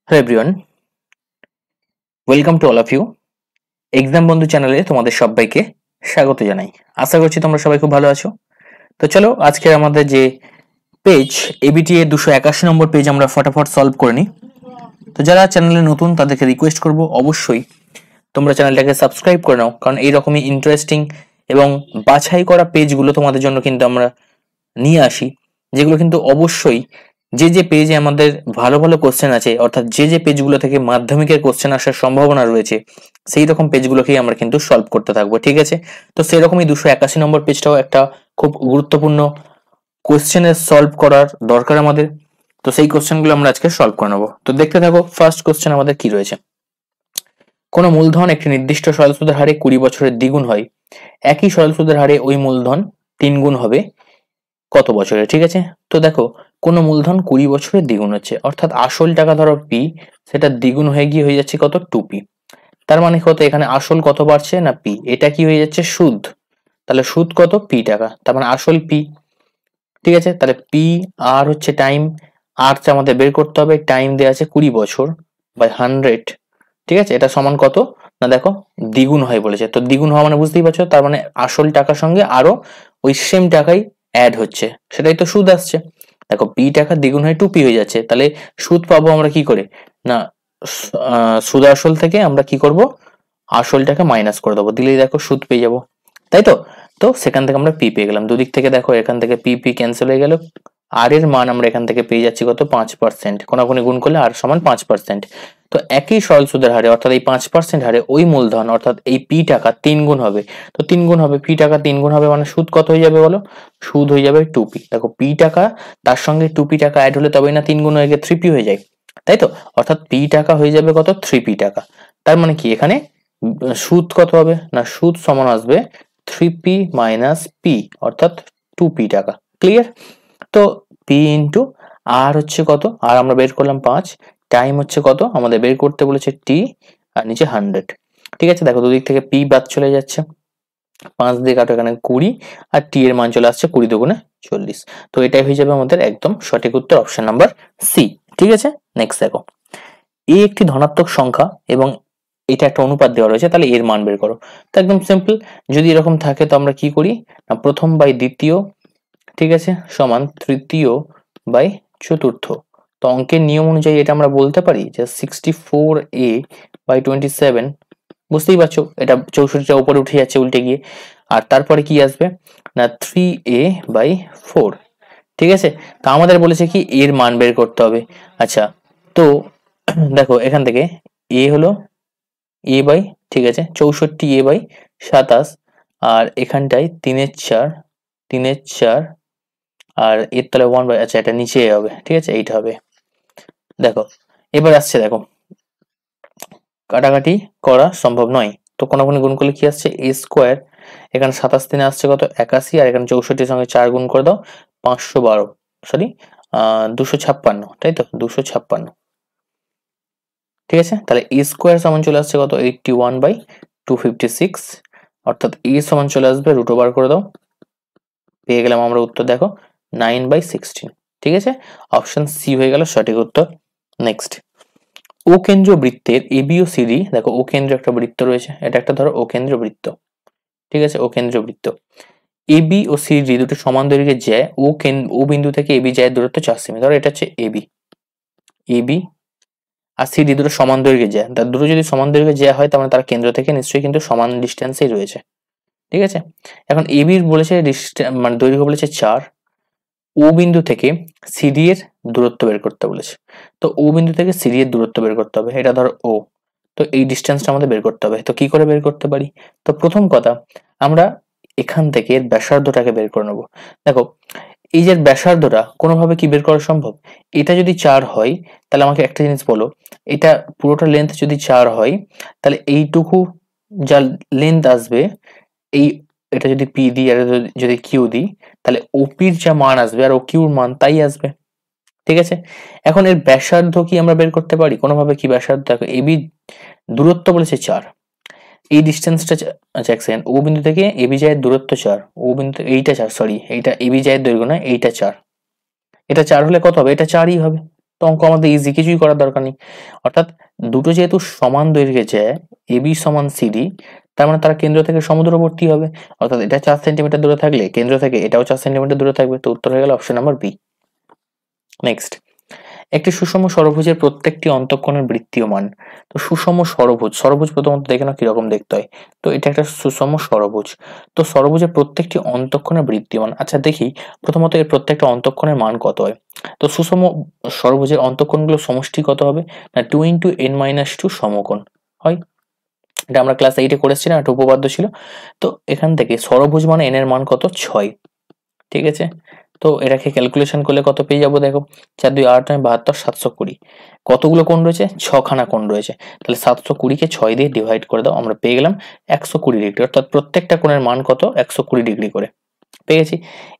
Hello everyone, welcome to all of you. Exam বন্ধু চ্যানেলে তোমাদের সবাইকে স্বাগত জানাই। আশা করছি তোমরা সবাই খুব ভালো আছো। তো চলো আজকে আমাদের যে পেজ এবিটিএ 281 নম্বর পেজ আমরা ফটাফট সলভ করে নিই। তো যারা চ্যানেলে নতুন তাদেরকে রিকোয়েস্ট করব অবশ্যই তোমরা চ্যানেলটাকে সাবস্ক্রাইব করে নাও, কারণ এইরকমই ইন্টারেস্টিং এবং বাছাই করা পেজগুলো তোমাদের জন্য কিন্তু আমরা নিয়ে আসি, যেগুলো কিন্তু অবশ্যই যে পেজে আমাদের ভালো ভালো কোশ্চেন আছে, অর্থাৎ যে পেজগুলো থেকে মাধ্যমিকের কোশ্চেন আসার সম্ভাবনা রয়েছে সেই রকম পেজগুলোকেই আমরা কিন্তু সলভ করতে থাকবো, ঠিক আছে? তো সেরকমই 281 নম্বর পেজটাও একটা খুব গুরুত্বপূর্ণ কোশ্চেনের সলভ করার দরকার আমাদের। তো সেই কোশ্চেনগুলো আমরা আজকে সলভ করে নেবো। তো দেখতে থাকো, ফার্স্ট কোশ্চেন আমাদের কি রয়েছে। কোনো মূলধন একটি নির্দিষ্ট সরল সুদের হারে 20 বছরের দ্বিগুণ হয়, একই সরল সুদের হারে ওই মূলধন 3 গুণ হবে কত বছরে? ঠিক আছে, তো দেখো কোনো মূলধন 20 বছরের দ্বিগুণ হচ্ছে, অর্থাৎ আসল টাকা ধরো পি, সেটা দ্বিগুণ হয়ে গিয়ে হয়ে যাচ্ছে কত? 2p। তার মানে কত? এখানে আসল কত বাড়ছে না পি, এটা কি হয়ে যাচ্ছে? সুদ। তাহলে সুদ কত? পি টাকা, তার মানে আসল পি। ঠিক আছে, তাহলে পি আর হচ্ছে টাইম, আর আমাদের বের করতে হবে, টাইম দেওয়া আছে 20 বছর বাই 100। ঠিক আছে, এটা সমান কত না দেখো দ্বিগুণ হয় বলেছে, তো দ্বিগুণ হওয়া মানে বুঝতেই পারছো, তার মানে আসল টাকার সঙ্গে আরো ওই সেম টাকাই অ্যাড হচ্ছে, সেটাই তো সুদ আসছে। দেখো পি টাকা দ্বিগুণ হয়ে 2p হয়ে যাচ্ছে, তাহলে সুদ পাবো আমরা কি করে না সুদ আসল থেকে আমরা কি করব, আসলটাকে মাইনাস করে দেবো, দিলেই দেখো সুদ পেয়ে যাবো, তাই তো? তো সেখান থেকে আমরা পি পেয়ে গেলাম, দুদিক থেকে দেখো এখান থেকে পি ক্যান্সেল হয়ে গেল, আর এর মান আমরা এখান থেকে পেয়ে যাচ্ছি কত? 5%। কোনাকুনি গুণ করলে আর সমান 5%। তো একই সরল সুদের হারে অর্থাৎ এই 5% হারে ওই মূলধন অর্থাৎ এই পি টাকা 3 গুণ হবে। তো 3 গুণ হবে, পি টাকা 3 গুণ হবে মানে সুদ কত হয়ে যাবে বলো? সুদ হয়ে যাবে 2p। দেখো পি টাকা তার সঙ্গে 2p টাকা অ্যাড হলে তবেই না 3 গুণ হয়ে গিয়ে 3p হয়ে যায়, তাই তো? অর্থাৎ পি টাকা হয়ে যাবে কত? 3p টাকা। তার মানে কি এখানে সুদ কত হবে না সুদ সমান আসবে 3p মাইনাস পি, অর্থাৎ 2p টাকা। ক্লিয়ার? তো পি ইন্টু আর হচ্ছে কত? আর আমরা বের করলাম 5, টাইম হচ্ছে কত আমাদের বের করতে বলেছে? টি, আর নিচে 100। ঠিক আছে, দেখো দুদিক থেকে পি বাদ চলে যাচ্ছে, 5 দিয়ে কাটো, এখানে 20, আর টি এর মান চলে আসছে 20 দুগুণে 40। তো এটাই হয়ে যাবে আমাদের একদম সঠিক উত্তর, অপশন নাম্বার সি। ঠিক আছে, নেক্সট দেখো, এ একটি ধনাত্মক সংখ্যা এবং এটা একটা অনুপাত দেওয়া রয়েছে, তাহলে এর মান বের করো। তো একদম সিম্পল, যদি এরকম থাকে তো আমরা কি করি না প্রথম বাই দ্বিতীয়, ঠিক আছে, সমান তৃতীয় বাই চতুর্থ। তো অঙ্কের নিয়ম অনুযায়ী এটা আমরা বলতে পারি যে 64a বাই 27। বুঝতেই পারছো এটা 64টা উপরে উঠে যাচ্ছে উল্টে গিয়ে, আর তারপরে কি আসবে না 3a বাই 4। ঠিক আছে, তা আমাদের বলেছে কি এর মান বের করতে হবে। আচ্ছা, তো দেখো এখান থেকে এ হলো এ বাই, ঠিক আছে, 64 a বাই 27, আর এখানটায় 3-4, 3-4, আর এর তলে 1 বাই, আচ্ছা এটা নিচে হবে, ঠিক আছে, এইটা হবে। দেখো এবার আসছে, দেখো কাটাকাটি করা সম্ভব নয়, তো কোনাকুনি গুণ করলে কি আসছে? এ স্কোয়ার, এখানে 27 দিনে আসছে কত? 81, আর এখানে 64 সঙ্গে 4 গুণ করে দাও, 512, সরি 256, তাই তো? 256। ঠিক আছে, তাহলে এ স্কোয়ার সমান চলে আসছে কত? 81 বাই 256, অর্থাৎ এ সমান চলে আসবে রুট ওভার করে দাও, পেয়ে গেলাম আমরা উত্তর, দেখো 9/16। ঠিক আছে, অপশন সি হয়ে গেল সঠিক উত্তর। নেক্সট, ও কেন্দ্র বৃত্তের এবি ও সিডি, দেখো ও কেন্দ্র একটা বৃত্ত রয়েছে, এটা একটা ধরো ও কেন্দ্র বৃত্ত, ঠিক আছে, ও কেন্দ্র বৃত্ত। এবি ও সিডি দুটো সমান দৈর্ঘ্যের জ্যা, ও বিন্দু থেকে এবি জ্যায়ের দূরত্ব 4 সেমি, ধরো এটা হচ্ছে এবি, এবি আর সিডি দুটো সমান দৈর্ঘ্যের জ্যা, তার দুটো যদি সমান দৈর্ঘ্যের জ্যা হয় তার মানে তার কেন্দ্র থেকে নিশ্চয়ই কিন্তু সমান ডিস্টেন্সেই রয়েছে। ঠিক আছে, এখন এবির বলেছে মানে দৈর্ঘ্য বলেছে 4, ও বিন্দু থেকে সিডি এর দূরত্ব বের করতে বলেছে। তো ও বিন্দু থেকে সিডি এর দূরত্ব বের করতে হবে, এটা ধর ও, তো এই ডিস্টেন্সটা আমাদের বের করতে হবে। তো কি করে বের করতে পারি? তো প্রথম কথা, আমরা এখান থেকে এর ব্যাসার্ধটাকে বের করে নেবো। দেখো এই যে ব্যাসার্ধটা কোনোভাবে কি বের করা সম্ভব? এটা যদি 4 হয় তাহলে আমাকে একটা জিনিস বলো, এটা পুরোটা লেন্থ যদি 4 হয় তাহলে এইটুকু যা লেন্থ আসবে, এই এটা যদি পি দিই আর যদি কিউ দিই, তাহলে ওপির যা মান আসবে আর ও কিউর মান তাই আসবে। ঠিক আছে, এখন এর ব্যাসার্ধ কি আমরা বের করতে পারি কোনোভাবে? কি ব্যাসার্ধ? দেখো এবি দূরত্ব বলেছে 4, এই ডিস্টেন্সটা, আচ্ছা এক সেকেন্ড, ও বিন্দু থেকে এবি জায়ের দূরত্ব 4, ও বিন্দু এইটা 4, সরি এইটা এবি জায়ের দৈর্ঘ্য না, এইটা 4, এটা 4 হলে কত হবে? এটা 4ই হবে। তো অঙ্ক আমাদের ইজি, কিছুই করার দরকার নেই। অর্থাৎ দুটো যেহেতু সমান দৈর্ঘ্যে যায়, এবি সমান সিডি, তার মানে তারা কেন্দ্র থেকে সমদূরবর্তী হবে। অর্থাৎ এটা 4 সেন্টিমিটার দূরে থাকলে কেন্দ্র থেকে এটাও 4 সেন্টিমিটার দূরে থাকবে। তো উত্তর হয়ে গেল অপশন নাম্বার বি। নেক্সট, একটি সুষম ষড়ভুজের প্রত্যেকটি অন্তঃকোণের বৃত্তীয় মান। তো সুষম ষড়ভুজ, ষড়ভুজ প্রথমত দেখে নাও কিরকম দেখতে হয়। তো এটা একটা সুষম ষড়ভুজ। তো ষড়ভুজের প্রত্যেকটি অন্তঃকোণের বৃত্তীয় মান, আচ্ছা দেখি প্রথমত এর প্রত্যেকটা অন্তঃকোণের মান কত হয়। তো সুষম ষড়ভুজের অন্তঃকোণগুলো সমষ্টি কত হবে না 2 × n-2 সমকোণ হয়। এটা আমরা ক্লাস 8 করেছি না, একটা উপপাদ্য ছিল। তো এখান থেকে ষড়ভুজ মানে n এর মান কত 6, ঠিক আছে। তো এটাকে ক্যালকুলেশন করলে কত পেয়ে যাবো দেখো, 4 2 8 9 72 720। কতগুলো কোণ রয়েছে, 6খানা কোণ রয়েছে। তাহলে 720 কে 6 দিয়ে ডিভাইড করে দাও, আমরা পেয়ে গেলাম 120 ডিগ্রি। অর্থাৎ প্রত্যেকটা কোণের মান কত 120 ডিগ্রি করে পেয়ে গেছি।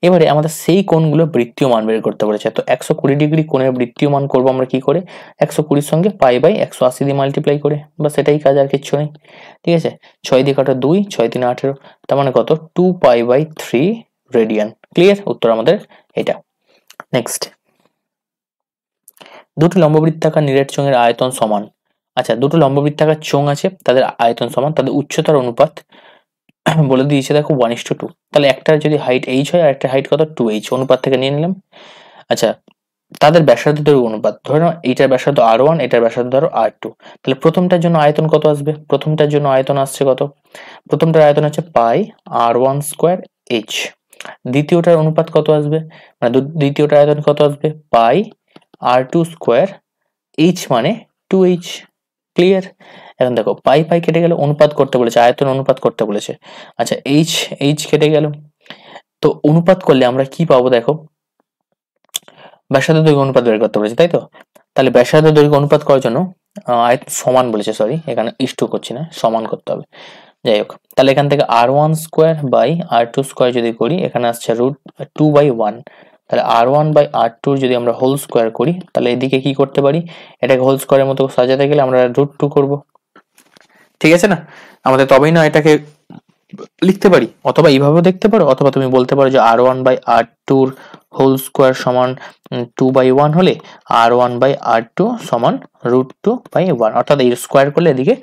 এবারে আমাদের সেই কোণগুলো বৃত্তীয় মান বের করতে বলেছে। তো 120 ডিগ্রি কোণের বৃত্তীয় মান করবো আমরা কি করে, 120 সঙ্গে π/180 দিয়ে মাল্টিপ্লাই করে, বা সেটাই কাজ, আর কিচ্ছু নেই। ঠিক আছে, 6 দিয়ে কাটো 2, 6 3 18, তার মানে কত 2π/3 রেডিয়ান। ক্লিয়ার, উত্তর আমাদের এটা। নেক্সট, দুটো লম্ববৃত্তাকার নিরেট চোঙের আয়তন সমান। আচ্ছা, দুটো লম্ববৃত্তাকার চোঙ আছে, তাদের আয়তন সমান, তাদের উচ্চতার অনুপাত বলে দিয়েছে দেখো 1:2। তাহলে একটা যদি হাইট h হয় আর একটা হাইট কত 2h, অনুপাত থেকে নিয়ে নিলাম। আচ্ছা, তাদের ব্যাসার্ধ দৈর্ঘ্য অনুপাত, ধরে নাও এইটার ব্যাসার্ধ r1, এটার ব্যাসার্ধ ধরো r2। তাহলে প্রথমটার জন্য আয়তন কত আসবে, প্রথমটার জন্য আয়তন আসছে কত, প্রথমটার আয়তন হচ্ছে πr1² h। দ্বিতীয়টার অনুপাত কত আসবে, মানে দ্বিতীয়টার আয়তন কত আসবে πr2² h মানে 2h। ক্লিয়ার, এখন দেখো পাই পাই কেটে গেল, অনুপাত করতে বলেছে, আয়তন অনুপাত করতে বলেছে। আচ্ছা, h কেটে গেল। তো অনুপাত করলে আমরা কি পাবো দেখো, ব্যাসার্ধ দৈর্ঘ্য অনুপাত বের করতে বলেছে, তাই তো। তাহলে ব্যাসার্ধ দৈর্ঘ্য অনুপাত করার জন্য সমান বলেছে, সরি এখানে ইস্টু করছি না, সমান করতে হবে। যাই হোক, তাহলে এখান থেকে r1² / r2² যদি করি, এখানে আসছে √2/1। তাহলে r1/r2 যদি আমরা হোল স্কোয়ার করি, তাহলে এদিকে কি করতে পারি, এটাকে হোল স্কোয়ারের মতো সাজাতে গেলে আমরা √2 করব, ঠিক আছে না। আমাদের তবেই না এটাকে লিখতে পারি, অথবা এইভাবেও দেখতে পারো, অথবা তুমি বলতে পারো যে r1/r2 হোল স্কোয়ার সমান 2/1 হলে r1/r2 সমান √2/1। অর্থাৎ এই স্কোয়ার করলে এদিকে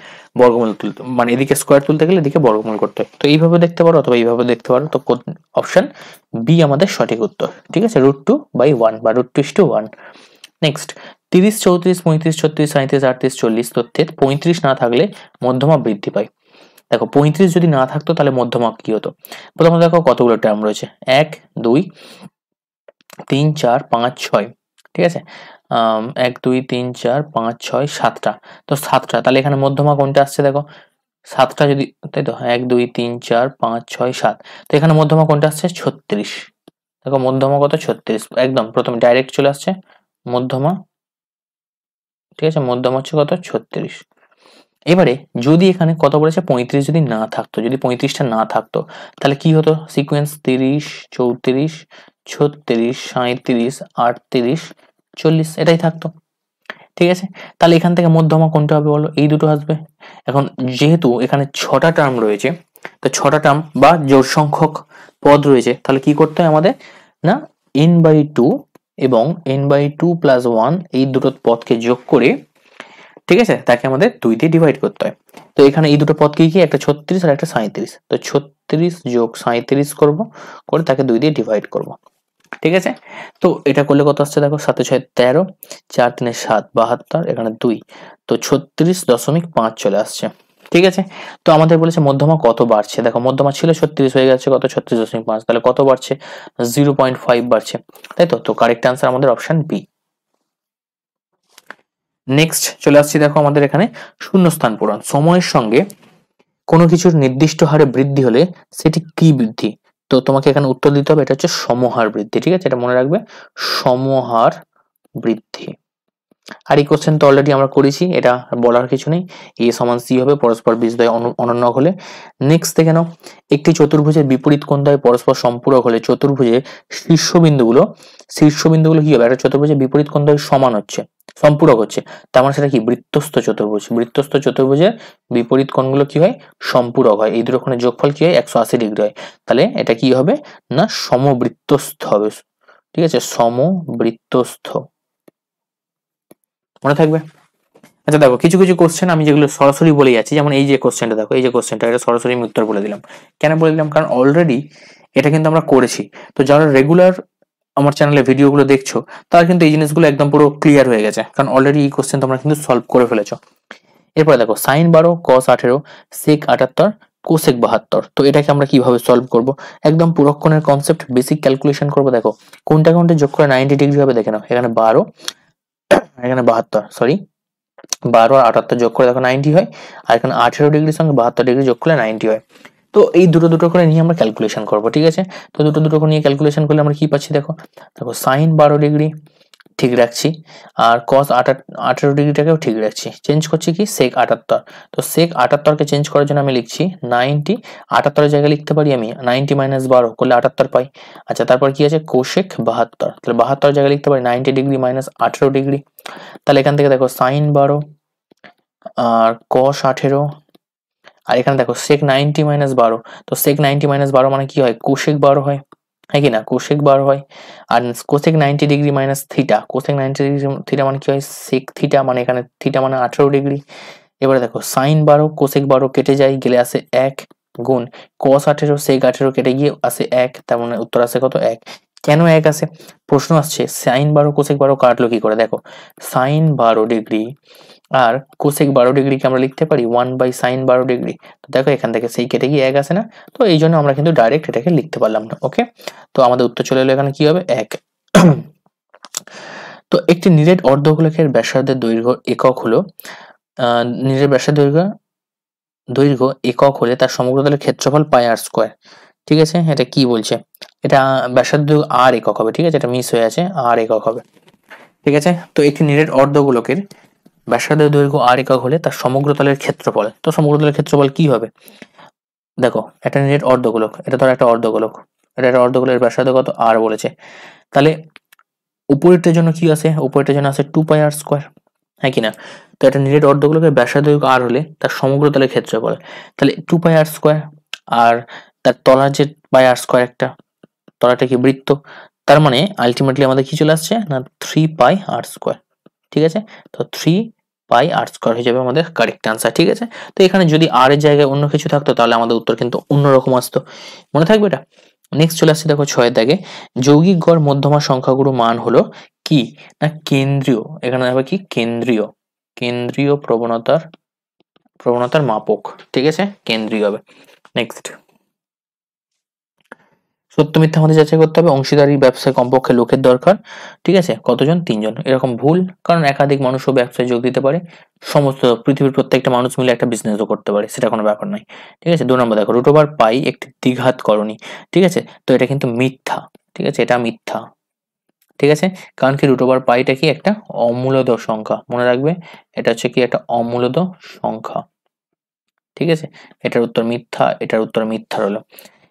বর্গমূল তুলতে, মানে এদিকে স্কোয়ার তুলতে গেলে এদিকে বর্গমূল করতে হয়। তো এইভাবে দেখতে পারো অথবা এইভাবে দেখতে পারো। তো অপশন বি আমাদের সঠিক উত্তর, ঠিক আছে, √2/1 বা √2:1। নেক্সট, 30 34 35 36 37 38 40 তথ্যের 35 না থাকলে মধ্যমা বৃদ্ধি পায়। দেখো 35 যদি না থাকতো তাহলে মধ্যমা কি হতো। প্রথমত দেখো কতগুলো টার্ম রয়েছে, 1 2 3 4 5 6, ঠিক আছে। 1 2 3 4 5 6 7টা, তো 7টা, তাহলে এখানে মধ্যমা কোনটা আসছে দেখো 7টা যদি, তাই তো 1 2 3 4 5 6 7, তো এখানে মধ্যমা কোনটা আসছে 36। দেখো মধ্যমা কত 36, একদম প্রথম ডাইরেক্ট চলে আসছে মধ্যমা, ঠিক আছে, মধ্যমা হচ্ছে কত 36। এবারে যদি এখানে কত বলেছে 35 যদি না থাকতো, যদি 35টা না থাকতো, তাহলে কি হতো সিকোয়েন্স 30 34 36 37 38 40, এটাই থাকতো, ঠিক আছে। তাহলে এখান থেকে মধ্যমা কোনটা হবে বলো, এই দুটো আসবে। এখন যেহেতু এখানে 6টা টার্ম রয়েছে, তো 6টা টার্ম বা জোড় সংখ্যক পদ রয়েছে, তাহলে কি করতে হয় আমাদের না n/2 এবং n/2 + 1 এই দুটো পদকে যোগ করে, ঠিক আছে, তাকে আমাদের 2 দিয়ে ডিভাইড করতে হয়। তো এখানে এই দুটো পদ কি কি, একটা 36 আর একটা 37, তো 36 যোগ 37 করব, করে তাকে 2 দিয়ে ডিভাইড করব, ঠিক আছে। তো এটা করলে কত আসছে দেখো, 7 6 13, 4 3 7 72, এখানে 2, তো 36.5 চলে আসছে, ঠিক আছে। তো আমাদের বলেছে মধ্যমা কত বাড়ছে, দেখো মধ্যমা ছিল 36 হয়ে গেছে কত 36.5, তাহলে কত বাড়ছে 0.5 বাড়ছে, তাই তো। তো কারেক্ট আনসার আমাদের অপশন বি। নেক্সট চলে আসছি, দেখো আমাদের এখানে শূন্যস্থান পূরণ। সময়ের সঙ্গে কোনো কিছুর নির্দিষ্ট হারে বৃদ্ধি হলে সেটি কি বৃদ্ধি। তো তোমাকে এখানে উত্তর দিতে হবে, এটা হচ্ছে সমহার বৃদ্ধি, ঠিক আছে, এটা মনে রাখবে, সমহার বৃদ্ধি। আর এই কোশ্চেন তো অলরেডি আমরা করেছি, এটা বলার কিছু নেই, এ সমান সি হবে পরস্পর বিজদ্বয় অনন্য হলে। নেক্সট দেখে নাও, একটি চতুর্ভুজের বিপরীত কোণদ্বয় পরস্পর সম্পূরক হলে চতুর্ভুজের শীর্ষবিন্দুগুলো কি হবে, একটা চতুর্ভুজের বিপরীত কোণদ্বয় সমান হচ্ছে, সম্পূরক হচ্ছে, তার মানে সেটা কি বৃত্তস্থ চতুর্ভুজ। বৃত্তস্থ চতুর্ভুজের বিপরীত কোণগুলো কি হয়, সম্পূরক হয়, এই দুটো কোণের যোগফল কি হয় 180 ডিগ্রি হয়। তাহলে এটা কি হবে না সমবৃত্তস্থ হবে, ঠিক আছে, সমবৃত্তস্থ। মনে থাকবে? আচ্ছা দেখো, কিছু কিছু কোশ্চেন আমি যেগুলো সরাসরি বলে যাচ্ছি, যেমন এই যে কোশ্চেনটা দেখো, এই যে কোশ্চেনটা, এটা সরাসরি আমি উত্তর বলে দিলাম। কেন বলে দিলাম? কারণ অলরেডি এটা কিন্তু আমরা করেছি। তো যারা রেগুলার আমার চ্যানেলে ভিডিওগুলো দেখছো, তারা কিন্তু এই জিনিসগুলো একদম পুরো ক্লিয়ার হয়ে গেছে, কারণ অলরেডি এই কোশ্চেন তোমরা কিন্তু সলভ করে ফেলেছো। এরপরে দেখো sin 12 cos 18 sec 78 cosec 72। তো এটাকে আমরা কিভাবে সলভ করব? একদম পুরক্ষণের কনসেপ্ট, বেসিক ক্যালকুলেশন করব। দেখো কোনটা কোনটা যোগ করে 90 ডিগ্রি হবে দেখে নাও। এখানে 12, এখানে 72, সরি 12 আর 78 যোগ করে দেখো 90 হয়, আর এখানে 18 ডিগ্রির সঙ্গে 72 ডিগ্রি যোগ করলে 90 হয়। তো এই দুটো দুটো করে নিয়ে আমরা ক্যালকুলেশন করব, ঠিক আছে? তো দুটো দুটো করে নিয়ে ক্যালকুলেশন করলে আমরা কি পাচ্ছি দেখো। দেখো sin 12 ডিগ্রি ঠিক রাখছি, আর cos 18 ডিগ্রিটাকেও ঠিক রাখছি, চেঞ্জ করছি কি sec 78। তো sec 78 কে চেঞ্জ করার জন্য আমি লিখছি 90, 78 এর জায়গায় লিখতে পারি আমি 90 মাইনাস 12 করলে 78 পাই। আচ্ছা তারপর কি আছে cosec 72, তাহলে 72 এর জায়গায় লিখতে পারি 90 ডিগ্রি মাইনাস 18 ডিগ্রি। তাহলে এখান থেকে দেখো sin 12 আর cos 18, আর এখানে দেখো sec 90 মাইনাস 12। তো sec 90 মাইনাস 12 মানে কি হয়? cosec 12 হয়, হ্যাঁ কি না? cosec 12 হয়। আর cosec 90 degree minus theta, cosec 90 degree theta মানে কি হয়? sec থিটা, মানে এখানে থিটা মানে 18 ডিগ্রি। এবারে দেখো sin 12 cosec 12 কেটে যায়, গেলে আসে 1, গুণ cos 18 sec 18 কেটে গিয়ে আসে 1, তার মানে উত্তর আসে কত? 1। কেন 1 আসে? প্রশ্ন আসছে sin 12 cosec 12 কাটলো কি করে? দেখো sin 12 ডিগ্রি আর cosec 12 ডিগ্রিকে আমরা লিখতে পারি 1/sin 12 ডিগ্রি। তো দেখো এখান থেকে সেই কেটে গিয়ে 1 আসে না, তো এই জন্য আমরা কিন্তু ডাইরেক্ট এটাকে লিখতে পারলাম না। ওকে, তো আমাদের উত্তর চলে এলো এখানে কি হবে? 1। তো একটি নিরেট অর্ধগোলকের ব্যাসার্ধের দৈর্ঘ্য একক হলো, নিরেট ব্যাসার্ধের দৈর্ঘ্য একক হলে তার সমগ্রতলের ক্ষেত্রফল পাই আর স্কোয়ার। ঠিক আছে, এটা কি বলছে? এটা ব্যাসার্ধ আর একক হবে, ঠিক আছে, এটা মিস হয়ে আছে, আর একক হবে। ঠিক আছে, তো একটি নিরেট অর্ধগোলকের ব্যাসার্ধের দৈর্ঘ্য আর একক হলে তার সমগ্রতলের ক্ষেত্রফল, তো সমগ্রতলের ক্ষেত্রফল কি হবে? দেখো একটা নিরেট অর্ধগোলক, এটা ধর একটা অর্ধগোলক, এটা একটা অর্ধগোলকের ব্যাসার্ধ কত? আর বলেছে। তাহলে উপরেরটার জন্য কি আছে? উপরেরটার জন্য আছে 2 পাই আর স্কোয়ার, হ্যাঁ কি না? তো একটা নিরেট অর্ধগোলকের ব্যাসার্ধ আর হলে তার সমগ্রতলের ক্ষেত্রফল, তাহলে 2 পাই আর স্কোয়ার, আর তার তলার যে পাই আর স্কোয়ার, একটা তলাটা কি বৃত্ত, তার মানে আলটিমেটলি আমাদের কি চলে আসছে না 3 পাই আর স্কোয়ার। ঠিক আছে, তো 3 পাই আর স্কোয়ার হয়ে যাবে আমাদের কারেক্ট আনসার। ঠিক আছে, তো এখানে যদি আর এর জায়গায় অন্য কিছু থাকতো তাহলে আমাদের উত্তর কিন্তু অন্যরকম আসতো, মনে থাকবে এটা। নেক্সট চলে আসছে দেখো 6 এর দাগে, যৌগিক গড় মধ্যমা সংখ্যাগুলো মান হলো কি না কেন্দ্রীয়, এখানে হবে কি কেন্দ্রীয়, কেন্দ্রীয় প্রবণতার মাপক। ঠিক আছে, কেন্দ্রীয় হবে। নেক্সট, সত্য মিথ্যা আমাদের যাচাই করতে হবে। অংশীদারি ব্যবসায় কমপক্ষে লোকের দরকার, ঠিক আছে, কতজন? 3 জন। এরকম ভুল, কারণ একাধিক মানুষও ব্যবসায় যোগ দিতে পারে, সমস্ত পৃথিবীর প্রত্যেকটা মানুষ মিলে একটা বিজনেসও করতে পারে, সেটা কোনো ব্যাপার নয়। ঠিক আছে, 2 নম্বর দেখো √পাই পাই একটি দ্বিঘাত করণী। ঠিক আছে, তো এটা কিন্তু মিথ্যা, ঠিক আছে, এটা মিথ্যা। ঠিক আছে, কারণ কি √পাই পাইটা কি একটা অমূলদ সংখ্যা, মনে রাখবে, এটা হচ্ছে কি একটা অমূলদ সংখ্যা। ঠিক আছে, এটার উত্তর মিথ্যা, এটার উত্তর মিথ্যা হলো।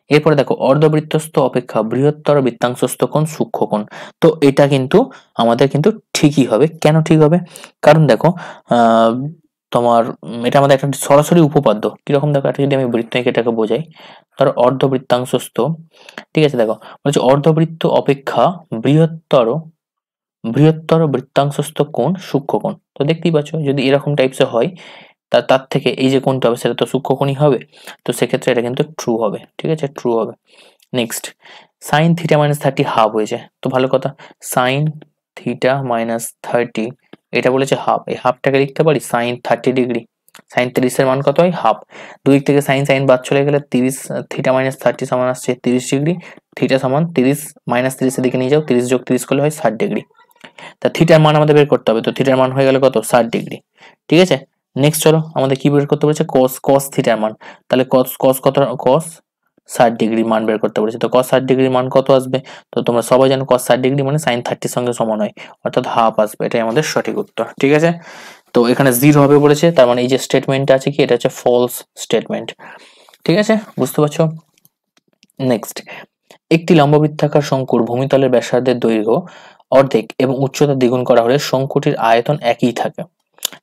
এরপরে দেখো অর্ধবৃত্তস্থ অপেক্ষা বৃহত্তর বৃত্তাংশস্থ কোণ সূক্ষ্ম কোণ। তো এটা কিন্তু আমাদের কিন্তু ঠিকই হবে। কেন ঠিক হবে? কারণ দেখো তোমার এটা আমাদের একটা সরাসরি উপপাদ্য। কিরকম দেখো, একটা যদি আমি বৃত্ত এঁকে এটাকে বোঝাই, ধরো অর্ধবৃত্তাংশস্থ, ঠিক আছে, দেখো বলছে অর্ধবৃত্ত অপেক্ষা বৃহত্তর বৃত্তাংশস্থ কোণ সূক্ষ্ম কোণ। তো দেখতেই পাচ্ছ যদি এরকম টাইপসে হয়, তার থেকে এই যে কোণটা হবে সেটা তো সূক্ষ্মকোণই হবে, তো সেক্ষেত্রে এটা কিন্তু ট্রু হবে। ঠিক আছে, ট্রু হবে। Next, sine theta minus 30 half হয়েছে, তো ভালো কথা, সাইন থিটা মাইনাস 30 এটা বলেছে হাফ, এই হাফটাকে লিখতে পারি সাইন 30 ডিগ্রি। সাইন 30 এর মান কত হয়? হাফ। দুই দিক থেকে সাইন সাইন বাদ চলে গেলে 30, থিটা মাইনাস 30 সমান আসছে 30 ডিগ্রি, থিটা সমান 30 মাইনাস 30 এর দিকে নিয়ে যাও, 30 যোগ 30 করলে হয় 60 ডিগ্রি। তা থিটার মান আমাদের বের করতে হবে, তো থিটার মান হয়ে গেল কত? 60 ডিগ্রি। ঠিক আছে, নেক্সট চলো আমাদের কি বের করতে বলেছে? cos থিটার মান, তাহলে cos কত? cos 60 ডিগ্রি মান বের করতে বলেছে, তো cos 60 ডিগ্রির মান কত আসবে? তো তোমরা সবাই জানো cos 60 ডিগ্রি মানে sin 30 সঙ্গে সমান হয়, অর্থাৎ হাফ আসবে, এটাই আমাদের সঠিক উত্তর। ঠিক আছে, তো এখানে 0 হবে বলেছে, তার মানে এই যে স্টেটমেন্টটা আছে কি, এটা হচ্ছে ফলস স্টেটমেন্ট। ঠিক আছে, বুঝতে পারছো? নেক্সট, একটি লম্ববৃত্তাকার শঙ্কুর ভূমিতলের ব্যাসার্ধের দৈর্ঘ্য অর্ধেক এবং উচ্চতা দ্বিগুণ করা হলে শঙ্কুটির আয়তন একই থাকে।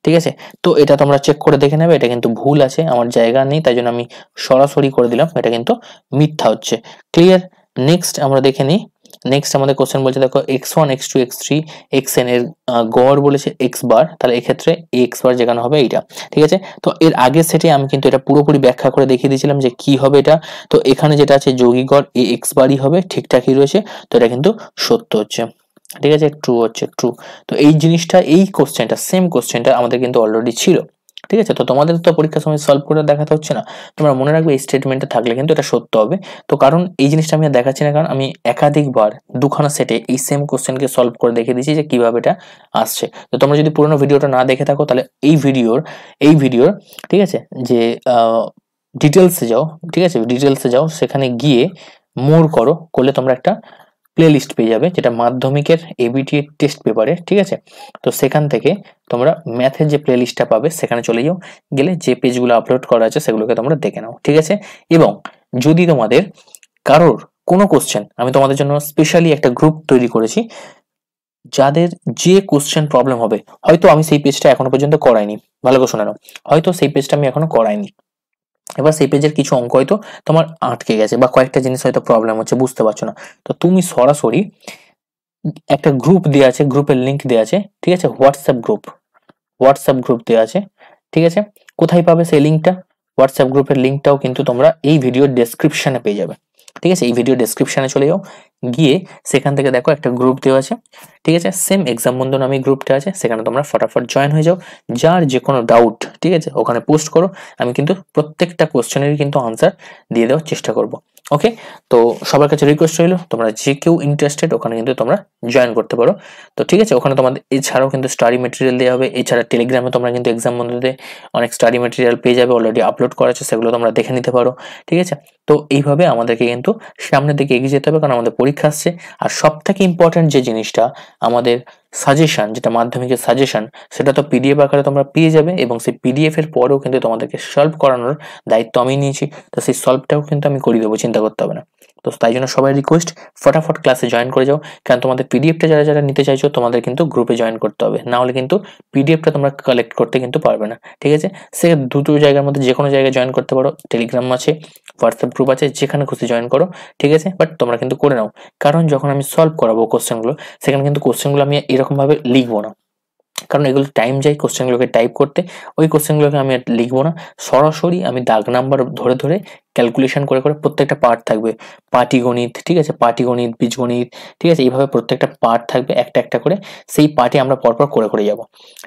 ঠিক আছে, তো এটা তোমরা চেক করে দেখে নেবে, এটা কিন্তু ভুল আছে, আমার জায়গা নেই, তাই জন্য আমি সরাসরি করে দিলাম, এটা কিন্তু মিথ্যা হচ্ছে। ক্লিয়ার? নেক্সট আমরা দেখে নিই নেক্সট আমাদের কোশ্চেন বলছে দেখো x1 x2 x3 xn এর গড় বলেছে x বার, তাহলে এক্ষেত্রে x বার যেখানে হবে এইটা। ঠিক আছে, তো এর আগের সেটে আমি কিন্তু এটা পুরোপুরি ব্যাখ্যা করে দেখিয়ে দিয়েছিলাম যে কি হবে এটা। তো এখানে যেটা আছে যৌগিক গড় x বারই হবে, ঠিকঠাকই রয়েছে, তো এটা কিন্তু সত্য হচ্ছে। ঠিক আছে, ট্রু হচ্ছে, ট্রু। তো এই জিনিসটা, এই কোশ্চেনটা, সেম কোশ্চেনটা আমাদের কিন্তু অলরেডি ছিল। ঠিক আছে, তো তোমাদের তো পরীক্ষার সময় সলভ করে দেখাতে হচ্ছে না, তোমরা মনে রাখবে এই স্টেটমেন্টটা থাকলে কিন্তু এটা সত্য হবে। তো কারণ এই জিনিসটা আমি আর দেখাচ্ছি না, কারণ আমি একাধিকবার দুখানা সেটে এই সেম কোশ্চেনকে সলভ করে দেখিয়ে দিয়েছি যে কিভাবে এটা আসছে। তো তোমরা যদি পুরোনো ভিডিওটা না দেখে থাকো তাহলে এই ভিডিওর ঠিক আছে যে ডিটেলসে যাও, ঠিক আছে, ডিটেলসে যাও, সেখানে গিয়ে মোর করলে তোমরা একটা প্লে লিস্ট পেয়ে যাবে, যেটা মাধ্যমিকের এবিটি টেস্ট পেপারে। ঠিক আছে, তো সেখান থেকে তোমরা ম্যাথের যে প্লে লিস্টটা পাবে সেখানে চলে যাও, গেলে যে পেজগুলো আপলোড করা আছে সেগুলোকে তোমরা দেখে নাও। ঠিক আছে, এবং যদি তোমাদের কারোর কোনো কোশ্চেন, আমি তোমাদের জন্য স্পেশালি একটা গ্রুপ তৈরি করেছি, যাদের যে কোশ্চেন প্রবলেম হবে, হয়তো আমি সেই পেজটা এখনো পর্যন্ত করাইনি, ভালো করে শুনে নাও, হয়তো সেই পেজটা আমি এখনো করাইনি, এবার সেই পেজের কিছু অঙ্ক হয়তো তোমার আটকে গেছে বা কয়েকটা জিনিস হয়তো প্রবলেম হচ্ছে, বুঝতে পারছো না, তো তুমি সরাসরি একটা গ্রুপ দেওয়া আছে, গ্রুপের লিংক দেওয়া আছে, ঠিক আছে, হোয়াটসঅ্যাপ গ্রুপ দেওয়া আছে। ঠিক আছে, কোথায় পাবে সেই লিঙ্কটা? হোয়াটসঅ্যাপ গ্রুপের লিঙ্কটাও কিন্তু তোমরা এই ভিডিও ডেসক্রিপশনে পেয়ে যাবে। ঠিক আছে, এই ভিডিও ডেসক্রিপশনে চলে যাও, গিয়ে সেখান থেকে দেখো একটা গ্রুপ দেওয়া আছে। ঠিক আছে, সেম এক্সাম বন্ধু নামে গ্রুপটা আছে, সেখানে তোমরা ফটাফট জয়েন হয়ে যাও, যার যে কোনো ডাউট ঠিক আছে ওখানে পোস্ট করো, আমি কিন্তু প্রত্যেকটা কোশ্চেনেরই কিন্তু আনসার দিয়ে দেওয়ার চেষ্টা করব। ওকে, তো সবার কাছে রিকোয়েস্ট রইলো, তোমরা যে কেউ ইন্টারেস্টেড ওখানে কিন্তু তোমরা জয়েন করতে পারো। তো ঠিক আছে, ওখানে তোমাদের এছাড়াও কিন্তু স্টাডি মেটেরিয়াল দেওয়া হবে, এছাড়া টেলিগ্রামে তোমরা কিন্তু এক্সাম বন্ধুতে অনেক স্টাডি মেটেরিয়াল পেয়ে যাবে, অলরেডি আপলোড করা আছে, সেগুলো তোমরা দেখে নিতে পারো। ঠিক আছে, তো এইভাবে আমাদেরকে কিন্তু সামনের দিকে এগিয়ে যেতে হবে, কারণ আমাদের পরীক্ষা আসছে। আর সব থেকে ইম্পর্টেন্ট যে জিনিসটা, আমাদের সাজেশন, যেটা মাধ্যমিকের সাজেশন, সেটা তো পিডিএফ আকারে তোমরা পেয়ে যাবে, এবং সেই পিডিএফ এর পরেও কিন্তু তোমাদেরকে সলভ করানোর দায়িত্ব আমি নিয়েছি, তো সেই সলভটাও কিন্তু আমি করিয়ে দেবো, চিন্তা করতে হবে না। তো তাই জন্য সবাই রিকোয়েস্ট, ফটাফট ক্লাসে জয়েন করে যাও, কারণ তোমাদের পিডিএফটা যারা যারা নিতে চাইছো তোমাদের কিন্তু গ্রুপে জয়েন করতে হবে, না হলে কিন্তু পিডিএফটা তোমরা কালেক্ট করতে কিন্তু পারবে না। ঠিক আছে, সে দুটো জায়গার মধ্যে যে কোনো জায়গায় জয়েন করতে পারো, টেলিগ্রাম আছে, হোয়াটসঅ্যাপ গ্রুপ আছে, যেখানে খুশি জয়েন করো। ঠিক আছে, বাট তোমরা কিন্তু করে নাও, কারণ যখন আমি সলভ করাবো কোশ্চেনগুলো, সেখানে কিন্তু কোশ্চেনগুলো আমি এরকম ভাবে লিখবো না, কারণ এগুলো টাইম যায় কোশ্চেনগুলোকে টাইপ করতে, ওই কোশ্চেনগুলোকে আমি আর লিখবো না, সরাসরি আমি দাগ নাম্বার ধরে ধরে ক্যালকুলেশন করে করে, প্রত্যেকটা পার্ট থাকবে, পাটিগণিত, ঠিক আছে, পাটিগণিত, বীজগণিত, ঠিক আছে, এইভাবে প্রত্যেকটা পার্ট থাকবে একটা একটা করে, সেই পার্টে আমরা পরপর করে করে যাব।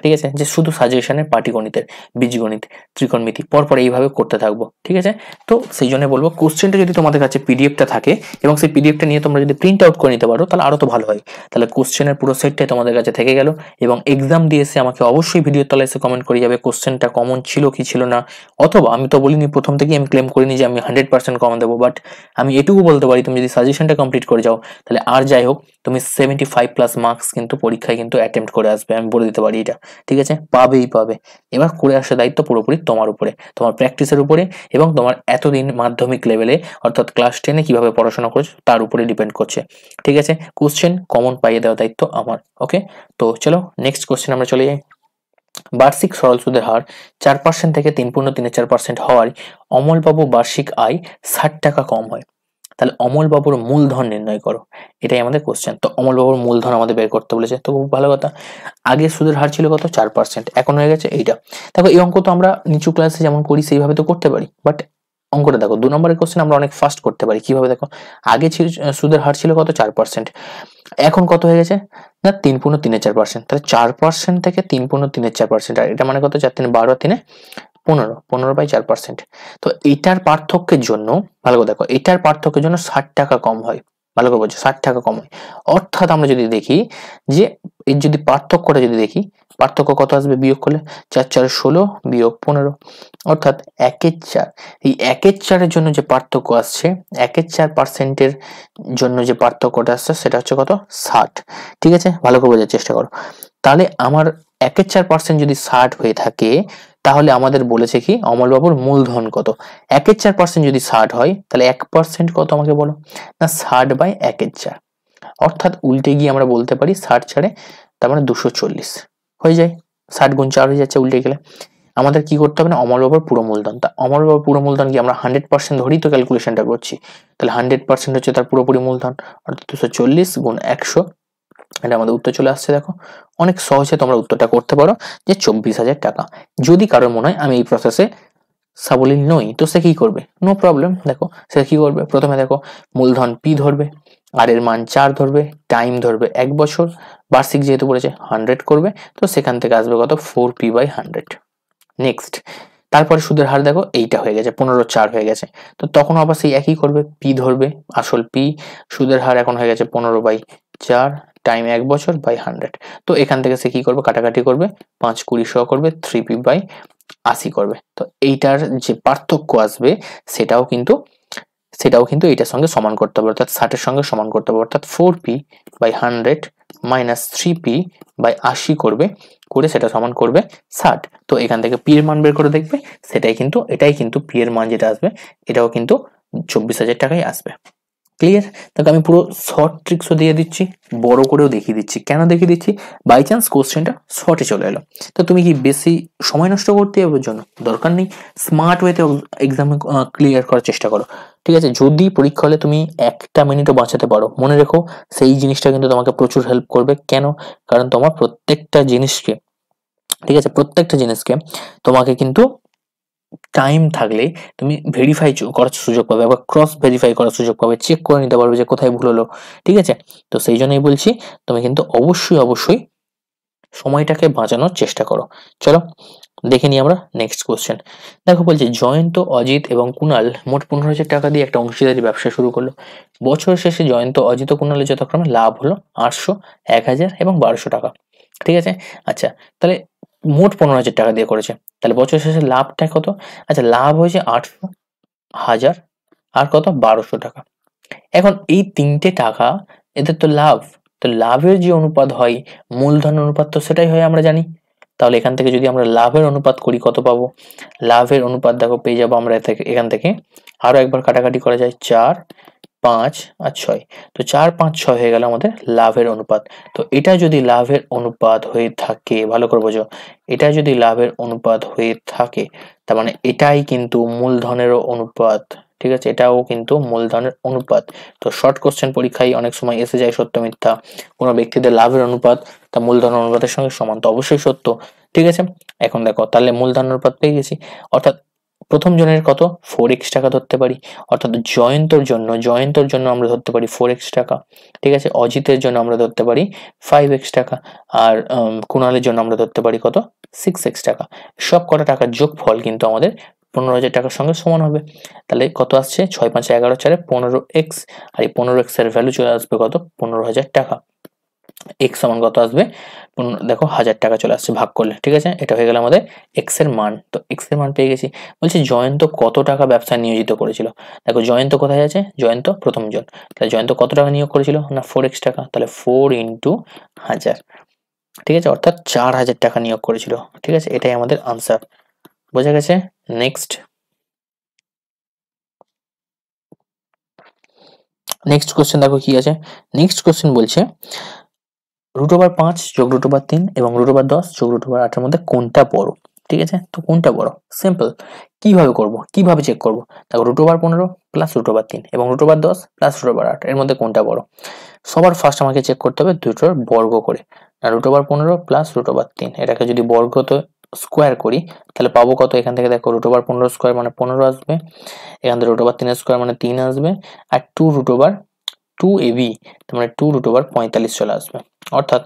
ঠিক আছে, যে শুধু সাজেশনের পাটিগণিতের, বীজগণিত, ত্রিকোণমিতি পরপর এইভাবে করতে থাকবো। ঠিক আছে, তো সেই জন্য বলবো, কোশ্চেনটা যদি তোমাদের কাছে পিডিএফটা থাকে এবং সেই পিডিএফটা নিয়ে তোমরা যদি প্রিন্ট আউট করে নিতে পারো, তাহলে আরো তো ভালো হয়, তাহলে কোশ্চেনের পুরো সেটটাই তোমাদের কাছে থেকে গেল। এবং এক্সাম দিয়ে এসে আমাকে অবশ্যই ভিডিওর তলায় এসে কমেন্ট করে যাবে কোশ্চেনটা কমন ছিল কি ছিল না, অথবা আমি তো বলিনি প্রথম থেকেই, আমি ক্লেম করিনি যে আমি 100% কমন দেবো, বাট আমি এটুকু বলতে পারি, তুমি যদি সাজেশনটা কমপ্লিট করে যাও, তাহলে আর যাই হোক তুমি 75+ মার্কস কিন্তু পরীক্ষায় কিন্তু অ্যাটেম্প্ট করে আসবে, আমি বলে দিতে পারি এটা। ঠিক আছে, পাবেই পাবে। এবার করে আসার দায়িত্ব পুরোপুরি তোমার উপরে, তোমার প্র্যাকটিসের উপরে, এবং তোমার এতদিন মাধ্যমিক লেভেলে অর্থাৎ ক্লাস 10-এ কিভাবে পড়াশোনা করেছো তার উপরে ডিপেন্ড করছে। ঠিক আছে, কোশ্চেন কমন পাইয়ে দেওয়ার দায়িত্ব আমার। ওকে, তো চলো নেক্সট কোশ্চেন আমরা চলে যাই। বার্ষিক সরল সুদের হার 4% থেকে 3.34% হওয়ায় অমলবাবু বার্ষিক আয় 60 টাকা কম হয়, তাহলে অমলবাবুর মূলধন নির্ণয় করো, এটাই আমাদের কোশ্চেন। তো অমলবাবুর মূলধন আমাদের বের করতে বলেছে, তো খুব ভালো কথা। আগে সুদের হার ছিল কত? 4%, এখন হয়ে গেছে এইটা। দেখো এই অঙ্ক তো আমরা নিচু ক্লাসে যেমন করি সেইভাবে তো করতে পারি, বাট অঙ্কটা দেখো 2 নম্বরের কোশ্চেন আমরা অনেক ফাস্ট করতে পারি। কিভাবে? দেখো আগে ছিল সুদের হার ছিল কত? 4%, এখন কত হয়ে গেছে না 3.34%, তাহলে 4% থেকে 3.34%, আর এটা মানে কত? 4 3 12 3 15, 15/4%। তো এটার পার্থক্যের জন্য ভালো করে দেখো, এটার পার্থক্যের জন্য 60 টাকা কম হয়, ভালো করে বলছো 60 টাকা কম হয়। অর্থাৎ আমরা যদি দেখি যে এর যদি পার্থক্যটা যদি দেখি, পার্থক্য কত আসবে বিয়োগ করলে? 4 4 16 বিয়োগ 15, অর্থাৎ 1/4। এই 1/4-এর জন্য যে পার্থক্য আসছে, 1/4%-এর জন্য যে পার্থক্যটা আসছে সেটা হচ্ছে কত? 60। ঠিক আছে, ভালো করে বোঝার চেষ্টা করো। তাহলে আমার 1/4% যদি 60 হয়ে থাকে, তাহলে আমাদের বলেছে কি অমলবাবুর মূলধন কত? 1/4% যদি 60 হয়, তাহলে 1% কত আমাকে বলো? না 60/1/4, অর্থাৎ উল্টে গিয়ে আমরা বলতে পারি 60 ছাড়ে তার মানে 240 হয়ে যায়, 60 গুণ 4 হয়ে যাচ্ছে উল্টে গেলে। আমাদের কি করতে হবে না, অমল বাবুর পুরো মূলধন। তা অমল বাবুর পুরো মূলধন কি, আমরা 100% ধরেই তো ক্যালকুলেশনটা করছি, তাহলে 100% হচ্ছে তার পুরোপুরি মূলধন, অর্থাৎ 240 গুণ 100, এটা আমাদের উত্তর চলে আসছে। দেখো অনেক সহজে তোমরা উত্তরটা করতে পারো যে 24,000 টাকা। যদি কারোর মনে হয় আমি এই প্রসেসে সাবলীল নই, তো সে কি করবে, নো প্রবলেম। দেখো সে কি করবে, প্রথমে দেখো মূলধন পি ধরবে, আর এর মান 4 ধরবে, টাইম ধরবে 1 বছর, বার্ষিক যেহেতু বলেছে 100 করবে, তো সেখান থেকে আসবে কত, 4p/100। নেক্সট, তারপরে সুদের হার দেখো এইটা হয়ে গেছে 15/4 হয়ে গেছে, তো তখন আবার সেই একই করবে, পি ধরবে, আসল পি, সুদের হার এখন হয়ে গেছে 15/4, টাইম 1 বছর বাই 100। তো এখান থেকে সে কি করবে, কাটাকাটি করবে, 5 20 করবে, 3p/80 করবে। তো এইটার যে পার্থক্য আসবে সেটাও কিন্তু এটার সঙ্গে সমান করতে হবে, অর্থাৎ 60 এর সঙ্গে সমান করতে হবে, অর্থাৎ 4p/100 মাইনাস 3p/80 করবে, করে সেটা সমান করবে 60। তো এখান থেকে পি এর মান বের করে দেখবে, এটাই কিন্তু পি এর মান যেটা আসবে, এটাও কিন্তু 24,000 টাকাই আসবে। ক্লিয়ার? তাকে আমি পুরো শর্ট ট্রিক্সও দিয়ে দিচ্ছি, বড় করেও দেখিয়ে দিচ্ছি। কেন দেখিয়ে দিচ্ছি, বাই চান্স কোশ্চেনটা শর্টে চলে এলো, তো তুমি কি বেশি সময় নষ্ট করতে হবে, ওর জন্য দরকার নেই, স্মার্ট ওয়েতে এক্সামে ক্লিয়ার করার চেষ্টা করো। ঠিক আছে, যদি পরীক্ষা হলে তুমি 1 মিনিটও বাঁচাতে পারো, মনে রেখো সেই জিনিসটা কিন্তু তোমাকে প্রচুর হেল্প করবে। কেন, কারণ তোমার প্রত্যেকটা জিনিসকে, ঠিক আছে, প্রত্যেকটা জিনিসকে তোমাকে কিন্তু টাইম থাকলেই তুমি ভেরিফাই করার সুযোগ পাবে, আবার ক্রস ভেরিফাই করার সুযোগ পাবে, চেক করে নিতে পারবে যে কোথায় ভুল হলো। ঠিক আছে, তো সেই জন্যই বলছি তুমি কিন্তু অবশ্যই সময়টাকে বাঁচানোর চেষ্টা করো। চলো দেখে নিই আমরা নেক্সট কোশ্চেন। দেখো বলছে জয়ন্ত, অজিত এবং কুণাল মোট 15,000 টাকা দিয়ে একটা অংশীদারি ব্যবসা শুরু করলো। বছর শেষে জয়ন্ত, অজিত ও কুণালের যথাক্রমে লাভ হলো 800, 1,000 এবং 1,200 টাকা। ঠিক আছে, আচ্ছা তাহলে মোট 15,000 টাকা দিয়ে করেছে, তাহলে বছর শেষে লাভটা কত, আচ্ছা লাভ হয়েছে 800, 1,000 আর কত 1,200 টাকা। এখন এই তিনটে টাকা এদের তো লাভ, তো লাভের যে অনুপাত হয় মূলধন অনুপাত, তো সেটাই হয় আমরা জানি। তাহলে এখান থেকে যদি আমরা লাভের অনুপাত করি কত পাবো, লাভের অনুপাত দেখো পেয়ে যাবো আমরা এখান থেকে, আরো একবার কাটাকাটি করা যায়, 4 5 আর 6, তো 4 5 6 হয়ে গেল আমাদের লাভের অনুপাত। তো এটা যদি লাভের অনুপাত হয়ে থাকে, ভালো করে বোঝো, এটা যদি লাভের অনুপাত হয়ে থাকে, তার মানে এটাই কিন্তু মূলধনেরও অনুপাত। ঠিক আছে, এটাও কিন্তু মূলধনের অনুপাত। তো শর্ট কোশ্চেন পরীক্ষায় অনেক সময় এসে যায় সত্য মিথ্যা, কোনো ব্যক্তিদের লাভের অনুপাত তা মূলধন অনুপাতের সঙ্গে সমান, তো অবশ্যই সত্য। ঠিক আছে, এখন দেখো তাহলে মূলধন অনুপাত পেয়ে গেছি, অর্থাৎ প্রথম জনের কত 4x টাকা ধরতে পারি, অর্থাৎ জয়ন্তর জন্য আমরা ধরতে পারি 4x টাকা। ঠিক আছে, অজিতের জন্য আমরা ধরতে পারি 5x টাকা, আর কুণালের জন্য আমরা ধরতে পারি কত 6x টাকা। সব কটা টাকার যোগফল কিন্তু আমাদের 15,000 টাকার সঙ্গে সমান হবে। তাহলে কত আসছে, 6 5 11 4 15x, আর এই 15x এর ভ্যালু চলে আসবে কত, 15,000 টাকা। এক্স সমান কত আসবে, দেখো 1,000 টাকা চলে আসছে ভাগ করলে। ঠিক আছে, এটা হয়ে গেল আমাদের এক্স এর মান, তো এক্স এর মান পেয়ে গেছি। বলছি জয়ন্ত কত টাকা ব্যবসায় নিয়োজিত করেছিল, দেখো জয়ন্ত কোথায় আছে, জয়ন্ত প্রথম জন, তাহলে জয়ন্ত কত টাকা নিয়োগ করেছিল না 4x টাকা, তাহলে 4 ইন্টু 1,000। ঠিক আছে, অর্থাৎ 4,000 টাকা নিয়োগ করেছিল। ঠিক আছে, এটাই আমাদের আনসার, বোঝা গেছে। নেক্সট কোশ্চেন দেখো কি আছে, নেক্সট কোশ্চেন বলছে √5 যোগ √3 এবং √10 যোগ √8 এর মধ্যে কোনটা বড়। ঠিক আছে, তো কোনটা বড়, সিম্পল, কিভাবে করব, কিভাবে চেক করব, দেখো √15 প্লাস √3 এবং √10 প্লাস √8 এর মধ্যে কোনটা বড়। সবার ফার্স্ট আমাকে চেক করতে হবে দুটোর বর্গ করে, √15 প্লাস √3 এটাকে যদি বর্গতে স্কোয়ার করি তাহলে পাবো কত, এখান থেকে দেখো √15 স্কোয়ার মানে 15 আসবে, এখান থেকে √3 স্কোয়ার মানে 3 আসবে, আর 2√2ab তার মানে 2√45 চলে আসবে, অর্থাৎ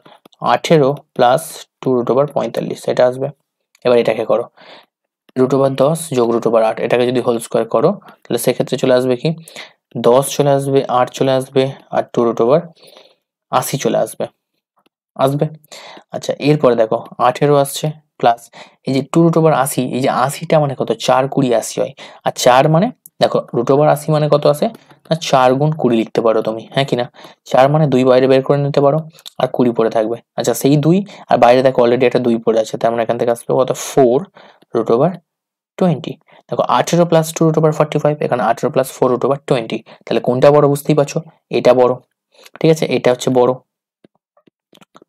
18 প্লাস 2√45 এটা আসবে। এবার এটাকে করো, √10 যোগ √8 এটাকে যদি হোল স্কোয়ার করো তাহলে সেক্ষেত্রে চলে আসবে কি 10 চলে আসবে, 8 চলে আসবে, আর 2√80 চলে আসবে। আচ্ছা এরপরে দেখো 18 আসছে, প্লাস এই যে 2√80, এই যে 80টা মানে কত, 4 20 80 হয়, আর 4 মানে দেখো √80 মানে কত আসে না 4 গুণ 20 লিখতে পারো তুমি, হ্যাঁ কিনা, 4 মানে 2 বাইরে বের করে নিতে পারো, আর 20 পড়ে থাকবে। আচ্ছা সেই 2 আর বাইরে দেখো অলরেডি একটা 2 পড়ে আছে, তার মানে এখান থেকে আসবে কত 4√20। দেখো 18 প্লাস 2√45, এখানে 18 প্লাস 4√20, তাহলে কোনটা বড় বুঝতেই পারছো, এটা বড়। ঠিক আছে, এটা হচ্ছে বড়।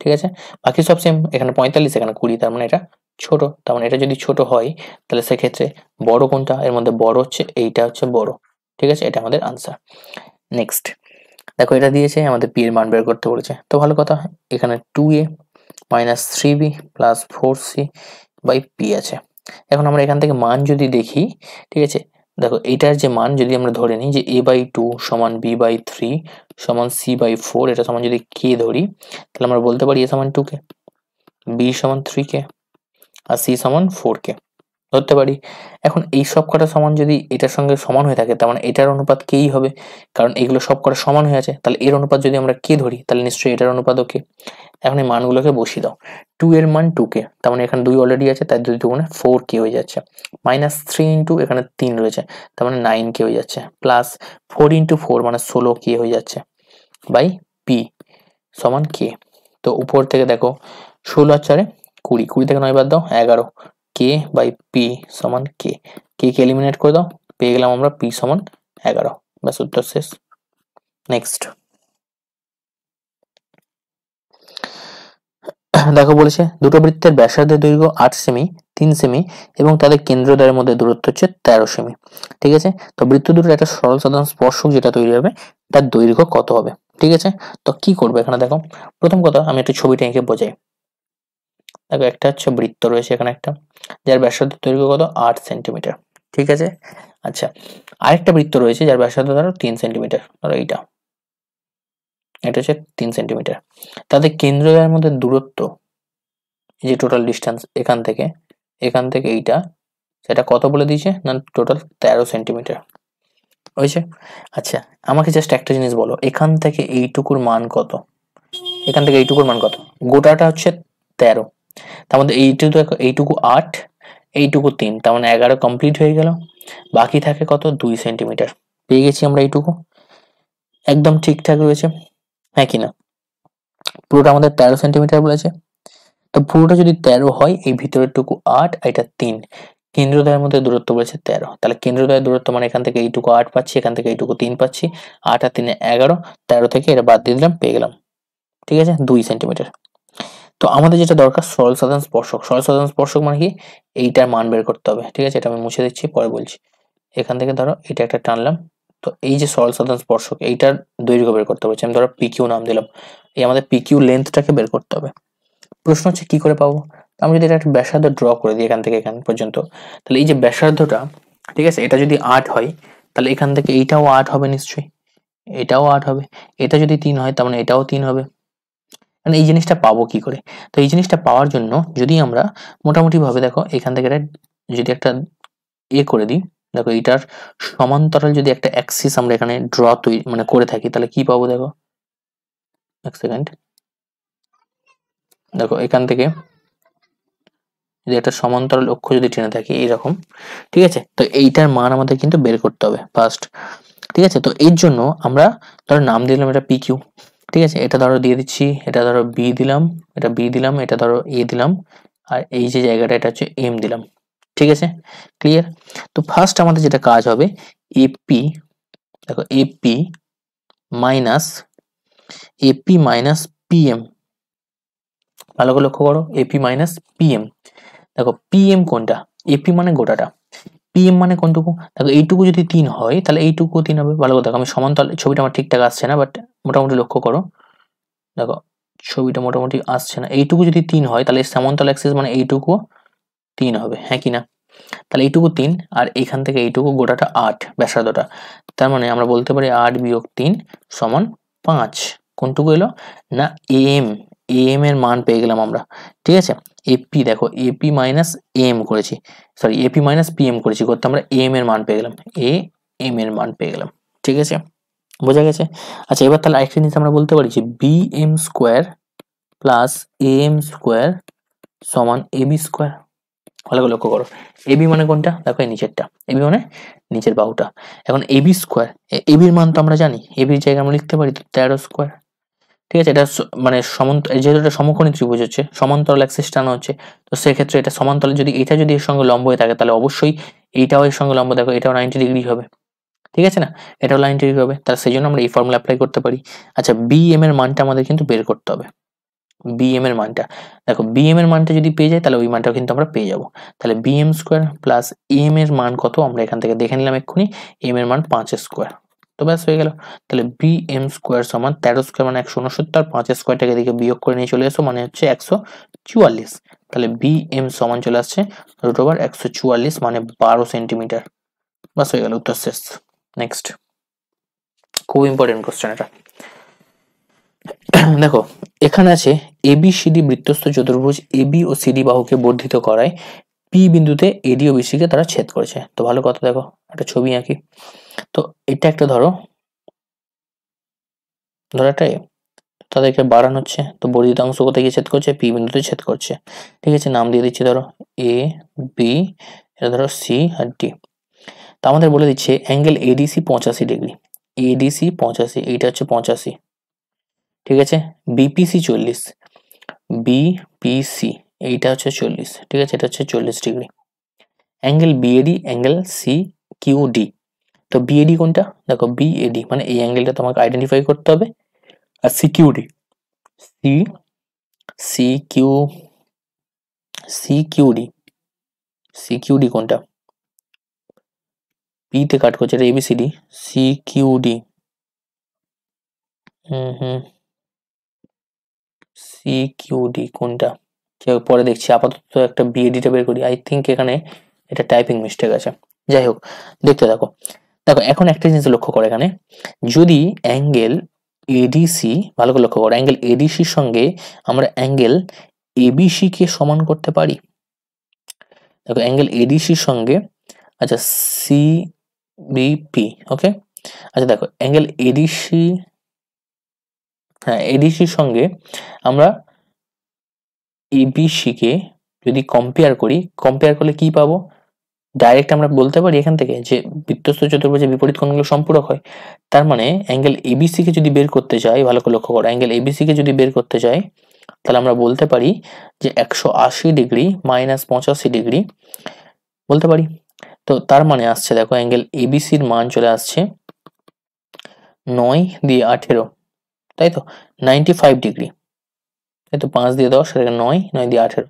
ঠিক আছে, বাকি সব সেম, এখানে 45 এখানে 20, তার মানে এটা ছোট, তার মানে এটা যদি ছোট হয় তাহলে সেক্ষেত্রে বড় কোনটা, এর মধ্যে বড় হচ্ছে এইটা হচ্ছে বড়। ঠিক আছে, এটা আমাদের আনসার। নেক্সট দেখো এটা দিয়েছে আমাদের পি এর মান বের করতে বলেছে, তো ভালো কথা, এখানে 2a minus 3b plus 4c by P আছে। এখন আমরা এখান থেকে মান যদি দেখি, ঠিক আছে, দেখো এটার যে মান যদি আমরা ধরে নিই যে a/2 সমান b/3 সমান c/4, এটা সমান যদি k ধরি, তাহলে আমরা বলতে পারি a সমান 2k, b সমান 3k আর c সমান 4k ধরতে পারি। এখন এই সব কটা সমান যদি এটার সঙ্গে সমান হয়ে থাকে, তার মানে এটার অনুপাত কেই হবে, কারণ এগুলো সব কটা সমান হয়ে আছে, তাহলে এর অনুপাত যদি আমরা কে ধরি তাহলে নিশ্চয়ই এটার অনুপাতও কে। এখন এই মানগুলোকে বসিয়ে দাও, 2 এর মান 2k, তার মানে এখানে 2 অলরেডি আছে, তাই 2 দুগুণে 4k হয়ে যাচ্ছে, মাইনাস 3 ইন্টু এখানে 3 রয়েছে, তার মানে 9k হয়ে যাচ্ছে, প্লাস 4 ইন্টু 4 মানে 16k হয়ে যাচ্ছে, বাই পি সমান k। তো উপর থেকে দেখো 16 আর 4 20, 20 থেকে 9 বাদ দাও 11, k বাই পি সমান k, কে এলিমিনেট করে দাও, পেয়ে গেলাম আমরা p সমান 11, ব্যাস উত্তর শেষ। নেক্সট দেখো বলেছে দুটো বৃত্তের ব্যাসার্ধের দৈর্ঘ্য 8 সেমি, 3 সেমি এবং তাদের কেন্দ্রদ্বয়ের মধ্যে দূরত্ব হচ্ছে 13 সেমি। ঠিক আছে, তো বৃত্ত দুটোর একটা সরল সাধারণ স্পর্শক যেটা তৈরি হবে তার দৈর্ঘ্য কত হবে। ঠিক আছে, তো কি করবে এখানে দেখো, প্রথম কথা আমি একটু ছবিটা এঁকে বোঝাই। দেখো একটা হচ্ছে বৃত্ত রয়েছে এখানে একটা, যার ব্যাসার্ধ দৈর্ঘ্য কত 8 সেন্টিমিটার। ঠিক আছে, আচ্ছা আরেকটা বৃত্ত রয়েছে যার ব্যাসার্ধ ধরো 3 সেন্টিমিটার, ধরো এইটা, এটা হচ্ছে 3 সেন্টিমিটার। তাদের কেন্দ্রদ্বয়ের মধ্যে দূরত্ব, এই যে টোটাল ডিস্টেন্স এখান থেকে এইটা, সেটা কত বলে দিয়েছে না টোটাল 13 সেন্টিমিটার হয়েছে। আচ্ছা আমাকে জাস্ট একটা জিনিস বলো, এখান থেকে এইটুকুর মান কত, এখান থেকে এইটুকুর মান কত, গোটাটা হচ্ছে 13, তার মধ্যে এইটুকু 8, এইটুকু 3, তার মানে 11 কমপ্লিট হয়ে গেল, বাকি থাকে কত 2 সেন্টিমিটার, পেয়ে গেছি আমরা এইটুকু, একদম ঠিকঠাক রয়েছে, হ্যাঁ কিনা, পুরোটা আমাদের 13 সেন্টিমিটার বলেছে, তো পুরোটা যদি 13 হয়, এই ভিতরের টুকু 8, এটা 3, কেন্দ্রদ্বয়ের মধ্যে দূরত্ব বলেছে 13, তাহলে কেন্দ্রদ্বয়ের দূরত্ব মানে এখান থেকে এইটুকু 8 পাচ্ছি, এখান থেকে এইটুকু 3 পাচ্ছি, 8 আর 3 11, 13 থেকে এটা বাদ দিয়ে দিলাম, পেয়ে গেলাম ঠিক আছে 2 সেন্টিমিটার। তো আমাদের যেটা দরকার সরল সাধারণ স্পর্শক, সরল সাধারণ স্পর্শক মানে কি, এইটার মান বের করতে হবে। ঠিক আছে, এটা আমি মুছে দিচ্ছি পরে বলছি। এখান থেকে ধরো এটা একটা টানলাম, তো এই যে সরল সাধারণ স্পর্শক এইটার দৈর্ঘ্য বের করতে হবে, আমি ধরো পিকিউ নাম দিলাম, এই আমাদের পিকিউ লেন্থটাকে বের করতে হবে। প্রশ্ন হচ্ছে কি করে পাবো, আমি যদি এটা একটা ব্যাসার্ধ ড্র করে দিই এখান থেকে এখান পর্যন্ত, তাহলে এই যে ব্যাসার্ধটা, ঠিক আছে, এটা যদি 8 হয় তাহলে এখান থেকে এইটাও 8 হবে নিশ্চয়ই, এটাও 8 হবে, এটা যদি 3 হয় তার মানে এটাও 3 হবে, মানে এই জিনিসটা পাবো কি করে। তো এই জিনিসটা পাওয়ার জন্য যদি আমরা মোটামুটি ভাবে দেখো এখান থেকে যদি একটা করে দিই, দেখো এইটার সমান্তরাল যদি একটা অ্যাক্সিস আমরা এখানে ড্র তৈরি মানে করে থাকি, তাহলে কি পাবো দেখো, এক সেকেন্ড, দেখো এখান থেকে যদি একটা সমান্তরাল অক্ষ যদি টেনে থাকি এইরকম, ঠিক আছে, তো এইটার মান আমাদের কিন্তু বের করতে হবে ফার্স্ট। ঠিক আছে, তো এর জন্য আমরা ধরো নাম দিলাম এটা পি কিউ, ঠিক আছে, এটা ধরো দিয়ে দিচ্ছি, এটা ধরো বি দিলাম, এটা বি দিলাম, এটা ধরো এ দিলাম, আর এই যে জায়গাটা এটা হচ্ছে এম দিলাম। ঠিক আছে, ক্লিয়ার। তো ফার্স্ট আমাদের যেটা কাজ হবে, এপি, দেখো এপি মাইনাস পিএম, ভালো করে লক্ষ্য করো, এপি মাইনাস পিএম, দেখো পিএম কোনটা, এপি মানে গোটাটা, পিএম মানে কোনটুকু, দেখো এইটুকু যদি 3 হয় তাহলে এইটুকু 3 হবে, ভালো করে দেখো, আমি সমান্তরাল ছবিটা আমার ঠিকঠাক আসছে না, বাট মোটামুটি লক্ষ্য করো, দেখো ছবিটা মোটামুটি আসছে না, এইটুকু যদি 3 হয় তাহলে সমান্তরাল অ্যাক্সিস মানে এইটুকু 3 হবে, হ্যাঁ কিনা, তাহলে এইটুকু 3 আর এখান থেকে এইটুকু গোটাটা 8 ব্যাসার্ধটা, তার মানে আমরা বলতে পারি 8 বিয়োগ 3 সমান 5, কোনটুকু এলো না এম, এম এর মান পেয়ে গেলাম আমরা। ঠিক আছে, এপি দেখো এপি মাইনাস এম করেছি, সরি এপি মাইনাস পিএম করেছি, করতে আমরা এম এর মান পেয়ে গেলাম, এম এর মান পেয়ে গেলাম। ঠিক আছে, বোঝা গেছে। আচ্ছা এবার তাহলে আরেকটা জিনিস আমরা বলতে পারি যে B M square plus A M square সমান এবি স্কোয়ার, ভালো করে লক্ষ্য করো, এবি মানে কোনটা, দেখো এই নিচেরটা, এবি মানে নিচের বাহুটা, এখন এবি স্কোয়ার, এবির মান তো আমরা জানি, এবির জায়গায় আমরা লিখতে পারি 13 স্কোয়ার। ঠিক আছে, এটা মানে যেহেতু এটা সমকোণী ত্রিভুজ হচ্ছে, সমান্তরাল অ্যাক্সিস টানা হচ্ছে, তো সেক্ষেত্রে এটা সমান্তরাল যদি এটা যদি এর সঙ্গে লম্ব হয়ে থাকে তাহলে অবশ্যই এইটাও এর সঙ্গে লম্ব, দেখো এটাও 90 ডিগ্রি হবে, ঠিক আছে না, এটাও 90 ডিগ্রি হবে, তাহলে সেই জন্য আমরা এই ফর্মুলা অ্যাপ্লাই করতে পারি। আচ্ছা বি এম এর মানটা আমাদের কিন্তু বের করতে হবে, বিএম এর মানটা, দেখো বিএম এর মানটা যদি পেয়ে যাই তাহলে ওই মানটাও কিন্তু আমরা পেয়ে যাবো। তাহলে বিএম স্কোয়ার প্লাস এম এর মান কত আমরা এখান থেকে দেখে নিলাম এক্ষুনি, এম এর মান 5 স্কোয়ার, তো ব্যাস হয়ে গেল। তাহলে বিএম স্কোয়ার সমান 13 স্কোয়ার মানে 169, 5 স্কোয়ারটাকে দিকে বিয়োগ করে নিয়ে চলে এসো মানে হচ্ছে 144। তাহলে বিএম সমান চলে আসছে √144 মানে 12 সেন্টিমিটার। বাস হয়ে গেল, উত্তর শেষ। নেক্সট, খুব ইম্পর্টেন্ট কোশ্চেন এটা। দেখো এখানে আছে এবিসিডি বৃত্তস্থ চতুর্ভুজ এবি ও সিডি বাহুকে বর্ধিত করায় পি বিন্দুতে এডি ও বিসি কে তারা ছেদ করেছে। তো ভালো কথা, দেখো একটা ছবি আঁকি। তো এটা একটা ধরো একটা তাদেরকে বাড়ানো হচ্ছে, তো বর্ধিত অংশ কোথায় গিয়ে ছেদ করছে, পি বিন্দুতে ছেদ করছে। ঠিক আছে, নাম দিয়ে দিচ্ছি ধরো এ বি, এটা ধরো সি আর ডি। তো আমাদের বলে দিচ্ছে অ্যাঙ্গেল এডিসি 85 ডিগ্রি, এডিসি 85, এইটা হচ্ছে 85। ঠিক আছে, বিপিসি 40, বিপিসি এইটা হচ্ছে 40। ঠিক আছে, এটা হচ্ছে 40 degree. Angle BAD, angle C QD. তো বিএডি কোনটা, দেখো বিএডি মানে এই অ্যাঙ্গেলটা তোমাকে আইডেন্টিফাই করতে হবে। আর সিকিউডি, সি সিকিউ সিকিউডি, সিকিউডি কোনটা, পি তে কাট করছে, এটা এবিসিডি, সিকিউডি সিকিউডি কোনটা পরে দেখছি, আপাতত একটা বিএডিটা বের করি। আই থিঙ্ক এখানে এটা টাইপিং মিস্টেক আছে, যাই হোক দেখতে থাকো। দেখো এখন একটা জিনিস লক্ষ্য করো, এখানে যদি অ্যাঙ্গেল এডিসি, ভালো করে লক্ষ্য করো, অ্যাঙ্গেল এডিসির সঙ্গে আমরা অ্যাঙ্গেল এবিসি কে সমান করতে পারি। দেখো অ্যাঙ্গেল এডিসির সঙ্গে, আচ্ছা সিবিপি, ওকে, আচ্ছা দেখো অ্যাঙ্গেল এডিসি, হ্যাঁ এডিসির সঙ্গে আমরা এবিসি কে যদি কম্পেয়ার করি, কম্পেয়ার করলে কি পাবো, ডাইরেক্ট আমরা বলতে পারি এখান থেকে যে বৃত্তস্থ চতুর্ভুজের বিপরীত কোণগুলো সম্পূরক হয়। তার মানে অ্যাঙ্গেল এবিসি কে যদি বের করতে চাই, ভালো করে লক্ষ্য করো, অ্যাঙ্গেল এবিসি কে যদি বের করতে চাই তাহলে আমরা বলতে পারি যে 180 ডিগ্রি মাইনাস 85 ডিগ্রি বলতে পারি। তো তার মানে আসছে দেখো অ্যাঙ্গেল এবিসির মান চলে আসছে 9 দিয়ে 18, তাই তো 95 ডিগ্রি, তাই তো 5 দিয়ে 10, সেটাকে 9, 9 দিয়ে 18,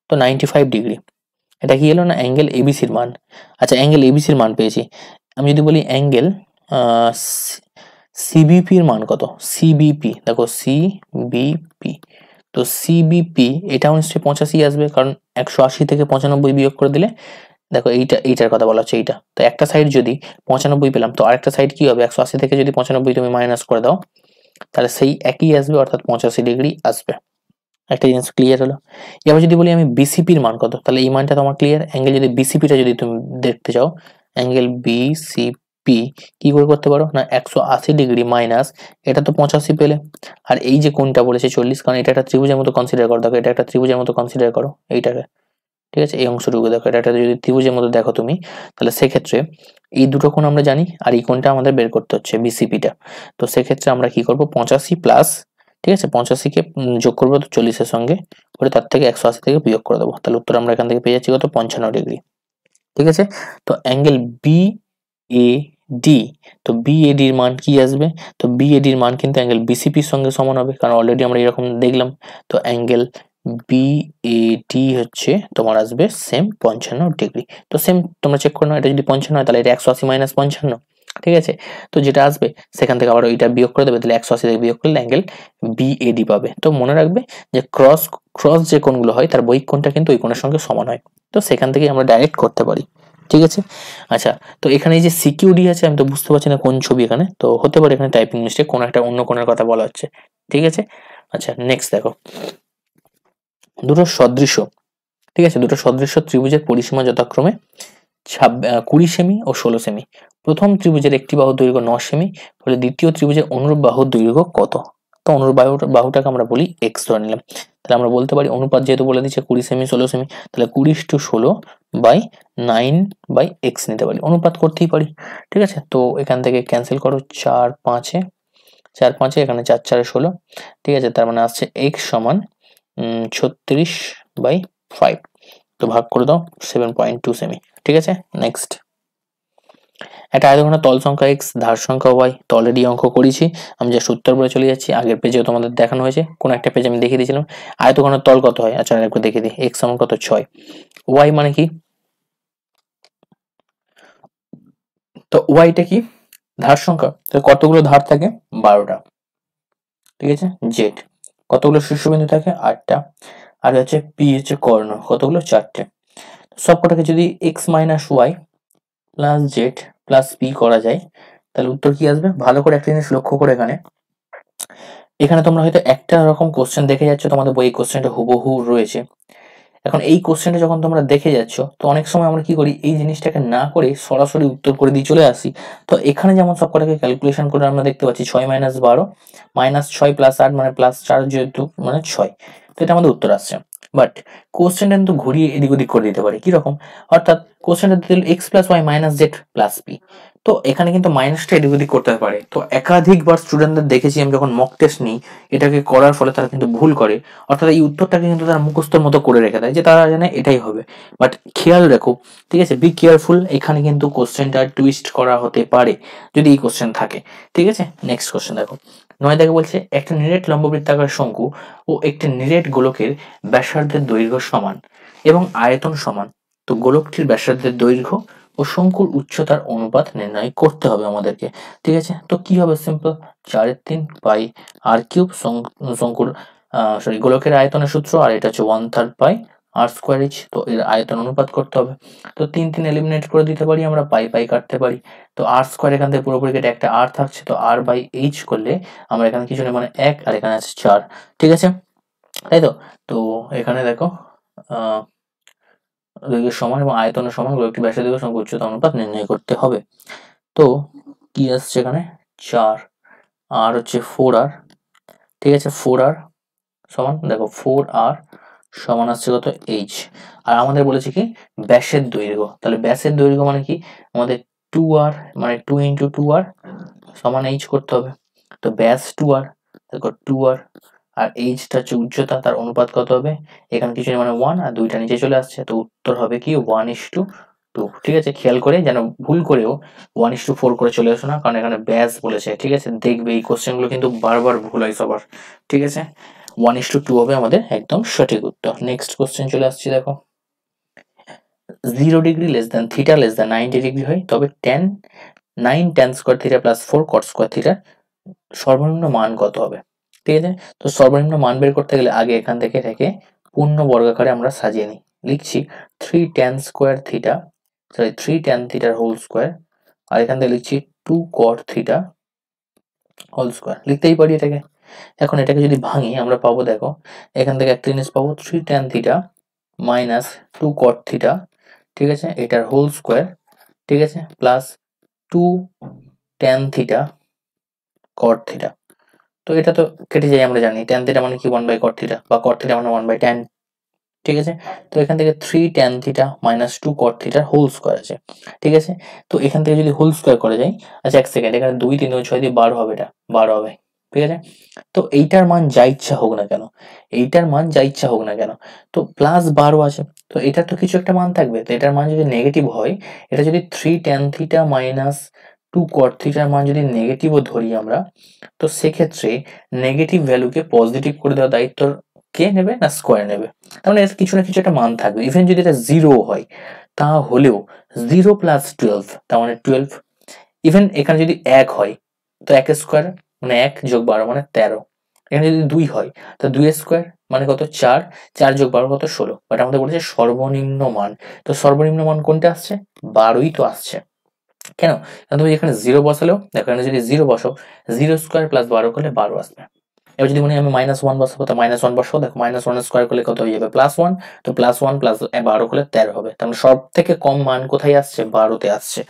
তো 95 ডিগ্রি। এটা কি এলো না অ্যাঙ্গেল এবিসির মান। আচ্ছা অ্যাঙ্গেল এবিসির মান পেয়েছি, আমি যদি বলি অ্যাঙ্গেল সিবিপির মান কত, সিবিপি দেখো সিবিপি, তো সিবিপি এটাও নিশ্চয়ই 85 আসবে, কারণ 180 থেকে 95 বিয়োগ করে দিলে, দেখো এইটার কথা বলা হচ্ছে, এইটা তো একটা সাইড যদি 95 পেলাম, তো আরেকটা সাইড কি হবে, 180 থেকে যদি 95 তুমি মাইনাস করে দাও তাহলে সেই একই আসবে, অর্থাৎ 85 ডিগ্রি আসবে। একটা জিনিস ক্লিয়ার হলো। এবার যদি বলি আমি বিসিপির মান কত, তাহলে এই মানটা তোমার ক্লিয়ার। অ্যাঙ্গেল যদি বিসিপিটা যদি তুমি দেখতে চাও, অ্যাঙ্গেল বিসিপি কি করে করতে পারো না, 180 ডিগ্রি মাইনাস এটা তো 85 পেলে, আর এই যে কোনটা বলেছে 40, কারণ এটা একটা ত্রিভুজের মতো কনসিডার করো, দেখো এটা একটা ত্রিভুজের মতো কনসিডার করো এইটাকে। ঠিক আছে, এই অংশটুকু দেখো, এটা যদি ত্রিভুজের মতো দেখো তুমি, তাহলে সেক্ষেত্রে এই দুটো কোণ আমরা জানি, আর এই কোণটা আমাদের বের করতে হচ্ছে বিসিপিটা। তো সেক্ষেত্রে আমরা কি করব, 85 প্লাস, ঠিক আছে 85 কে যোগ করবো 40 এর সঙ্গে, করে তার থেকে 180 থেকে বিয়োগ করে দেবো, তাহলে উত্তর আমরা এখান থেকে পেয়ে যাচ্ছি কত, 55 ডিগ্রি। ঠিক আছে, তো অ্যাঙ্গেল বি এ ডি, তো বিএডি এর মান কি আসবে, তো বিএডি এর মান কিন্তু অ্যাঙ্গেল বিসিপির সঙ্গে সমান হবে, কারণ অলরেডি আমরা এরকম দেখলাম। তো অ্যাঙ্গেল বিএডি হচ্ছে তোমার আসবে সেম 55 ডিগ্রি। তো সেম তোমরা চেক করে নাও, এটা যদি 55 হয় তাহলে এটা 180 মাইনাস 55, ঠিক আছে, তো যেটা আসবে সেখান থেকে আবার ওইটা বিয়োগ করে দেবে, তাহলে 180 থেকে বিয়োগ করলে অ্যাঙ্গেল বিএডি পাবে। তো মনে রাখবে যে ক্রস ক্রস যে কোণগুলো হয় তার বহিক কোণটা কিন্তু ওই কোণের সঙ্গে সমান হয়, তো সেখান থেকে আমরা ডাইরেক্ট করতে পারি। ঠিক আছে, আচ্ছা তো এখানে এই যে সিকিউডি আছে, আমি তো বুঝতে পারছি না কোন ছবি এখানে, তো হতে পারে এখানে টাইপিং মিস্টেক, কোন একটা অন্য কোণের কথা বলা হচ্ছে। ঠিক আছে, আচ্ছা নেক্সট দেখো, দুটো সদৃশ্য, ঠিক আছে, দুটো সদৃশ্য ত্রিভুজের পরিসীমা যথাক্রমে 20 সেমি ও 16 সেমি। প্রথম ত্রিভুজের একটি বাহুর দৈর্ঘ্য 9 সেমি, ফলে দ্বিতীয় ত্রিভুজের অনুরূপ বাহুর দৈর্ঘ্য কত। তো অনুরূপ বাহুটাকে আমরা বলি এক্স ধরে নিলাম, তাহলে আমরা বলতে পারি অনুপাত যেহেতু বলে দিচ্ছে 20 সেমি 16 সেমি, তাহলে 20:16/9/x নিতে পারি, অনুপাত করতেই পারি। ঠিক আছে, তো এখান থেকে ক্যান্সেল করো, 4 5 এখানে 4 4 16, ঠিক আছে, তার মানে আসছে x সমান 36/5, তো ভাগ করে দাও 7.2 সেমি। ঠিক আছে, নেক্সট একটা আয়তঘনের তল সংখ্যা x, ধার সংখ্যা y, তো অলরেডি অঙ্ক করেছি, আমি জাস্ট উত্তর বলে চলে যাচ্ছি। আগের পেজেও তোমাদের দেখানো হয়েছে, কোন একটা পেজ আমি দেখিয়ে দিয়েছিলাম। আয়তঘনের তল কত হয়, আচ্ছা আরেকবার দেখিয়ে দিই। x সমান কত 6, y মানে কি, তো ওয়াইটা কি ধার সংখ্যা, তো কতগুলো ধার থাকে 12টা, ঠিক আছে। জেড কতগুলো শীর্ষবিন্দু থাকে 8টা, আর হচ্ছে পি হচ্ছে কর্ণ কতগুলো 4টে। সবকটাকে যদি x minus y plus z plus p করা যায়, তাহলে উত্তর কি আসবে। ভালো করে একটা জিনিস লক্ষ্য করে, এখানে এখানে তোমরা হয়তো একটা রকম কোশ্চেন দেখে যাচ্ছ, তোমাদের বই কোশ্চেনটা হুবহু রয়েছে। এখন এই কোশ্চেনটা যখন তোমরা দেখে যাচ্ছ, তো অনেক সময় আমরা কি করি, এই জিনিসটাকে না করে সরাসরি উত্তর করে দিয়ে চলে আসি। তো এখানে যেমন সবকটাকে ক্যালকুলেশন করে আমরা দেখতে পাচ্ছি 6 মাইনাস 12 মাইনাস 6 প্লাস 8 মানে প্লাস 4 যেহেতু মানে 6, তো এটা আমাদের উত্তর আসছে। বাট কোশ্চেনটা কিন্তু ঘুরিয়ে এদিক ওদিক করে দিতে পারে, কিরকম, অর্থাৎ কোশ্চেনটা দিল x plus y minus z plus p, তো এখানে কিন্তু মাইনাসটা এদিক ওদিক করতে পারে। তো একাধিকবার স্টুডেন্টদের দেখেছি আমি যখন মক টেস্ট নিই, এটাকে করার ফলে তারা কিন্তু ভুল করে, অর্থাৎ এই উত্তরটাকে কিন্তু তারা মুখস্থর মতো করে রেখে দেয় যে তারা জানে এটাই হবে। বাট খেয়াল রাখো, ঠিক আছে, বি কেয়ারফুল, এখানে কিন্তু কোশ্চেনটা টুইস্ট করা হতে পারে যদি এই কোশ্চেন থাকে, ঠিক আছে। নেক্সট কোশ্চেন দেখো, 9 দেখে বলছে একটা নিরেট লম্ববৃত্তাকার শঙ্কু ও একটি নিরেট গোলকের ব্যাসার্ধের দৈর্ঘ্য সমান এবং আয়তন সমান, তো গোলকটির ব্যাসার্ধের দৈর্ঘ্য ও শঙ্কুর উচ্চতার অনুপাত নির্ণয় করতে হবে আমাদেরকে, ঠিক আছে। তো কি হবে, সিম্পল, 4/3 পাই আর কিউব, শঙ্কুর সরি গোলকের আয়তনের সূত্র, আর এটা হচ্ছে 1/3 পাই আর স্কোয়ার ইচ, তো এর আয়তন অনুপাত করতে হবে। তো 3 এলিমিনেট করে দিতে পারি আমরা, পাই পাই কাটতে পারি, তো আর স্কোয়ার এখান থেকে পুরোপুরি কেটে একটা আর থাকছে, তো আর বাই এইচ করলে আমরা এখানে কিছু নেই মানে 1, আর এখানে আছে 4, ঠিক আছে, তাই তো। তো এখানে দেখো দৈর্ঘ্যের সমান এবং আয়তনের সমান গোলকটি ব্যাসার্ধ এবং শঙ্কুর উচ্চতা অনুপাত নির্ণয় করতে হবে। তো কি আসছে এখানে 4 আর হচ্ছে 4r, ঠিক আছে, 4r সমান দেখো 4r সমান আসছে কত h, আর আমাদের বলেছে কি ব্যাসের দৈর্ঘ্য, তাহলে ব্যাসের দৈর্ঘ্য মানে কি আমাদের 2r, মানে 2 ইন্টু 2r সমান h করতে হবে। তো ব্যাস 2r, দেখো 2r, আর এইচটা হচ্ছে উচ্চতা, তার অনুপাত কত হবে, এখানে কিছু নেই মানে 1, আর দুইটা নিচে চলে আসছে, তো উত্তর হবে কি 1:2, ঠিক আছে। খেয়াল করে যেন ভুল করেও 1:4 করে চলে আসো না, কারণ এখানে ব্যাস বলেছে, ঠিক আছে। দেখবে এই কোশ্চেন গুলো কিন্তু বারবার ভুল হয় সবার, ঠিক আছে। 1:2 হবে আমাদের একদম সঠিক উত্তর। নেক্সট কোশ্চেন চলে আসছে দেখো, 0 degree less than theta less than 90 degree হয়, তবে 9 tan square theta plus 4 cot square থিটার সর্বনিম্ন মান কত হবে, ঠিক আছে। তো সর্বনিম্ন মান বের করতে গেলে আগে এখান থেকে পূর্ণ বর্গাকারে আমরা সাজিয়ে নিই, লিখছি 3 tan square theta, sorry 3 tan থিটার হোল স্কোয়ার, আর এখান থেকে লিখছি 2 cot থিটা হোল স্কোয়ার, লিখতেই পারি এটাকে। এখন এটাকে যদি ভাঙি আমরা পাবো, দেখো এখান থেকে একটা জিনিস পাবো 3 tan theta minus 2 cot theta, ঠিক আছে, এটার হোল স্কোয়ার, ঠিক আছে, plus 2 tan theta cot theta, তো এটা তো কেটে যায়, আমরা জানি tan থিটা মানে কি 1 বাই cot থিটা, বা cot থিটা মানে 1 বাই tan, ঠিক আছে। তো এখান থেকে 3 tan থিটা মাইনাস 2 cot থিটার হোল স্কোয়ার আছে, ঠিক আছে। তো এখান থেকে যদি হোল স্কোয়ার করা যায়, আচ্ছা এক সেকেন্ড, এখানে 2 3 6 দিয়ে 12 হবে, এটা 12 হবে, ঠিক আছে। তো এইটার মান যা ইচ্ছা হোক না কেন, এইটার মান যা ইচ্ছা হোক না কেন, তো প্লাস 12 আছে, তো এটার তো কিছু একটা মান থাকবে, তো এটার মান যদি নেগেটিভ হয়, এটা যদি 3 tan থিটা মাইনাস 2 cot থিটার মান যদি নেগেটিভও ধরি আমরা, তো সেক্ষেত্রে নেগেটিভ ভ্যালুকে পজিটিভ করে দেওয়ার দায়িত্ব কে নেবে, না স্কোয়ার নেবে। তার মানে এর কিছু না কিছু একটা মান থাকবে, ইভেন যদি এটা 0 হয় তাহলেও 0 প্লাস 12 তার মানে 12, ইভেন এখানে যদি 1 হয় তো 1 স্কোয়ার মানে 1 যোগ 12 মানে 13, এখানে যদি 2 হয় তো 2 স্কোয়ার মানে কত 4, 4 যোগ 12 কত 16, বাট আমাদের বলেছে সর্বনিম্ন মান, তো সর্বনিম্ন মান কোনটা আসছে, 12ই তো আসছে। কেন, কারণ তুমি এখানে 0 বসালেও দেখো, এখানে যদি 0 বসো 0 স্কোয়ার প্লাস 12 করলে 12 আসবে। এবার যদি মনে হয় আমি -1 বসাবো, তো -1 বসাবো, দেখো -1 স্কোয়ার করলে কত হয়ে যাবে +1, তো +1 প্লাস 12 করলে 13 হবে, তার মানে সব থেকে কম মান কোথায় আসছে, 12তে আসছে,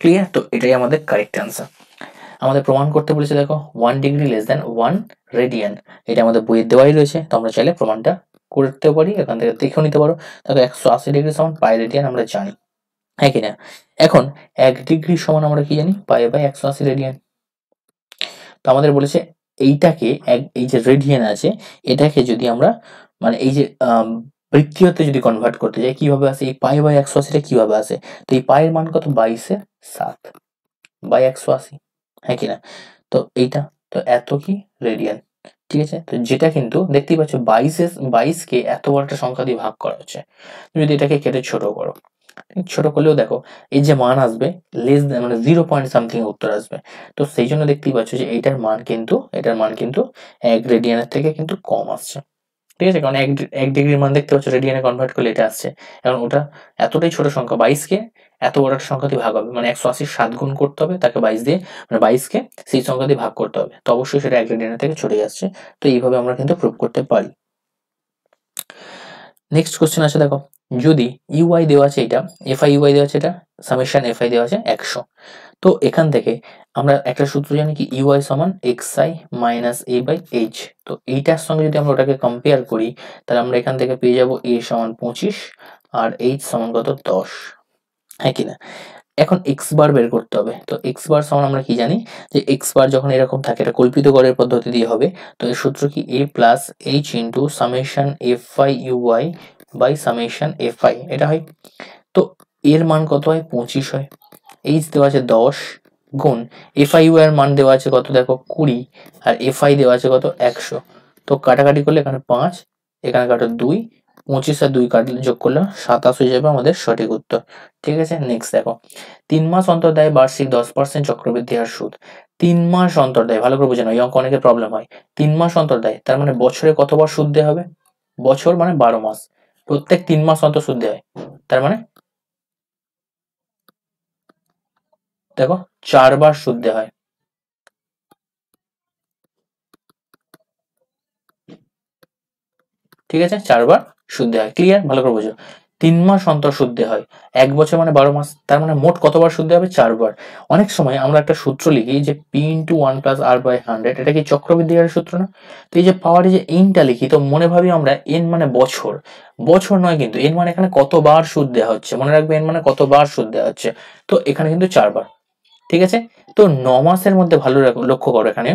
ক্লিয়ার। তো এটাই আমাদের কারেক্ট অ্যান্সার। আমাদের প্রমাণ করতে বলেছে, দেখো 1 ডিগ্রি লেস দেন 1 রেডিয়ান, এটা আমাদের বইয়ে দেওয়াই রয়েছে, তো আমরা চাইলে প্রমাণটা করতে পারি, এখান থেকে দেখেও নিতে পারো। দেখো 180 ডিগ্রি সমান পাই রেডিয়ান আমরা জানি, হ্যাঁ কিনা। এখন 1 ডিগ্রি সমান আমরা কি জানি, পাই বাই 180 রেডিয়ান। তো আমাদের বলেছে এইটাকে এই যে রেডিয়ান আছে, এটাকে যদি আমরা মানে এই যে বৃত্তীয়তে যদি কনভার্ট করতে যাই কিভাবে আসে, এই পাই বাই 180টা কিভাবে আসে, তো এই পায়ের মান কত 22/7 বাই 180, হ্যাঁ কিনা, তো এইটা তো এত কি রেডিয়ান, ঠিক আছে। তো যেটা কিন্তু দেখতেই পাচ্ছ 22কে এত বড় একটা সংখ্যা দিয়ে ভাগ করা হচ্ছে। তুমি যদি এটাকে কেটে ছোট করো, ছোট করলেও দেখো এই যে মান আসবে লেস দেন মানে 0 পয়েন্ট সামথিং উত্তর আসবে। তো সেই জন্য দেখতেই পাচ্ছ যে এটার মান কিন্তু 1 রেডিয়ানের থেকে কিন্তু কম আসছে, ঠিক আছে। কারণ 1 ডিগ্রির মান দেখতে পাচ্ছ রেডিয়ানে কনভার্ট করলে এটা আসছে। কারণ ওটা এতটাই ছোট সংখ্যা, 22কে এত বড় একটা সংখ্যা দিয়ে ভাগ হবে, মানে 180 7 গুণ করতে হবে তাকে 22 দিয়ে, মানে 22কে সেই সংখ্যা দিয়ে ভাগ করতে হবে, তো অবশ্যই সেটা 1 রেডিয়ানের থেকে ছোটই আসছে। তো এইভাবে আমরা কিন্তু প্রুভ করতে পারি। নেক্সট কোশ্চেন আছে দেখো, যদি ইউআই দেওয়া আছে, এটা এফআই ইউআই দেওয়া আছে, এটা সামেশন এফআই দেওয়া আছে 100। তো এখান থেকে আমরা একটা সূত্র জানি কি, ইউআই সমান XI minus A by H. তো এইটার সঙ্গে যদি আমরা ওটাকে কম্পেয়ার করি, তাহলে আমরা এখান থেকে পেয়ে যাব এ সমান 25 আর এইচ সমান কত 10, হ্যাঁ কিনা। এখন এক্স বার বের করতে হবে। তো এক্স বার সমান আমরা কি জানি যে এক্স বার যখন এরকম থাকে এটা কল্পিত গড়ের পদ্ধতি দিয়ে হবে। তো এর সূত্র কি, A plus H into summation F I UI by summation F I, এটা হয়। তো এর মান কত হয় 25 হয়, এইচ দেওয়া আছে 10 গুণ এফ আই ইউ এর মান দেওয়া আছে কত দেখো 20 আর এফ আই দেওয়া আছে কত 100। তো কাটাকাটি করলে এখানে 5, এখানে কাটো 2, 25 আর 2 কাটলে যোগ করলে 27 হয়ে যাবে আমাদের সঠিক উত্তর, ঠিক আছে। নেক্সট দেখো, 3 মাস অন্তর দেয় বার্ষিক 10% চক্রবৃদ্ধি হার সুদ। 3 মাস অন্তর দেয়, ভালো করে বুঝে নাও, এই অঙ্ক অনেকের প্রবলেম হয়। 3 মাস অন্তর দেয় তার মানে বছরে কতবার সুদ দেওয়া হবে, বছর মানে 12 মাস, প্রত্যেক 3 মাস অন্তর সুদ দেওয়া হয়, তার মানে দেখো 4 বার সুদ দেওয়া হয়, ঠিক আছে, 4 বার সুদ দেওয়া হয়, ক্লিয়ার, ভালো করে বোঝো। 3 মাস অন্তর সুদ দেওয়া হয়, 1 বছর মানে 12 মাস, তার মানে মোট কতবার সুদ দেওয়া হবে 4 বার। অনেক সময় আমরা একটা সূত্র লিখি যে P into 1 plus R by 100, এটা কি চক্রবৃদ্ধি হারের সূত্র না। তো এই যে পাওয়ারে যে এনটা লিখি, তো মনে ভাবি আমরা এন মানে বছর, বছর নয় কিন্তু, এন মানে এখানে কতবার সুদ দেওয়া হচ্ছে, মনে রাখবে এন মানে কতবার সুদ দেওয়া হচ্ছে। তো এখানে কিন্তু 4 বার, ঠিক আছে। তো 9 মাসের মধ্যে ভালো লক্ষ্য করো, এখানে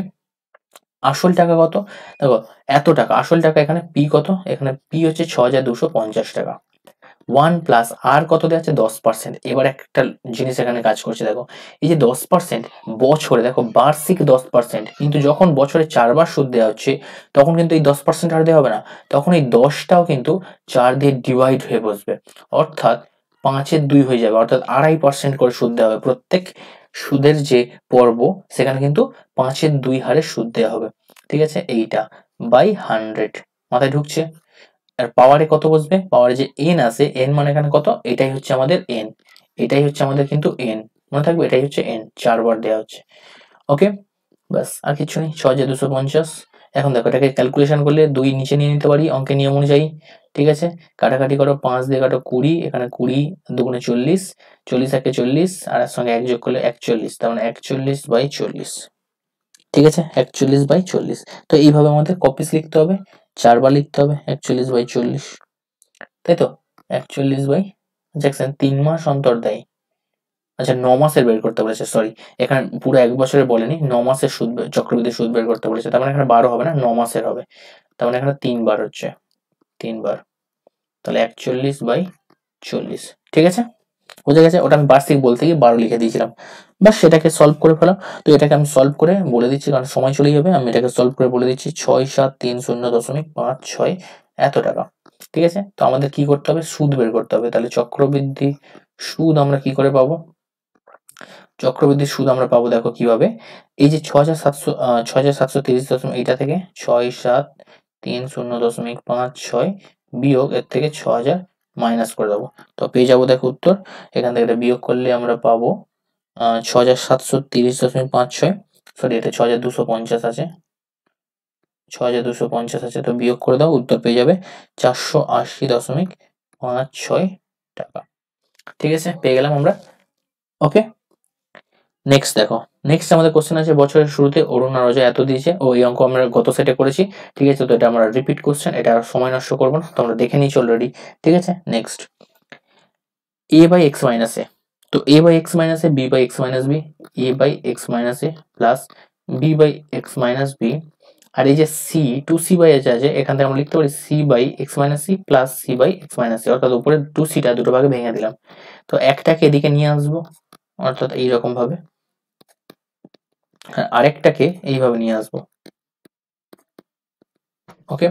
আসল টাকা কত দেখো, এত টাকা আসল টাকা, এখানে পি কত, এখানে পি হচ্ছে 6250 টাকা। 1 প্লাস আর কত দেওয়া আছে 10%। এবার একটা জিনিস এখানে কাজ করছে দেখো, এই যে 10% বছরে দেখো বার্ষিক 10%, কিন্তু যখন বছরে 4 বার সুদ দেওয়া হচ্ছে তখন কিন্তু এই 10% আর দেওয়া হবে না, তখন এই 10টাও কিন্তু 4 দিয়ে ডিভাইড হয়ে বসবে, অর্থাৎ 5-এর 2 হয়ে যাবে, অর্থাৎ 2.5% করে সুদ দেওয়া হবে প্রত্যেক সুদের যে পর্ব, সেখানে কিন্তু 5-এর 2 হারে সুদ দেওয়া হবে, ঠিক আছে। এইটা বাই 100 মাথায় ঢুকছে। আর পাওয়ারে কত বসবে, পাওয়ারে যে এন আছে, এন মানে এখানে কত, এটাই হচ্ছে আমাদের এন, এটাই হচ্ছে আমাদের কিন্তু এন, মনে থাকবে এটাই হচ্ছে এন, 4 বার দেওয়া হচ্ছে, ওকে। ব্যাস আর কিছু নেই, 6250। এখন দেখো এটাকে ক্যালকুলেশন করলে 2 নিচে নিয়ে নিতে পারি অঙ্কের নিয়ম অনুযায়ী, ঠিক আছে। কাটাকাটি করো, 5 দিয়ে কাটো 20, এখানে 20 দুগুণে 40, 40 একে 40 আর এর সঙ্গে 1 যোগ করলে 41, তার মানে 41/40, ঠিক আছে, 41/40। তো এইভাবে আমাদের কপিস লিখতে হবে, 4 বার লিখতে হবে 41/40, তাই তো 41/, 3 মাস অন্তর দেয়, আচ্ছা 9 মাসের বের করতে বলেছে, সরি, এখানে পুরো 1 বছরে বলেনি, 9 মাসের সুদ চক্রবৃদ্ধি সুদ বের করতে বলেছে, তার মানে এখানে 12 হবে না, 9 মাসের হবে, তার মানে এখানে 3 বার হচ্ছে, 3 বার, তাহলে 41/40, ঠিক আছে, বুঝে গেছে। ওটা আমি বার্ষিক বলতে গিয়ে 12 লিখে দিয়েছিলাম, বাস সেটাকে সলভ করে ফেলাম। তো এটাকে আমি সলভ করে বলে দিচ্ছি, কারণ সময় চলে যাবে, আমি এটাকে সলভ করে বলে দিচ্ছি 67300.56 এত টাকা, ঠিক আছে। তো আমাদের কি করতে হবে, সুদ বের করতে হবে, তাহলে চক্রবৃদ্ধি সুদ আমরা কি করে পাবো, চক্রবৃদ্ধি সুদ আমরা পাবো দেখো কিভাবে, এই যে 6730 এইটা থেকে 67300.56 বিয়োগ এর থেকে 6000 মাইনাস করে দেবো, তো পেয়ে যাবো দেখো উত্তর। এখান থেকে এটা বিয়োগ করলে আমরা পাবো 6730.56, সরি এটা 6250 আছে, 6250 আছে, তো বিয়োগ করে দাও, উত্তর পেয়ে যাবে 480.56 টাকা, ঠিক আছে, পেয়ে গেলাম আমরা, ওকে। নেক্সট দেখো, নেক্সট আমাদের কোশ্চেন আছে, বছরের শুরুতে অরুণ আর অজয় এত দিয়েছে, ও এই অঙ্ক আমরা গত সেটে করেছি, ঠিক আছে। তো এটা আমরা রিপিট কোশ্চেন, এটা আর সময় নষ্ট করবো না, তোমরা দেখে নিয়েছো অলরেডি, ঠিক আছে। Next, a by x minus A, তো a by x minus A, b by x minus B, a by x minus A plus b by x minus B আর এই যে সি টু সি বাই আছে এখান থেকে আমরা লিখতে পারি C by x minus C plus C by x minus C, অর্থাৎ উপরে টু সিটা দুটো ভাগে ভেঙে দিলাম। তো একটাকে এদিকে নিয়ে আসবো অর্থাৎ এইরকম ভাবে, আরেকটাকে এইভাবে নিয়ে আসবো। ওকে,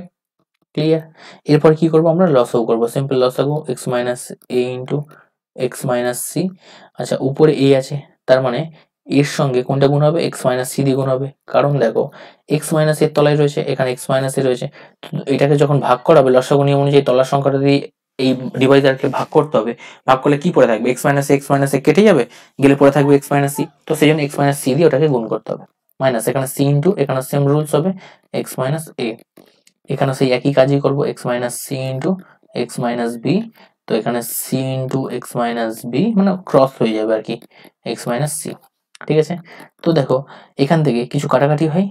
ক্লিয়ার। এরপর কি করব আমরা, লসাগু করব, সিম্পল লসাগু এক্স মাইনাস এ ইন্টু এক্স মাইনাস সি। আচ্ছা উপরে এ আছে, তার মানে এর সঙ্গে কোনটা গুণ হবে, এক্স মাইনাস সি দিয়ে গুণ হবে, কারণ দেখো এক্স মাইনাস এর তলায় রয়েছে, এখানে এক্স মাইনাস এ রয়েছে। এটাকে যখন ভাগ করাবে লসাগু নিয়ম অনুযায়ী তলার সংখ্যাটা দিয়ে এই ডিভাইজারকে ভাগ করতে হবে। ভাগ করলে কি পড়ে থাকবে, এক্স মাইনাস এ কেটে যাবে, গেলে পড়ে থাকবে এক্স মাইনাস সি। তো সেই জন্য এক্স মাইনাস সি দিয়ে ওটাকে গুণ করতে হবে, মাইনাস এখানে সি ইন্টু, এখানে সেম রুলস হবে এক্স মাইনাস এ, এখানে সেই একই কাজই করব x minus C into x minus B. তো এখানে C into x minus B মানে ক্রস হয়ে যাবে আর কি এক্স মাইনাস সি। ঠিক আছে, তো দেখো এখান থেকে কিছু কাটাকাটি হয়,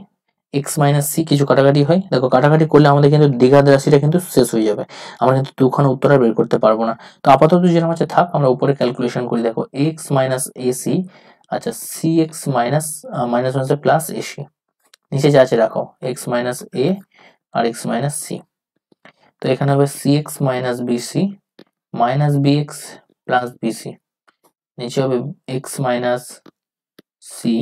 এক্স মাইনাস সি কিছু কাটাকাটি হয়, দেখো কাটাকাটি করলে আমাদের কিন্তু দ্বিঘাত রাশিটা কিন্তু শেষ হয়ে যাবে, আমরা কিন্তু দুখানা উত্তর আর বের করতে পারবো না। তো আপাতত যেরকম আছে থাক, আমরা উপরে ক্যালকুলেশন করি, দেখো এক্স মাইনাস এ সি, আচ্ছা C x minus minus minus plus A C, নিচে যা আছে রাখো এক্স মাইনাস এ আর এক্স মাইনাস সি। তো এখানে হবে C x minus BC minus B x plus BC, নিচে হবে x minus C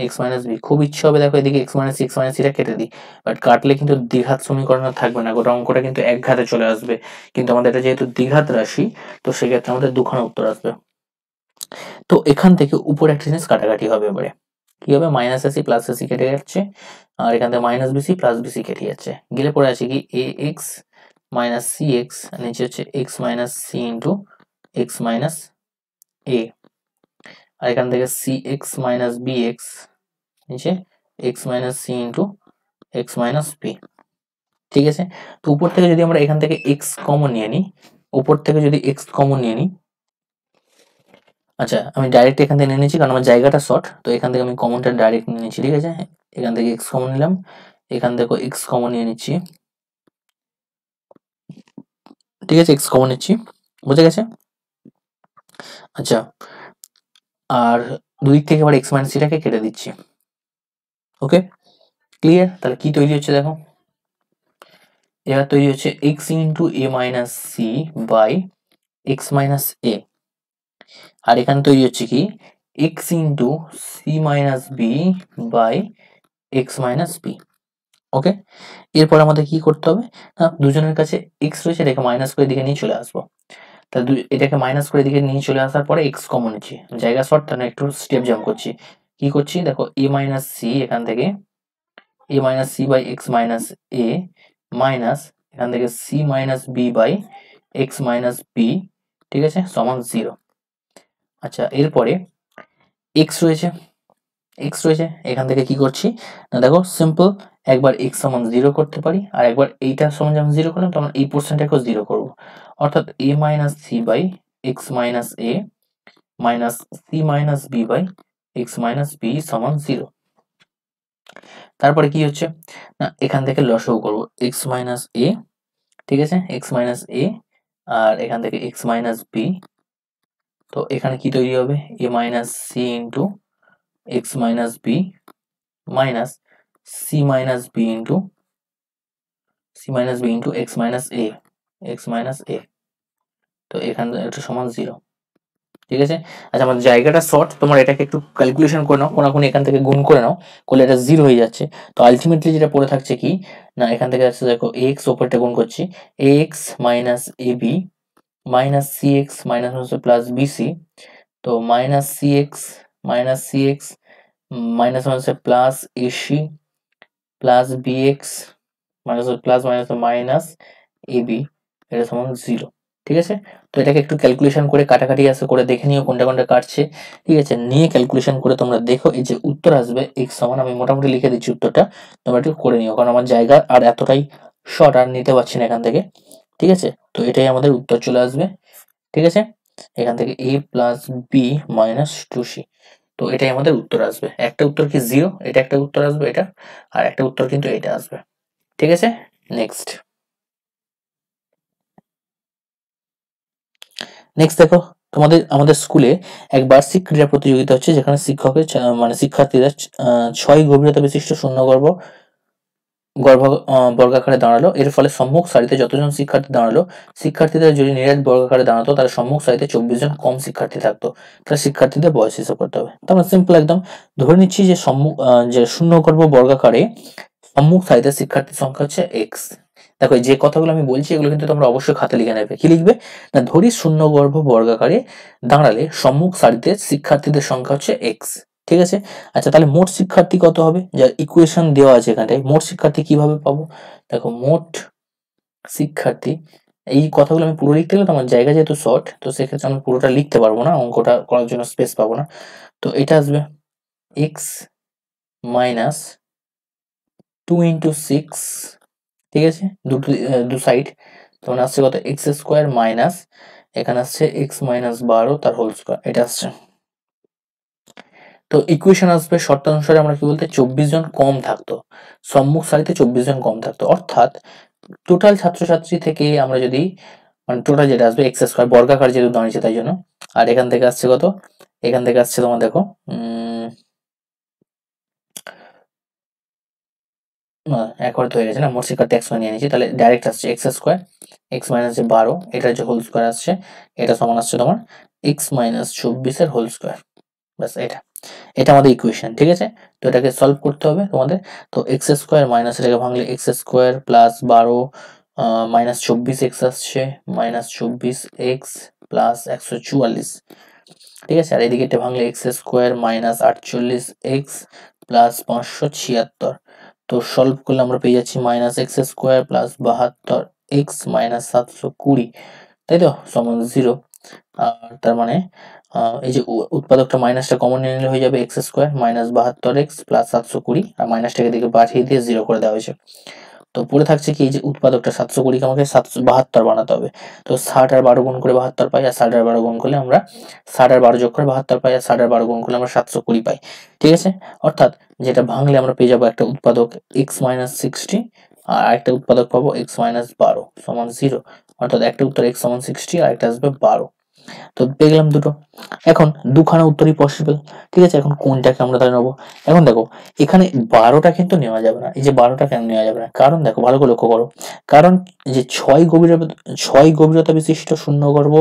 x minus B. খুব ইচ্ছে হবে দেখো এদিকে এক্স মাইনাস সিটা কেটে দিই, বাট কাটলে কিন্তু দ্বিঘাত সমীকরণ থাকবে না, গোটা অঙ্কটা কিন্তু এক ঘাতে চলে আসবে। কিন্তু আমাদের এটা যেহেতু দ্বিঘাত রাশি, তো সেক্ষেত্রে আমাদের দুখানা উত্তর আসবে। তো এখান থেকে উপরে একটা জিনিস কাটাকাটি হবে, এবারে কি হবে, মাইনাস এসি প্লাস এসি কেটে যাচ্ছে, আর এখান থেকে মাইনাস বিসি প্লাস বিসি কেটে যাচ্ছে, গেলে পড়ে আছে কি A X minus C X, নিচে হচ্ছে X minus C into x minus A, আর এখান থেকে C x minus B X, নিচে X minus C into x minus B. ঠিক আছে, তো উপর থেকে যদি আমরা এখান থেকে এক্স কমন নিয়ে নিই, উপর থেকে যদি এক্স কমন নিয়ে নিই, আচ্ছা আমি ডাইরেক্ট এখান থেকে নিয়ে নিচ্ছি কারণ আমার জায়গাটা শর্ট, তো এখান থেকে আমি কমনটা ডাইরেক্ট নিয়ে নিচ্ছি। ঠিক আছে, এখান থেকে এক্স কমন নিলাম, এখান থেকে এক্স কমন নিয়ে নিচ্ছি। ঠিক আছে, এক্স কমন নিচ্ছি, বুঝে গেছে। আচ্ছা আর দুদিক থেকে আবার এক্স মাইনাস সিটাকে কেটে দিচ্ছি। Okay, clear. তাহলে কি তৈরি হচ্ছে দেখো, এবার তৈরি হচ্ছে X into A minus C by x minus A, আর এখানে তৈরি হচ্ছে কি X into C minus B by x minus B. Okay, এরপর আমাদের কি করতে হবে না, দুজনের কাছে এক্স রয়েছে, এটাকে মাইনাস করে দিকে নিয়ে চলে আসবো। তাহলে এটাকে মাইনাস করে দিকে নিয়ে চলে আসার পরে এক্স কমন নিচ্ছি, জায়গা শর্ট, তাহলে একটু স্টেপ জাম্প করছি। কি করছি দেখো এ মাইনাস সি, এখান থেকে A minus C by x minus A minus এখান থেকে C minus B by x minus B, ঠিক আছে, সমান 0। আচ্ছা এরপরে এক্স রয়েছে, এক্স রয়েছে, এখান থেকে কি করছি না দেখো সিম্পল, একবার এক্স সমান 0 করতে পারি, আর একবার এইটা সমান যখন 0 করলাম তখন এই পোর্শনটাকেও 0 করবো, অর্থাৎ A minus C by x minus A minus C minus B by x minus B সমান 0। তারপরে কি হচ্ছে না এখান থেকে লসাগু করবো এক্স মাইনাস এ, ঠিক আছে, এক্স মাইনাস এ আর এখান থেকে এক্স মাইনাস বি। তো এখানে কি তৈরি হবে A minus C into x minus B minus C minus B into x minus A, X minus A. তো এখানে এটা সমান 0। ঠিক আছে, আচ্ছা আমার জায়গাটা শর্ট, তোমার এটাকে একটু ক্যালকুলেশন করে নাও, কোনাকুনি এখান থেকে গুণ করে নাও, করলে এটা 0 হয়ে যাচ্ছে। তো আলটিমেটলি যেটা পড়ে থাকছে কি না এখান থেকে আসছে দেখো এক্স ওপরটা গুণ করছি, X minus A B minus C x minus হচ্ছে প্লাস বিসি। তো মাইনাস সি এক্স মাইনাস হচ্ছে plus AC plus B X minus plus minus minus A B, এটা সমান 0। ঠিক আছে, তো এটাকে একটু ক্যালকুলেশন করে কাটাকাটি আসে করে দেখে নিও কোনটা কোনটা কাটছে। ঠিক আছে, নিয়ে ক্যালকুলেশন করে তোমরা দেখো এই যে উত্তর আসবে এক্স সমান, আমি মোটামুটি লিখে দিচ্ছি উত্তরটা, তোমরা একটু করে নিও কারণ আমার জায়গা আর এতটাই শর্ট আর নিতে পারছি না এখান থেকে। ঠিক আছে, তো এটাই আমাদের উত্তর চলে আসবে। ঠিক আছে, এখান থেকে a plus B minus 2c, তো এটাই আমাদের উত্তর আসবে। একটা উত্তর কি 0, এটা একটা উত্তর আসবে এটা, আর একটা উত্তর কিন্তু এটা আসবে। ঠিক আছে, নেক্সট দেখো আমাদের স্কুলে এক বার্ষিক ক্রীড়া প্রতিযোগিতা হচ্ছে যেখানে শিক্ষকের মানে শিক্ষার্থীরা 6 গভীরতা বিশিষ্ট শূন্যগর্ভ বর্গাকারে দাঁড়ালো, এর ফলে সম্মুখ সারিতে যতজন শিক্ষার্থী দাঁড়ালো, শিক্ষার্থীদের যদি নিরেট বর্গাকারে দাঁড়াতো তাহলে সম্মুখ সারিতে 24 জন কম শিক্ষার্থী থাকতো। তাহলে শিক্ষার্থীদের বয়স হিসাব করতে হবে। তাহলে সিম্পল একদম ধরে নিচ্ছি যে যে শূন্যগর্ভ বর্গাকারে সম্মুখ সারিতে শিক্ষার্থীর সংখ্যা হচ্ছে এক্স। দেখো যে কথাগুলো আমি বলছি এগুলো কিন্তু তোমরা অবশ্যই খাতে লিখে নেবে। কি লিখবে না, ধরি শূন্যগর্ভ বর্গাকারে দাঁড়ালে সম্মুখ সারিতে শিক্ষার্থীদের সংখ্যা হচ্ছে এক্স। ঠিক আছে। আচ্ছা তাহলে মোট শিক্ষার্থী কত হবে, যার ইকুয়েশন দেওয়া আছে এখানটায়। মোট শিক্ষার্থী কিভাবে পাবো, দেখো মোট শিক্ষার্থী, এই কথাগুলো আমি পুরো লিখতে গেলে তোমার জায়গা যেহেতু শর্ট, তো সেক্ষেত্রে আমি পুরোটা লিখতে পারবো না, অঙ্কটা করার জন্য স্পেস পাবো না। তো এটা আসবে এক্স মাইনাস 2 ইন্টু 6, ঠিক আছে, দু সাইড, তখন আসছে কত এক্স স্কোয়ার মাইনাস, এখানে আসছে এক্স মাইনাস 12 তার হোল স্কোয়ার, এটা আসছে। তো ইকুয়েশন আসবে শর্তানুসারে আমরা কি বলতে 24 জন কম থাকতো, সম্মুখ সারিতে 24 জন কম থাকতো, অর্থাৎ টোটাল ছাত্রছাত্রী থেকে আমরা যদি মানে টোটাল যেটা আসবে এক্স স্কোয়ার বর্গাকার যেহেতু দাঁড়িয়েছে তাই জন্য, আর এখান থেকে আসছে কত, এখান থেকে আসছে তোমার দেখো একবার তো হয়ে গেছে না, মোট শিক্ষার্থী এক্স নিয়ে নিয়েছি, তাহলে ডাইরেক্ট আসছে এক্স স্কোয়ার এক্স মাইনাস যে 12 এটার যে হোল স্কোয়ার আসছে, এটা সমান আসছে তোমার এক্স মাইনাস 24 এর হোল স্কোয়ার। ব্যাস এটা এটা আমাদের ইকুয়েশন। ঠিক আছে, তো এটাকে সলভ করতে হবে তোমাদের। তো এক্স স্কোয়ার মাইনাস এটাকে ভাঙলে x square plus 12 minus 24 x আসছে, মাইনাস 24 এক্স প্লাস 144। ঠিক আছে, আর এদিকে এটা ভাঙলে x square minus 48 x plus 576। তো সলভ করলে আমরা পেয়ে যাচ্ছি minus x square plus 72 x minus 720, তাই তো, সমান 0। আর তার মানে এই যে উৎপাদকটা মাইনাসটা কমন নিয়ে নিলে হয়ে যাবে x square minus 72 x plus 720, আর মাইনাসটাকে দিকে পাঠিয়ে দিয়ে 0 করে দেওয়া হয়েছে। তো পড়ে থাকছে কি, এই যে উৎপাদকটা 720 কে আমাকে 772 বানাতে হবে। তো 60 আর 12 গুণ করে 72 পাই, আর 60 আর 12 গুণ করলে আমরা 60 আর 12 যোগ করে 72 পাই, আর 60 আর 12 গুণ করলে আমরা 720 পাই। ঠিক আছে, অর্থাৎ যেটা ভাঙলে আমরা পেয়ে যাবো একটা উৎপাদক x মাইনাস 60, আর একটা উৎপাদক পাবো x মাইনাস 12 সমান 0, অর্থাৎ একটা উত্তর x সমান 60 আর একটা আসবে 12। তো পেয়ে গেলাম দুটো। এখন দুখানা উত্তরই পসিবল। ঠিক আছে, এখন কোনটাকে আমরা তাহলে নেবো। এখন দেখো এখানে 12টা কিন্তু নেওয়া যাবে না। এই যে 12টা কেন নেওয়া যাবে না, কারণ দেখো ভালো করে লক্ষ্য করো, কারণ যে 6 গভীরতা বিশিষ্ট শূন্যগর্ভ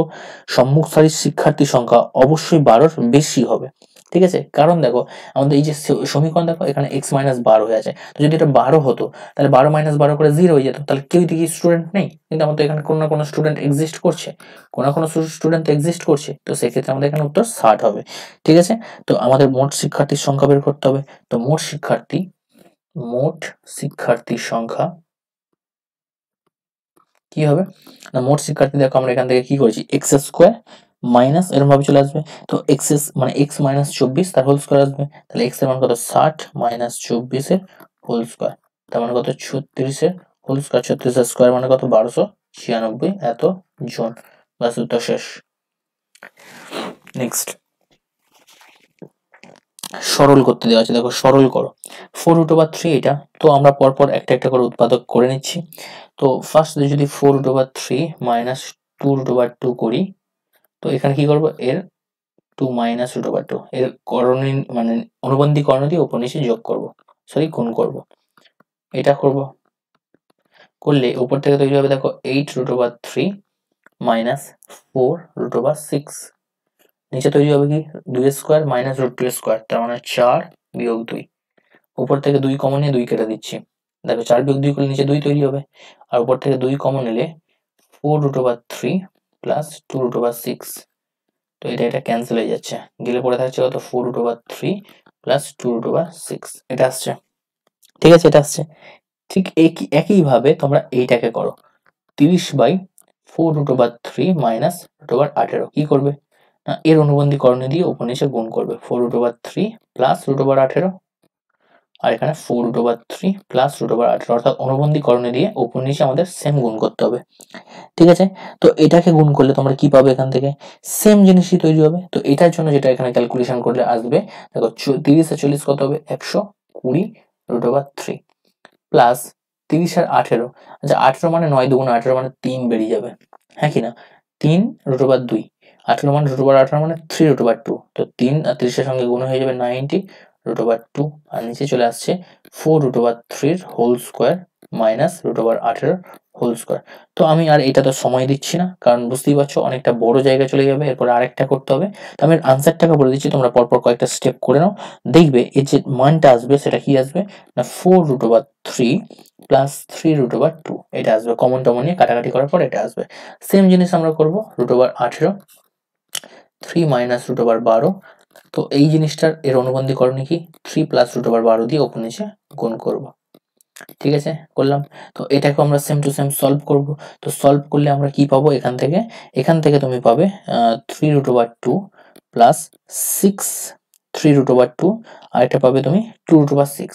সম্মুখ সারির শিক্ষার্থী সংখ্যা অবশ্যই 12র বেশি হবে। ঠিক আছে, কারণ দেখো আমাদের এই যে সমীকরণ দেখো এখানে x মাইনাস 12 হয়ে আছে, তো যদি এটা 12 হতো তাহলে 12 মাইনাস 12 করে 0 হয়ে যেত, তাহলে কেউ দিকে স্টুডেন্ট নেই, কিন্তু আমাদের এখানে কোনো না কোনো স্টুডেন্ট এক্সিস্ট করছে, কোনো কোনো স্টুডেন্ট এক্সিস্ট করছে, তো সেক্ষেত্রে আমাদের এখানে উত্তর 60 হবে। ঠিক আছে, তো আমাদের মোট শিক্ষার্থীর সংখ্যা বের করতে হবে। তো মোট শিক্ষার্থীর সংখ্যা কি হবে না, মোট শিক্ষার্থী দেখো আমরা এখান থেকে কি করেছি এক্স স্কোয়ার মাইনাস এরকম ভাবে চলে আসবে, তো এক্স মানে এক্স মাইনাস 24 তার হোল স্কোয়ার আসবে, তাহলে এক্স এর মান কত 60 মাইনাস 24 এর হোল স্কোয়ার, তার মানে কত 36 এর হোল স্কোয়ার, 36 এর স্কোয়ার মানে কত 1296 এত জন। বাস উত্তর শেষ। নেক্সট সরল করতে দেওয়া আছে, দেখো সরল করো 4√3 এটা, তো আমরা পরপর একটা একটা করে উৎপাদক করে নিচ্ছি। তো ফার্স্ট যদি 4√3 মাইনাস 2√2 করি, তো এখানে কি করব এর 2 মাইনাস √2 এর করণী মানে অনুবন্ধী কর্ণ দিয়ে উপর নিচে যোগ করব, সরি গুণ করব, এটা করব, করলে উপর থেকে তৈরি হবে দেখো 8√3 মাইনাস 4√6, নিচে তৈরি হবে কি 2 স্কোয়ার মাইনাস √2 স্কোয়ার, তার মানে 4 বিয়োগ 2, উপর থেকে 2 কমন নিয়ে 2 কেটে দিচ্ছি, দেখো 4 বিয়োগ 2 করলে নিচে 2 তৈরি হবে, আর উপর থেকে 2 কমন নিলে 4√3 প্লাস 2√6, তো এটা ক্যান্সেল হয়ে যাচ্ছে, গেলে পড়ে থাকছে কত 4√3 প্লাস 2√6, এটা আসছে। ঠিক আছে, এটা আসছে। ঠিক একইভাবে তোমরা এইটাকে করো 30/4√3 মাইনাস √18, কি করবে না এর অনুবন্ধী করণী দিয়ে উপর নিচে গুণ করবে, 4√3 প্লাস √18, আর এখানে 4√3 প্লাস √18, অর্থাৎ অনুবন্ধী করণী দিয়ে উপর নিচে আমাদের সেম গুণ করতে হবে। ঠিক আছে, তো এটাকে গুণ করলে তোমরা কি পাবে, এখান থেকে সেম জিনিসই তৈরি হবে। তো এটার জন্য যেটা এখানে ক্যালকুলেশন করলে আসবে দেখো 30 আর 40 কত হবে 120√3 প্লাস 30 আর 18, আচ্ছা 18 মানে 9 দুগুণ 18 মানে 3 বেরিয়ে যাবে, হ্যাঁ কি না, 3√2, 18 মানে √18 মানে 3√2, তো 3 আর 30 এর সঙ্গে গুণ হয়ে যাবে 90 √2 আর নিচে চলে আসছে 4√3 whole square minus √18 whole square. তো আমি আর এটা তো সময় দিচ্ছি না, কারণ বুঝতেই পারছো অনেকটা বড় জায়গায় চলে যাবে, এরপর আরেকটা করতে হবে। তো আমি আনসারটাকে বলে দিচ্ছি, তোমরা পরপর কয়েকটা স্টেপ করে নাও, দেখবে এর যে মানটা আসবে সেটা কি আসবে না 4√3 প্লাস 3√2 এটা আসবে। কমন টমন নিয়ে কাটাকাটি করার পর এটা আসবে। সেম জিনিস আমরা করবো √18 3 মাইনাস √12। তো এই জিনিসটার এর অনুবন্ধীকরণ কি 3 প্লাস √12 দিয়ে ওপর নিচে গুণ করব। ঠিক আছে, করলাম। তো এটাকে আমরা সেম টু সেম সলভ করব। তো সলভ করলে আমরা কি পাবো এখান থেকে তুমি পাবে 3√2 প্লাস 6 3√2 আর এটা পাবে তুমি 2√6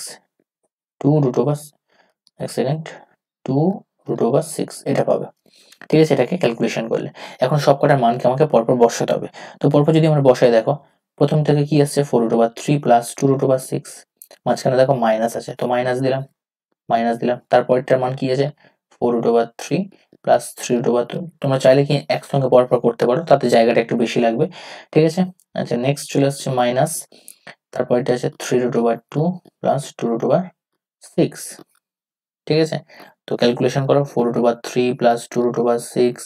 এক সেকেন্ড 2√6 এটা পাবে। ঠিক আছে, এটাকে ক্যালকুলেশন করলে এখন সবকটার মানকে আমাকে পরপর বসাতে হবে। তো পরপর যদি আমরা বসাই, দেখো প্রথম থেকে কি আসছে 4√3 প্লাস 2√6, মাঝখানে দেখো মাইনাস আছে তো মাইনাস দিলাম। তারপরটার মান কি আছে 4√3 প্লাস 3√2। তোমরা চাইলে কি একসঙ্গে পরপর করতে পারো, তাতে জায়গাটা একটু বেশি লাগবে। ঠিক আছে, আচ্ছা নেক্সট চলে আসছে মাইনাস, তারপর এটা আছে 3√2 প্লাস 2√6। ঠিক আছে, তো ক্যালকুলেশন করো 4√3 প্লাস 2√6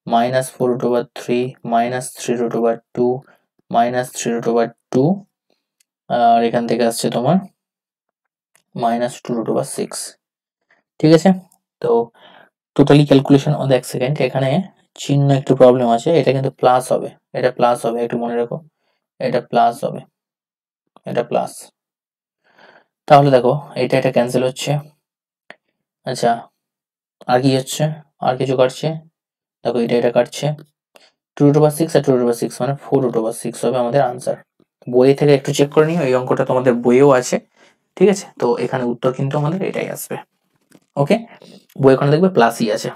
মাইনাস 4√3 মাইনাস 3√2 মাইনাস 3√2 আর এখান থেকে আসছে তোমার মাইনাস 2√6। ঠিক আছে, তো টোটালি ক্যালকুলেশন অন এক সেকেন্ড। এখানে চিহ্ন একটু প্রবলেম আছে, এটা কিন্তু প্লাস হবে, এটা প্লাস হবে, একটু মনে রাখো এটা প্লাস হবে, এটা প্লাস। তাহলে দেখো এটা ক্যান্সেল হচ্ছে। আচ্ছা আর কি হচ্ছে, আর কিছু কাটছে, দেখো এটা কাটছে 2√6 আর 2√6 মানে 4√6 হবে আমাদের আনসার। বই থেকে একটু চেক করে নিও, এই অঙ্কটা তোমাদের বইয়েও আছে। ঠিক আছে, তো এখানে উত্তর কিন্তু আমাদের এটাই আসবে। ওকে, বই এখানে দেখবে প্লাসই আছে।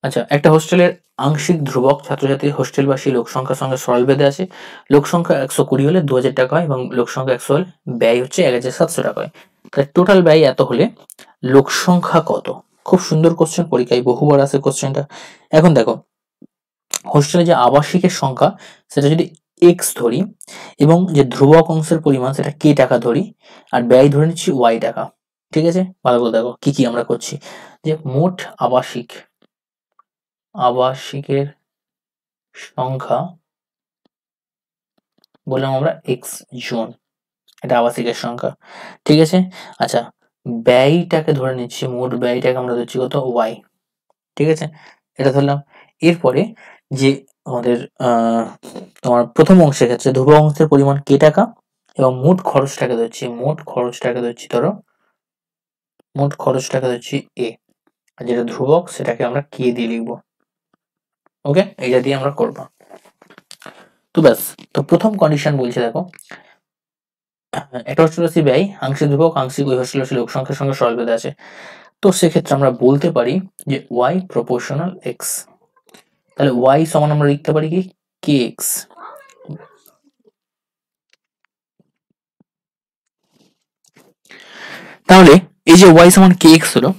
আচ্ছা, একটা হোস্টেলের আংশিক ধ্রুবক ছাত্রছাত্রী হোস্টেলবাসী লোক সংখ্যার সঙ্গে সরল বেঁধে আছে। লোক সংখ্যা 120 হলে 2000 টাকা হয় এবং লোক সংখ্যা 100 হলে ব্যয় হচ্ছে 1700 টাকা হয়। তাহলে টোটাল ব্যয় এত হলে লোক সংখ্যা কত? খুব সুন্দর কোশ্চেন, পরীক্ষায় বহুবার আসে কোশ্চেনটা। এখন দেখো হোস্টেলে যে আবাসিকের সংখ্যা সেটা যদি এক্স ধরি এবং যে ধ্রুবক অংশের পরিমাণ সেটা কে টাকা ধরি আর ব্যয় ধরে নিচ্ছি ওয়াই টাকা। ঠিক আছে, ভালো করে দেখো কি কি আমরা করছি। যে মোট আবাসিকের সংখ্যা বললাম আমরা এক্স জন, এটা আবাসিকের সংখ্যা। ঠিক আছে, আচ্ছা ব্যয়টাকে ধরে নিচ্ছি, মোট ব্যয়টাকে আমরা ধরছি কত ওয়াই। ঠিক আছে, এটা ধরলাম। এরপরে যে আমাদের তোমার প্রথম অংশের ক্ষেত্রে ধ্রুবক অংশের পরিমাণ কে টাকা এবং মোট খরচটাকে ধরো মোট খরচটাকে ধরছি এ, আর যেটা ধ্রুবক সেটাকে আমরা কে দিয়ে লিখবো। ওকে, এইটা দিয়ে আমরা করবো। তো ব্যাস, তো প্রথম কন্ডিশন বলছে দেখো একটা হোস্টেলবাসী ব্যয় আংশিক ধ্রুবক, আংশিক ওই হোস্টেলবাসী লোক সংখ্যার সঙ্গে সরল বেঁধে আছে। তো সেক্ষেত্রে আমরা বলতে পারি যে ওয়াই প্রপোর্শনাল এক্স। তাহলে ওয়াই সমান আমরা লিখতে পারি কি কে এক্স। তাহলে এই যে ওয়াই সমান কে এক্স হলো,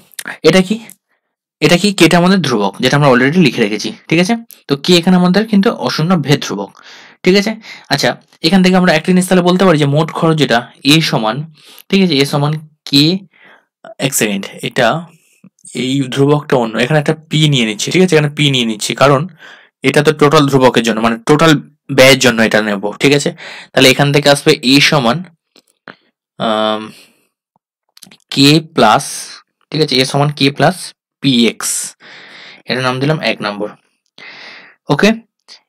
এটা কি কেটা আমাদের ধ্রুবক, যেটা আমরা অলরেডি লিখে রেখেছি। ঠিক আছে, তো কে এখানে আমাদের কিন্তু অশূন্য ভেদ ধ্রুবক। ঠিক আছে, আচ্ছা এখান থেকে আমরা একটা জিনিস তাহলে বলতে পারি যে মোট খরচ যেটা এ সমান, ঠিক আছে এ সমান কে, এক সেকেন্ড এটা এই ধ্রুবকটা অন্য, এখানে একটা পি নিয়ে নিচ্ছি। ঠিক আছে, এখানে পি নিয়ে নিচ্ছি কারণ এটা তো টোটাল ধ্রুবকের জন্য, মানে টোটাল ব্যয়ের জন্য এটা নেব। ঠিক আছে, তাহলে এখান থেকে আসবে এ সমান কে প্লাস, ঠিক আছে এ সমান কে প্লাস পি এক্স, এটা নাম দিলাম 1 নম্বর। ওকে,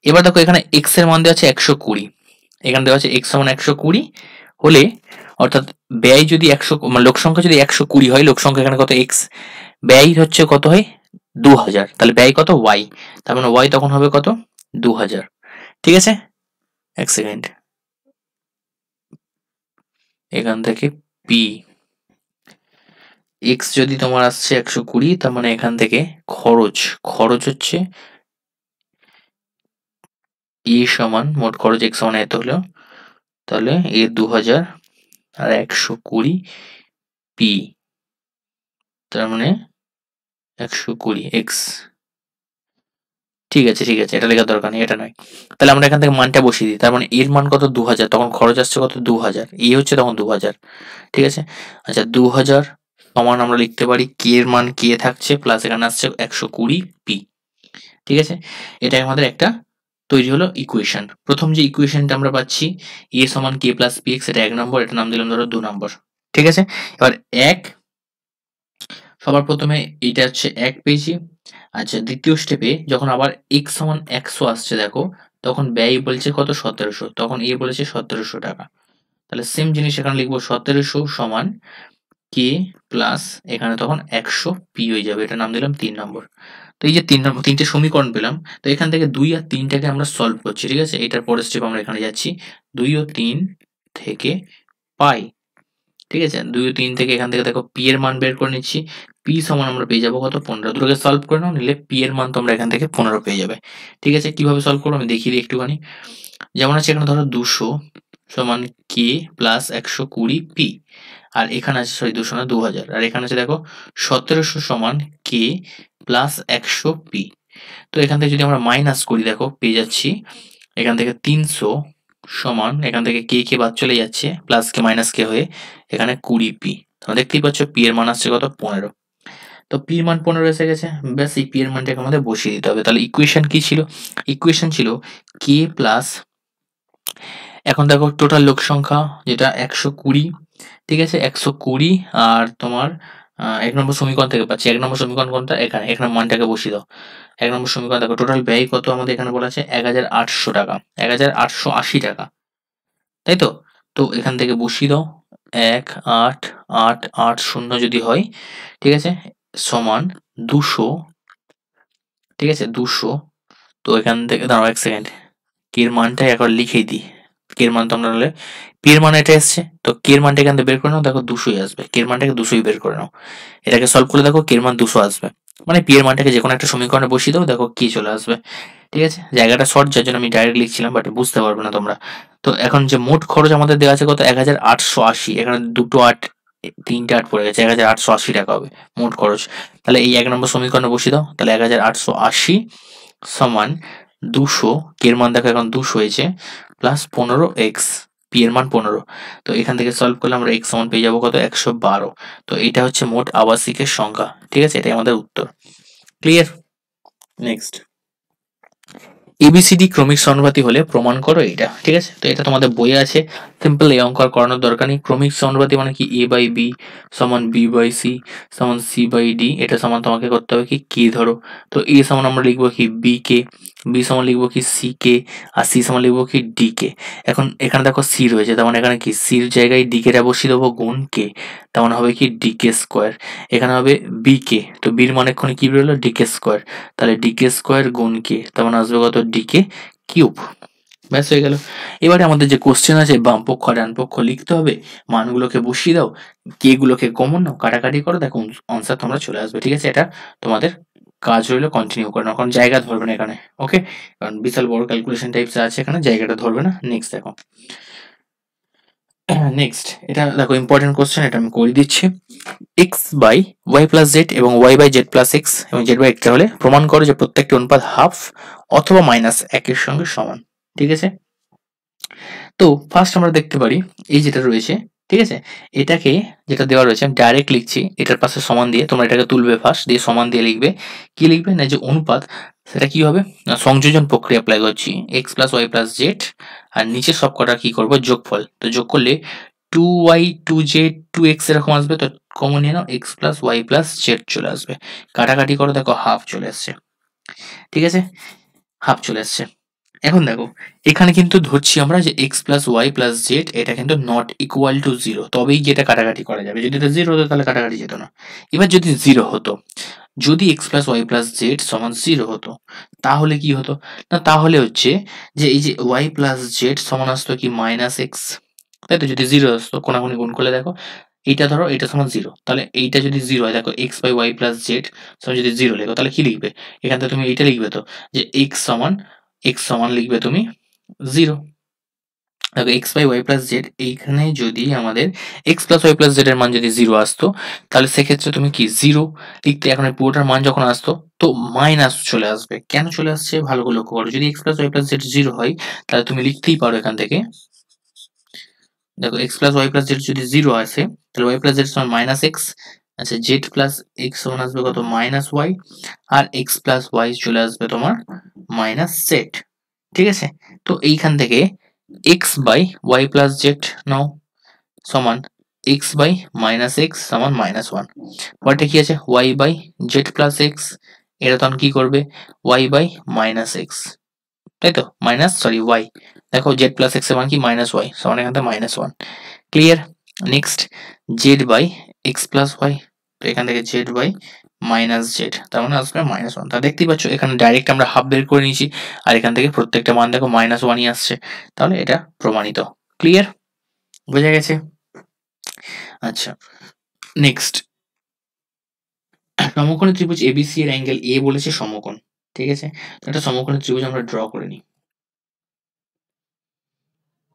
এবার দেখো এখানে এক্স এর মান দেওয়া আছে 120, এখানে দেওয়া আছে এক্স সমান 120 হলে অর্থাৎ ব্যয় যদি 100 মানে লোক সংখ্যা যদি 120 হয়, লোক সংখ্যা এখানে কত এক্স, ব্যয় হচ্ছে কত হয় 2000, তাহলে ব্যয় কত ওয়াই, তার মানে ওয়াই তখন হবে কত 2000। ঠিক আছে, এক সেকেন্ড এখান থেকে পি এক্স যদি তোমার আসছে 120, তার মানে এখান থেকে খরচ হচ্ছে ই সমান মোট খরচ এক্স সমান এত হলো, তাহলে এ 2000 আর 120 পি, তার মানে 120 এক্স। ঠিক আছে, ঠিক আছে, এটা লেখার দরকার নেই, এটা নয়। তাহলে আমরা এখান থেকে মানটা বসিয়ে দিই। তার মানে এর মান কত? 2000। তখন খরচ আসছে কত? 2000। হচ্ছে তখন 2000। ঠিক আছে। আচ্ছা, 2000 সমান আমরা লিখতে পারি কে এর মান কে থাকছে, প্লাস এখানে আসছে 120 পি। ঠিক আছে। এটা আমাদের একটা তৈরি হলো ইকুয়েশন। প্রথম যে ইকুয়েশনটা আমরা পাচ্ছি এ সমান কে প্লাস পি এক্স, এটা 1 নম্বর, এটা নাম দিলাম ধরো 2 নম্বর। ঠিক আছে। এবার এক, সবার প্রথমে এটা হচ্ছে 1 পেয়েছি। আচ্ছা, দ্বিতীয় স্টেপে যখন আবার x সমান 100 আসছে দেখো, তখন ব্যয় বলছে কত? 1700। তখন এ বলেছে 1700 টাকা। তাহলে সেম জিনিস এখানে লিখবো, 1700 সমান কে প্লাস এখানে তখন 100 পি হয়ে যাবে, এটা নাম দিলাম 3 নম্বর। তো এই যে 3 নম্বর, তিনটে সমীকরণ পেলাম। তো এখান থেকে 2 আর 3টাকে আমরা সলভ করছি। ঠিক আছে। এটার পরের স্টেপ আমরা এখানে যাচ্ছি, 2 ও 3 থেকে পাই। ঠিক আছে। 2 ও 3 থেকে এখান থেকে দেখো পি এর মান বের করে নিচ্ছি। পি সমান আমরা পেয়ে যাবো কত? 15। দুটোকে সলভ করে নাও, নিলে পি এর মান তোমরা এখান থেকে 15 পেয়ে যাবে। ঠিক আছে। কিভাবে সলভ করবো আমি দেখিয়ে দিই একটুখানি। যেমন আছে এখানে ধরো 200 সমান কে প্লাস 120 পি, আর এখানে আছে, সরি 200 না 2000, আর এখানে আছে দেখো 1700 সমান কে প্লাস 100 পি। তো এখান থেকে যদি আমরা মাইনাস করি দেখো পেয়ে যাচ্ছি এখান থেকে 300 সমান, এখান থেকে কে কে বাদ চলে যাচ্ছে, প্লাস কে মাইনাস কে হয়ে এখানে 20 পি। তোমরা দেখতেই পাচ্ছ পি এর মান আসছে কত? 15। তো পি এর মান 15 এসে গেছে। ব্যাস, এই পি এর মানটাকে আমাদের বসিয়ে দিতে হবে। তাহলে ইকুয়েশন কি ছিল? ইকুয়েশন ছিল কে প্লাস, এখন দেখো টোটাল লোক সংখ্যা যেটা 120। ঠিক আছে। 120 আর তোমার 1 নম্বর সমীকরণ থেকে পাচ্ছি। 1 নম্বর সমীকরণ কোনটা? এখানে। এখানে মানটাকে বসিয়ে দাও। 1 নম্বর সমীকরণ দেখো টোটাল ব্যয় কত আমাদের এখানে বলা আছে? 1800 টাকা, 1880 টাকা, তাই তো? তো এখান থেকে বসিয়ে দাও, 1880 যদি হয়, ঠিক আছে, সমান 200। ঠিক আছে, 200। তো এখান থেকে দাঁড়াও 1 সেকেন্ড, কে এর মানটা একবার লিখেই দিই। কে এর মান তোমরা হলে পি এর মান এটা এসছে, তো কে এর মানটা এখান থেকে বের করে নাও, দেখো 200ই আসবে। কে এর মানটাকে 200ই বের করে নাও। এটাকে সলভ করে দেখো কে এর মান 200 আসবে। মানে পি এর মানটাকে যে কোনো একটা সমীকরণে বসিয়ে দাও, দেখো কি চলে আসবে। ঠিক আছে। জায়গাটা শর্ট, যার জন্য আমি ডাইরেক্ট লিখছিলাম, বাট বুঝতে পারবে না তোমরা। তো এখন যে মোট খরচ আমাদের দেওয়া আছে কত? 1880। এখানে দুটো 8, 3টে 8 পড়ে গেছে, 1880 টাকা হবে মোট খরচ। তাহলে এই 1 নম্বর সমীকরণে বসিয়ে দাও। তাহলে 1880 সমান 200, কে এর মান দেখো এখন 200 হয়েছে, প্লাস 15x, পি এর মান 15। তো এখান থেকে সলভ করলে আমরা x সমান পেয়ে যাবো কত? 112। তো এটা হচ্ছে মোট আবাসিকের সংখ্যা। ঠিক আছে। এটাই আমাদের উত্তর। ক্লিয়ার? নেক্সট, এবিসিডি ক্রমিক সমানুপাতি হলে প্রমাণ করো এটা। ঠিক আছে। তো এটা তোমাদের বইয়ে আছে, সিম্পল, এই অঙ্ক আর করানোর দরকার নেই। ক্রমিক সমানুপাতি মানে কি? এ বাই বি সমান বি বাই সি সমান সি বাই ডি। এটা সমান তোমাকে করতে হবে কি? কে ধরো। তো এ সমান আমরা লিখবো কি? বি কে। বি সমান লিখবো কি? C K. আর সি সমান লিখবো কি? ডি কে। এখন এখানে দেখো সি রয়েছে, তার মানে এখানে কি? সির জায়গায় ডি কেটা বসিয়ে দেবো, গুণ কে। তার মানে হবে কি? ডি কে স্কোয়ার। এখানে হবে বি কে, তো বির মানে এক্ষুনি কি বেরোলো? ডি কে স্কোয়ার। তাহলে ডি কে স্কোয়ার গুণ কে, তার মানে আসবে কত? D K cube. ব্যাস, হয়ে গেল। এবারে আমাদের যে কোশ্চেন আছে, বাম পক্ষ আর ডান পক্ষ লিখতে হবে, মানগুলোকে বসিয়ে দাও, কে গুলোকে কমন নাও, কাটাকাটি করো, দেখো আনসার তোমরা চলে আসবে। ঠিক আছে। এটা তোমাদের কাজ রইলো, কন্টিনিউ করে নাও, কারণ জায়গা ধরবে না এখানে। ওকে, কারণ বিশাল বড় ক্যালকুলেশন টাইপস আছে এখানে, জায়গাটা ধরবে না। নেক্সট দেখো, নেক্সট এটা দেখো ইম্পর্টেন্ট কোশ্চেন, এটা আমি করে দিচ্ছি। X by Y plus Z এবং Y by Z plus X এবং জেড বাই একটা হলে প্রমাণ করো যে প্রত্যেকটি অনুপাত হাফ অথবা মাইনাস একের সঙ্গে সমান। ঠিক আছে। তো ফার্স্ট আমরা দেখতে পারি এই যেটা রয়েছে, ঠিক আছে, এটাকে যেটা দেওয়া রয়েছে আমি ডাইরেক্ট লিখছি, এটার পাশে সমান দিয়ে তোমরা এটাকে তুলবে, ফার্স্ট দিয়ে সমান দিয়ে লিখবে। কি লিখবে না, যে অনুপাত, সেটা কি হবে না, সংযোজন প্রক্রিয়া অ্যাপ্লাই করছি, X plus Y plus Z, আর নিচে সব কটা কি করবো? যোগফল। তো যোগ করলে 2y 2z 2x এরকম আসবে। তো কমন নিয়ে নাও, X plus Y plus Z চলে আসবে। কাটাকাটি করো, দেখো হাফ চলে আসছে। ঠিক আছে, হাফ চলে আসছে। এখন দেখো এখানে কিন্তু ধরছি আমরা যে x plus Y plus z এটা কিন্তু নট ইকুয়াল টু জিরো, তবেই যেটা কাটাকাটি করা যাবে। যদি এটা জিরো হতো তাহলে কাটাকাটি যেত না। এবার যদি জিরো হতো, যদি x plus Y plus z সমান জিরো হতো, তাহলে কি হতো না, তাহলে হচ্ছে যে এই যে ওয়াই প্লাস জেড সমান আসতো কি? Minus x. তাই তো? যদি জিরো আসতো, কোনাকুনি গুণ করলে দেখো এইটা ধরো এটা সমান জিরো, তাহলে এইটা যদি জিরো হয়, দেখো x by Y plus z সমান যদি জিরো লেখো, তাহলে কি লিখবে? এখান থেকে তুমি এইটা লিখবে, তো যে এক্স সমান লিখবে তুমি জিরো। দেখো x by Y plus z, এইখানে যদি আমাদের x plus Y plus z এর মান যদি 0 আসতো, তাহলে সেক্ষেত্রে তুমি কি 0 লিখতে, এখন এই পুরোটার মান যখন আসতো তো মাইনাস চলে আসবে। কেন চলে আসছে ভালো করে লক্ষ্য করো, যদি x plus Y plus z 0 হয় তাহলে তুমি লিখতেই পারো এখান থেকে, দেখো x plus Y plus z যদি 0 আসে তাহলে ওয়াই প্লাস জেড সমান মাইনাস এক্স, আচ্ছা জেড প্লাস এক্স সমান আসবে কত মাইনাস ওয়াই, আর এক্স প্লাস ওয়াই চলে আসবে তোমার মাইনাস জেড। ঠিক আছে, তো এইখান থেকে X by Y plus Z নাও সমান এক্স বাই মাইনাস এক্স সমান মাইনাস ওয়ান, পরে কি আছে Y by Z plus X, এটা তখন কি করবে ওয়াই বাই মাইনাস এক্স, তাই তো মাইনাস সরি ওয়াই, দেখো জেড প্লাস এক্স এর মান কি মাইনাস ওয়াই, সমান এখান থেকে minus one. Clear? Next z by x plus y, তো এখান থেকে জেড বাই মাইনাস জেড, তার মানে আসবে মাইনাস ওয়ান। তা দেখতেই পাচ্ছ এখানে ডাইরেক্ট আমরা হাফ বের করে নিয়েছি, আর এখান থেকে প্রত্যেকটা মান দেখো মাইনাস ওয়ানই আসছে, তাহলে এটা প্রমাণিত। ক্লিয়ার? বোঝা গেছে? আচ্ছা নেক্সট, সমকোণী ত্রিভুজ এবিসি এর অ্যাঙ্গেল এ বলেছে সমকোণ। ঠিক আছে, তো একটা সমকোণী ত্রিভুজ আমরা ড্র করে নিই।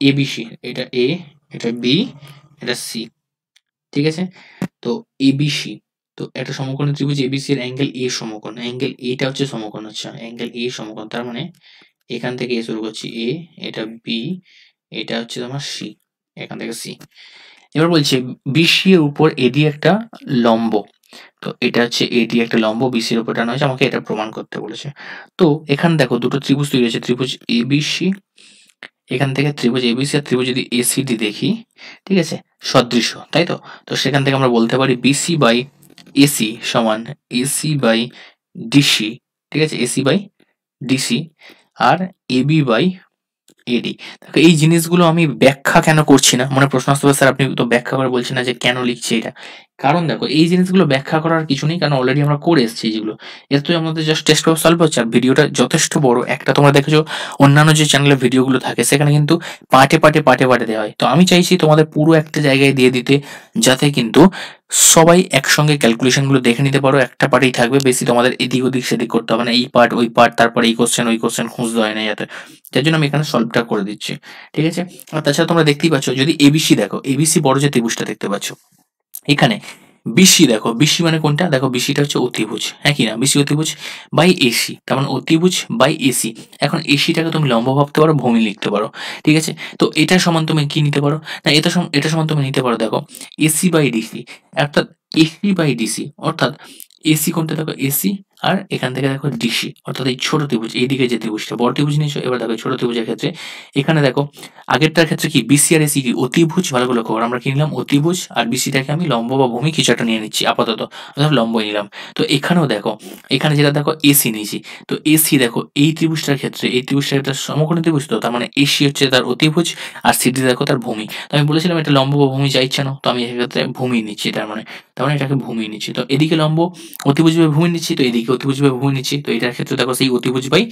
এবিসি, এটা এ, এটা বি, এটা সি। ঠিক আছে, তো এবিসি, তো একটা সমকোণী ত্রিভুজ এবিসি এর অ্যাঙ্গেল এ সমকোণ, অ্যাঙ্গেল এটা হচ্ছে সমকোণ। আচ্ছা অ্যাঙ্গেল এ সমকোণ, তার মানে এখান থেকে এ শুরু করছি এ, এটা বি, এটা হচ্ছে তোমার সি, এখান থেকে সি। এবার বলছে বিসি এর উপর এডি একটা লম্ব, তো এটা হচ্ছে এডি একটা লম্ব বিসি এর উপর টানা হয়েছে, আমাকে এটা প্রমাণ করতে বলেছে। তো এখানে দেখো দুটো ত্রিভুজ তৈরি হয়েছে, ত্রিভুজ এবিসি, এখান থেকে ত্রিভুজ এবিসি আর ত্রিভুজ যদি এসিডি দেখি, ঠিক আছে সদৃশ্য, তাই তো, তো সেখান থেকে আমরা বলতে পারি বিসি বাই এসি সমান এসি বাই ডিসি। ঠিক আছে, এসি বাই ডিসি, আর এবি বাই এডি। দেখো এই জিনিসগুলো আমি ব্যাখ্যা কেন করছি না, মনে প্রশ্ন আসতে পারে স্যার আপনি তো ব্যাখ্যা করে বলছেন না যে কেন লিখছি এটা, কারণ দেখো এই জিনিসগুলো ব্যাখ্যা করার কিছু নেই, কারণ অলরেডি আমরা করে এসেছি যেগুলো, এর তো আমাদের জাস্ট টেস্ট পেপার সলভ হচ্ছে। আর ভিডিওটা যথেষ্ট বড়, একটা তোমরা দেখেছো অন্যান্য যে চ্যানেলে ভিডিওগুলো থাকে সেখানে কিন্তু পার্টে পার্টে পার্টে পার্টে দেওয়া হয়, তো আমি চাইছি তোমাদের পুরো একটা জায়গায় দিয়ে দিতে, যাতে কিন্তু সবাই একসঙ্গে ক্যালকুলেশন গুলো দেখে নিতে পারো, একটা পার্টেই থাকবে, বেশি তোমাদের এদিক ওদিক সেদিক করতে হবে না, এই পার্ট ওই পার্ট তারপরে এই কোশ্চেন ওই কোশ্চেন খুঁজতে হয় না যাতে, যার জন্য আমি এখানে সলভটা করে দিচ্ছি। ঠিক আছে, আর তাছাড়া তোমরা দেখতেই পাচ্ছ যদি এবিসি দেখো, এবিসি বড় যে ত্রিভুজটা দেখতে পাচ্ছ, এখানে বিসি দেখো, বিসি মানে কোনটা, দেখো বিসিটা হচ্ছে অতিভুজ, হ্যাঁ কি না, বিসি অতিভুজ বাই এসি, তার মানে অতিভুজ বাই এসি। এখন এসিটাকে তুমি লম্ব ভাবতে পারো, ভূমি লিখতে পারো। ঠিক আছে, তো এটা সমান তুমি কি নিতে পারো না, এটা সমান তুমি নিতে পারো দেখো এসি বাই ডিসি, অর্থাৎ এসি বাই ডিসি, অর্থাৎ এসি কোনটা দেখো এসি, আর এখান থেকে দেখো ডিসি, অর্থাৎ এই ছোট ত্রিভুজ, এইদিকে যে ত্রিভুজটা বড় ত্রিভুজ নিয়েছো, এবার দেখো ছোট ত্রিভুজের ক্ষেত্রে এখানে দেখো আগেরটার ক্ষেত্রে কি বিসি আর এসি কি অতিভুজ, ভালো করে লক্ষ্য করো, আমরা কি নিলাম অতিভুজ, আর বিসিটাকে আমি লম্ব বা ভূমি কিছু একটা নিয়ে নিচ্ছি আপাতত, অর্থাৎ লম্বই নিলাম। তো এখানেও দেখো, এখানে যেটা দেখো এসি নিয়েছি, তো এসি দেখো এই ত্রিভুজটার ক্ষেত্রে, এই ত্রিভুজটার একটা সমকোণী ত্রিভুজ, তো তার মানে এসি হচ্ছে তার অতিভুজ, আর সিডি দেখো তার ভূমি। তো আমি বলেছিলাম এটা লম্ব বা ভূমি যা ইচ্ছা নাও, তো আমি এক্ষেত্রে ভূমি নিচ্ছি, তার মানে এটাকে ভূমি নিচ্ছি, তো এদিকে লম্ব অতিভুজ বাই ভূমি নিচ্ছি, তো এদিকে অতিভুজ বাই ভূমি নিচ্ছি, তো এটার ক্ষেত্রে দেখো সেই অতিভুজ বাই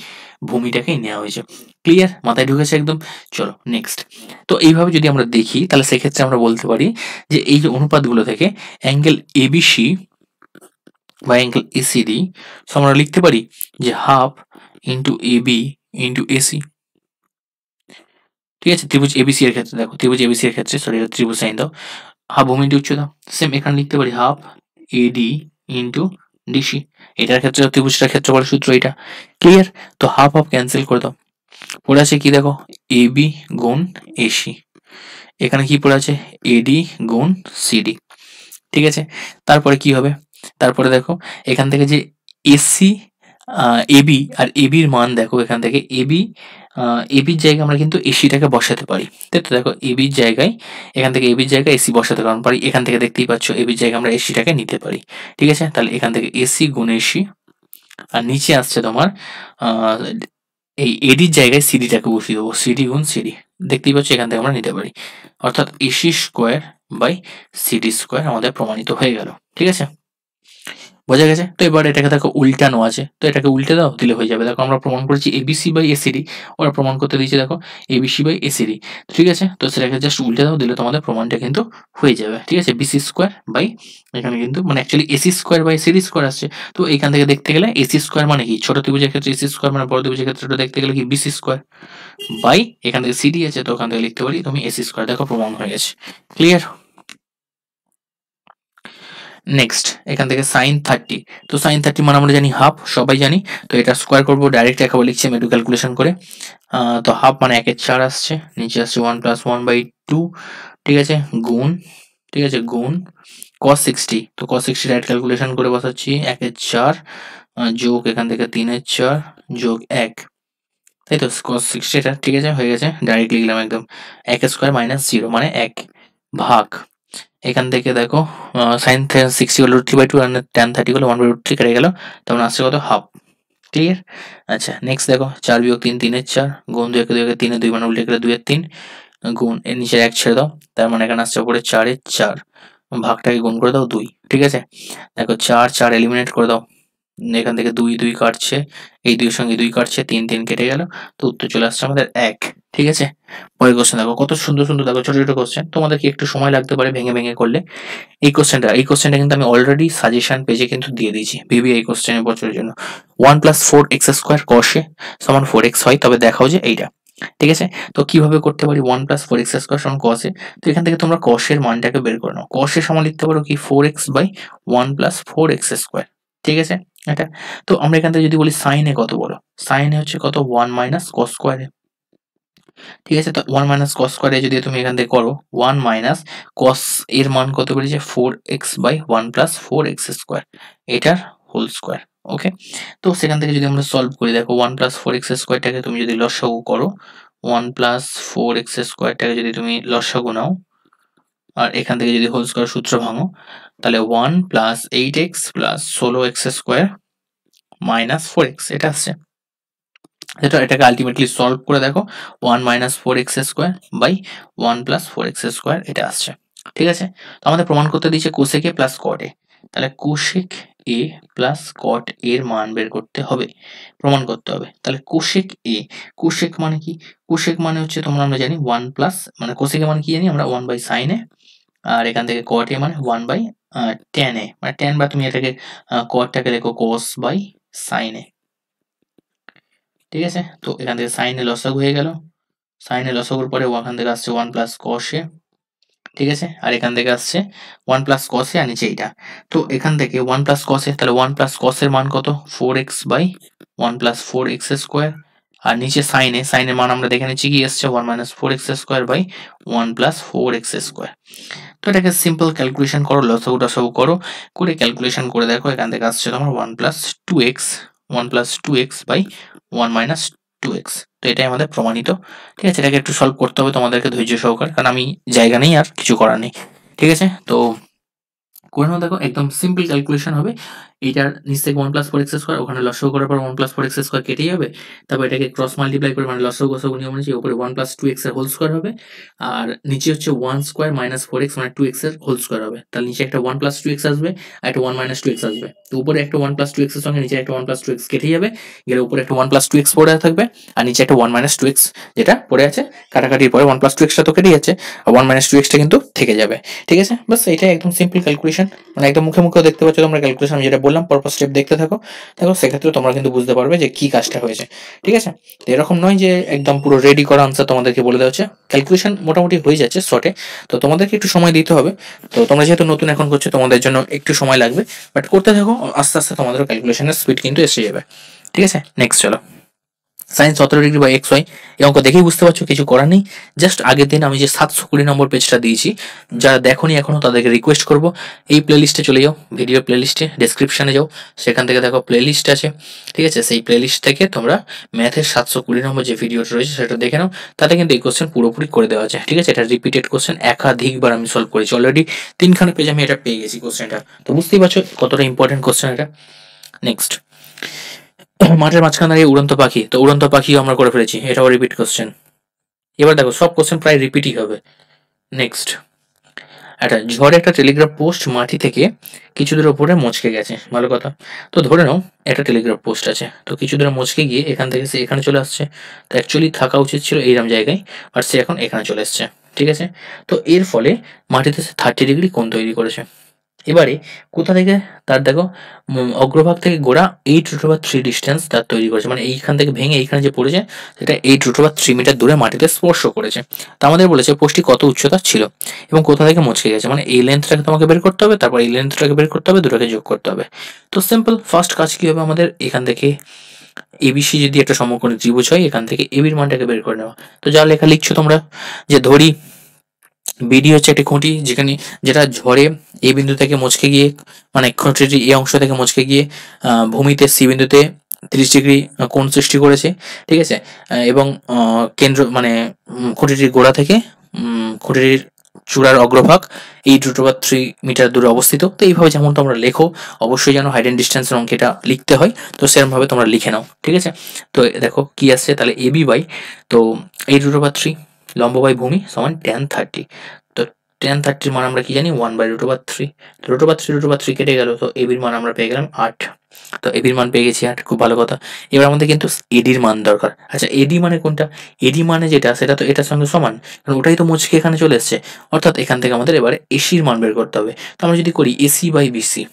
ভূমিটাকেই নেওয়া হয়েছে। ক্লিয়ার? মাথায় ঢুকেছে একদম? চলো নেক্সট। তো এইভাবে যদি আমরা দেখি তাহলে সেক্ষেত্রে আমরা বলতে পারি যে এই যে অনুপাতগুলো থেকে অ্যাঙ্গেল এবিসি বা অ্যাঙ্গেল এসিডি, সো আমরা লিখতে পারি যে half into AB into AC. ঠিক আছে, ত্রিভুজ এবিসি এর ক্ষেত্রে দেখো, ত্রিভুজ এবিসি এর ক্ষেত্রে সরি ত্রিভুজ সাইন দাও, হাফ ভূমি ইন্টু উচ্চতা, সেম এখানে লিখতে পারি হাফ এডি ইন্টু ডিসি, এটার ক্ষেত্রে ত্রিভুজটার ক্ষেত্রফল সূত্র এটা। ক্লিয়ার? তো হাফ হাফ ক্যান্সেল করে দাও, পড়ে আছে কি দেখো এবি গুণ এসি, এখানে কি পড়ে আছে এডি গুণ সিডি। ঠিক আছে, তারপরে কি হবে, তারপরে দেখো এখান থেকে যে এসি এবি আর এবির মান দেখো, এখান থেকে এবির জায়গায় আমরা কিন্তু এসিটাকে বসাতে পারি, তাই তো, দেখো এবির জায়গায়, এখান থেকে এবির জায়গায় এসি বসাতে পারি, এখান থেকে দেখতেই পাচ্ছ এবির জায়গায় আমরা এসিটাকে নিতে পারি। ঠিক আছে, তাহলে এখান থেকে এসি গুণ এসি, আর নিচে আসছে তোমার আহ এই এডির জায়গায় সিডিটাকে বসিয়ে দেবো, সিডি গুণ সিডি, দেখতেই পাচ্ছ এখান থেকে আমরা নিতে পারি, অর্থাৎ AC square by CD square আমাদের প্রমাণিত হয়ে গেল। ঠিক আছে, বোঝা গেছে? তো এবার এটাকে দেখো উল্টানো আছে, তো এটাকে উল্টে দাও, দিলে হয়ে যাবে। দেখো আমরা প্রমাণ করেছি এবিসি বাই এসিডি, ওরা প্রমাণ করতে দিয়েছে দেখো এবিসি বাই এসিডি, ঠিক আছে? তো সেটাকে জাস্ট উল্টে দাও, দিলে তোমাদের প্রমাণটা কিন্তু হয়ে যাবে, ঠিক আছে? বিসি স্কোয়ার বাই, এখানে কিন্তু মানে actually AC square by CD square আসছে। তো এখান থেকে দেখতে গেলে এসি স্কোয়ার মানে কি, ছোট ত্রিভুজের ক্ষেত্রে এসি স্কোয়ার মানে বড় ত্রিভুজের ক্ষেত্রে ওটা দেখতে গেলে কি বিসি স্কোয়ার বাই, এখান থেকে সিডি আছে তো ওখান থেকে লিখতে পারি তুমি এসি স্কোয়ার। দেখো প্রমাণ হয়ে গেছে, ক্লিয়ার? নেক্সট এখান থেকে সাইন 30, তো সাইন 30 মানে আমরা জানি হাফ, সবাই জানি। তো এটা স্কোয়ার করবো, ডাইরেক্ট একেবারে লিখছি আমি একটু ক্যালকুলেশন করে। তো হাফ মানে 1/4 আসছে, নিচে আসছে 1+1/2, ঠিক আছে, গুণ, ঠিক আছে, গুণ cos 60, তো cos 60 ডাইরেক্ট ক্যালকুলেশন করে বসাচ্ছি 1/4 যোগ এখান থেকে 3/4 যোগ 1, তাই তো cos 60 এটা, ঠিক আছে, হয়ে গেছে, ডাইরেক্ট লিখলাম একদম। 1² মাইনাস 0 মানে 1 ভাগ, এখান থেকে দেখো সাইন 60 হলো √3/2 আর tan 30 হলো 1/√3 কেটে গেল, তখন আসছে কত, হাফ, ক্লিয়ার? আচ্ছা নেক্সট দেখো 4 বিয়োগ 3 3/4 গুণ 2 2 3 2 মানে উল্টে গেলে 2/3 গুণ এর নিচে 1 ছেড়ে দাও, তার মানে এখানে আসছে উপরে 4/4, ভাগটাকে গুণ করে দাও 2, ঠিক আছে? দেখো 4 4 এলিমিনেট করে দাও, এখান থেকে 2 2 কাটছে, এই 2 এর সঙ্গে 2 কাটছে, 3 3 কেটে গেল, তো উত্তর চলে আসছে আমাদের 1, ঠিক আছে? পরের কোশ্চেন দেখো কত সুন্দর সুন্দর, দেখো ছোট ছোট কোশ্চেন, তোমাদের কি একটু সময় লাগতে পারে ভেঙে ভেঙে করলে। এই কোশ্চেনটা কিন্তু আমি অলরেডি সাজেশন পেজে কিন্তু দিয়ে দিয়েছি ভিবি এই কোশ্চেনের বছরের জন্য। 1+4x² cos a সমান 4x হয়, তবে দেখাও যে এইটা, ঠিক আছে? তো কিভাবে করতে পারি 1+4x² সমান cos a, তো এখান থেকে তোমরা cos এর মানটাকে বের করে নাও। cos এর সমান লিখতে পারো কি 4x বাই 1+4x², ঠিক আছে? এটা তো আমরা এখান থেকে যদি বলি sin a কত বলো, sin a হচ্ছে কত 1 - cos², ঠিক আছে? তো 1 - cos² যদি তুমি এখান থেকে করো 1 - cos এর মান কত বেরিয়েছে 4x বাই 1+4x², এটার হোল স্কোয়ার, ওকে? তো সেখান থেকে যদি আমরা সলভ করি, দেখো 1+4x² টাকে তুমি যদি লসাগু করো, 1+4x² যদি তুমি লসাগু নাও আর এখান থেকে যদি হোল স্কোয়ার সূত্র ভাঙো, তাহলে 1 + 8x + 16x² - 4x এটা আসছে। এটাকে আলটিমেটলি সলভ করে দেখো 1 - 4x² বাই 1+4x² এটা আসছে, ঠিক আছে? তো আমাদের প্রমাণ করতে দিয়েছে কোসেক এ প্লাস কট এ, তাহলে কোসেক এ প্লাস কট এর মান বের করতে হবে, প্রমাণ করতে হবে। তাহলে কোসেক এ, কোসেক মানে কি, কোসেক মানে হচ্ছে তোমরা আমরা জানি 1 প্লাস, মানে কোসেক এ মানে কি জানি আমরা 1/sin a, আর এখান থেকে কট এ মানে 1/tan a, মানে tan, বা তুমি এটাকে কটটাকে লেখো cos/sin a, ঠিক আছে? তো এখান থেকে সাইন এ লসাগু হয়ে গেল, সাইন এ লসাগুর পরে ওখান থেকে আসছে 1 + cos a, ঠিক আছে? আর এখান থেকে আসছে 1 + cos a আর নিচে এইটা। তো এখান থেকে 1 + cos a, তাহলে 1 + cos এর মান কত 4x বাই 1+4x², আর নিচে সাইন এর মান আমরা দেখে নিচ্ছি কি এসছে 1 - 4x² বাই 1+4x²। তো এটাকে সিম্পল ক্যালকুলেশন করো, লসাগু টসাগু করো, করে ক্যালকুলেশন করে দেখো, এখান থেকে আসছে তোমার 1+2x বাই 1 - 2x, তো এটাই আমাদের প্রমাণিত, ঠিক আছে? এটাকে একটু সলভ করতে হবে তোমাদেরকে ধৈর্য সহকারে, কারণ আমি জায়গা নেই আর কিছু করার নেই, ঠিক আছে? তো করে নাও, দেখো একদম সিম্পল ক্যালকুলেশন হবে। এইটার নিচ থেকে 1+4x², ওখানে লসাগু করার পর 1+4x² কেটে যাবে, তারপর এটাকে ক্রস মাল্টিপ্লাই করে মানে লসাগু গসাগু নিয়ম অনুযায়ী উপরে 1+2x এর হোল স্কোয়ার হবে, আর নিচে হচ্ছে 1² - 4x মানে 2x এর হোল স্কোয়ার হবে। তাহলে নিচে একটা 1+2x আসবে আর একটা 1 - 2x আসবে, তো উপরে একটা 1+2x এর সঙ্গে নিচে একটা 1+2x কেটে যাবে, গেলে উপরে একটা 1+2x পড়ে থাকবে আর নিচে একটা 1 - 2x যেটা পড়ে আছে, কাটাকাটির পরে 1+2x তো কেটে যাচ্ছে আর 1 - 2x কিন্তু থেকে যাবে, ঠিক আছে? বাস এটাই একদম সিম্পল ক্যালকুলেশন, মানে একদম মুখে মুখেও দেখতে পাচ্ছ তোমরা ক্যালকুলেশন, আমি যেটা বললাম পরপর স্টেপ দেখতে থাকো, দেখো সেক্ষেত্রে তোমরা কিন্তু বুঝতে পারবে যে কি কাজটা হয়েছে, ঠিক আছে? তো এরকম নয় যে একদম পুরো রেডি করা আনসার তোমাদেরকে বলে দেওয়া হচ্ছে, ক্যালকুলেশন মোটামুটি হয়ে যাচ্ছে শর্টে, তো তোমাদেরকে একটু সময় দিতে হবে। তো তোমরা যেহেতু নতুন এখন করছো তোমাদের জন্য একটু সময় লাগবে, বাট করতে থাকো, আস্তে আস্তে তোমাদের ক্যালকুলেশনের স্পিড কিন্তু এসে যাবে, ঠিক আছে? নেক্সট চলো, sine 17 degree by x y, এই অঙ্ক দেখেই বুঝতে পারছো কিছু করার নেই। জাস্ট আগের দিন আমি যে 720 নম্বর পেজটা দিয়েছি, যারা দেখোনি এখনো তাদেরকে রিকোয়েস্ট করবো এই প্লেলিস্টে চলে যাও, ভিডিও প্লেলিস্টে ডেসক্রিপশনে যাও, সেখান থেকে দেখো প্লেলিস্ট আছে, ঠিক আছে? সেই প্লেলিস্ট থেকে তোমরা ম্যাথের 720 নম্বর যে ভিডিওটা রয়েছে সেটা দেখে নাও, তাতে কিন্তু এই কোশ্চেন পুরোপুরি করে দেওয়া আছে, ঠিক আছে? এটা রিপিটেড কোশ্চেন, একাধিকবার আমি সলভ করেছি অলরেডি, 3খানা পেজ আমি এটা পেয়ে গেছি কোশ্চেনটা, তো বুঝতেই পারছো কতটা ইম্পর্টেন্ট কোশ্চেন এটা। নেক্সট, মাঠের মাঝখানে দাঁড়িয়ে উড়ন্ত পাখি, তো উড়ন্ত পাখিও আমরা করে ফেলেছি, এটাও রিপিট কোশ্চেন। এবার দেখো সব কোশ্চেন প্রায় রিপিটই হবে। নেক্সট, একটা ঝড়ে একটা টেলিগ্রাফ পোস্ট মাটি থেকে কিছু দূর উপরে মচকে গেছে, ভালো কথা। তো ধরে নাও একটা টেলিগ্রাফ পোস্ট আছে, তো কিছু দূরে মচকে গিয়ে এখান থেকে সে এখানে চলে আসছে। তো অ্যাকচুয়ালি থাকা উচিত ছিল এইরকম জায়গায়, আর সে এখন এখানে চলে এসছে। ঠিক আছে, তো এর ফলে মাটিতে সে 30 ডিগ্রি কোণ তৈরি করেছে। এবারে কোথা থেকে তার দেখো অগ্রভাগ থেকে গোড়া 8√3 ডিস্টেন্স তার তৈরি করেছে, মানে এইখান থেকে ভেঙে এইখানে যে পড়েছে সেটা 8√3 মিটার দূরে মাটিতে স্পর্শ করেছে। তা আমাদের বলেছে পোস্টটি কত উচ্চতা ছিল এবং কোথা থেকে মচকে গেছে, মানে এই লেন্থটাকে তোমাকে বের করতে হবে, তারপর এই লেন্থটাকে বের করতে হবে, দুটোকে যোগ করতে হবে। তো সিম্পল ফার্স্ট কাজ কি হবে আমাদের, এখান থেকে এবিসি যদি একটা সমকোণী ত্রিভুজ হয়, এখান থেকে এবি এর মানটাকে বের করে নেওয়া। তো যা লেখা লিখছো তোমরা, যে ধরি বিডি হচ্ছে একটি খুঁটি যেখানে যেটা ঝড়ে এই বিন্দু থেকে মচকে গিয়ে, মানে খুঁটির এই অংশ থেকে মচকে গিয়ে ভূমিতে সি বিন্দুতে 30 ডিগ্রি কোণ সৃষ্টি করেছে। ঠিক আছে, এবং কেন্দ্র মানে খুঁটিটির গোড়া থেকে খুঁটিটির চূড়ার অগ্রভাগ 8√3 মিটার দূরে অবস্থিত। তো এইভাবে যেমন তোমরা লেখো, অবশ্যই যেন হাইট অ্যান্ড ডিস্টেন্সের অঙ্কটা লিখতে হয়, তো সেরকম ভাবে তোমরা লিখে নাও। ঠিক আছে, তো দেখো কি আসছে, তাহলে এবি বাই, তো 8√3 লম্ব বাই ভূমি সমান tan 30। তো tan 30 মান আমরা কি জানি, 1/√3। √3 কেটে গেল, তো এবির মান আমরা পেয়ে গেলাম 8। তো এবির মান পেয়ে গেছি 8, খুব ভালো কথা। এবার আমাদের কিন্তু এডির মান দরকার। আচ্ছা, এডি মানে কোনটা? এডি মানে যেটা, সেটা তো এটার সঙ্গে সমান, কারণ ওটাই তো মুচকে এখানে চলে এসছে। অর্থাৎ এখান থেকে আমাদের এবারে এসির মান বের করতে হবে। তো আমরা যদি করি এসি বাই বিসি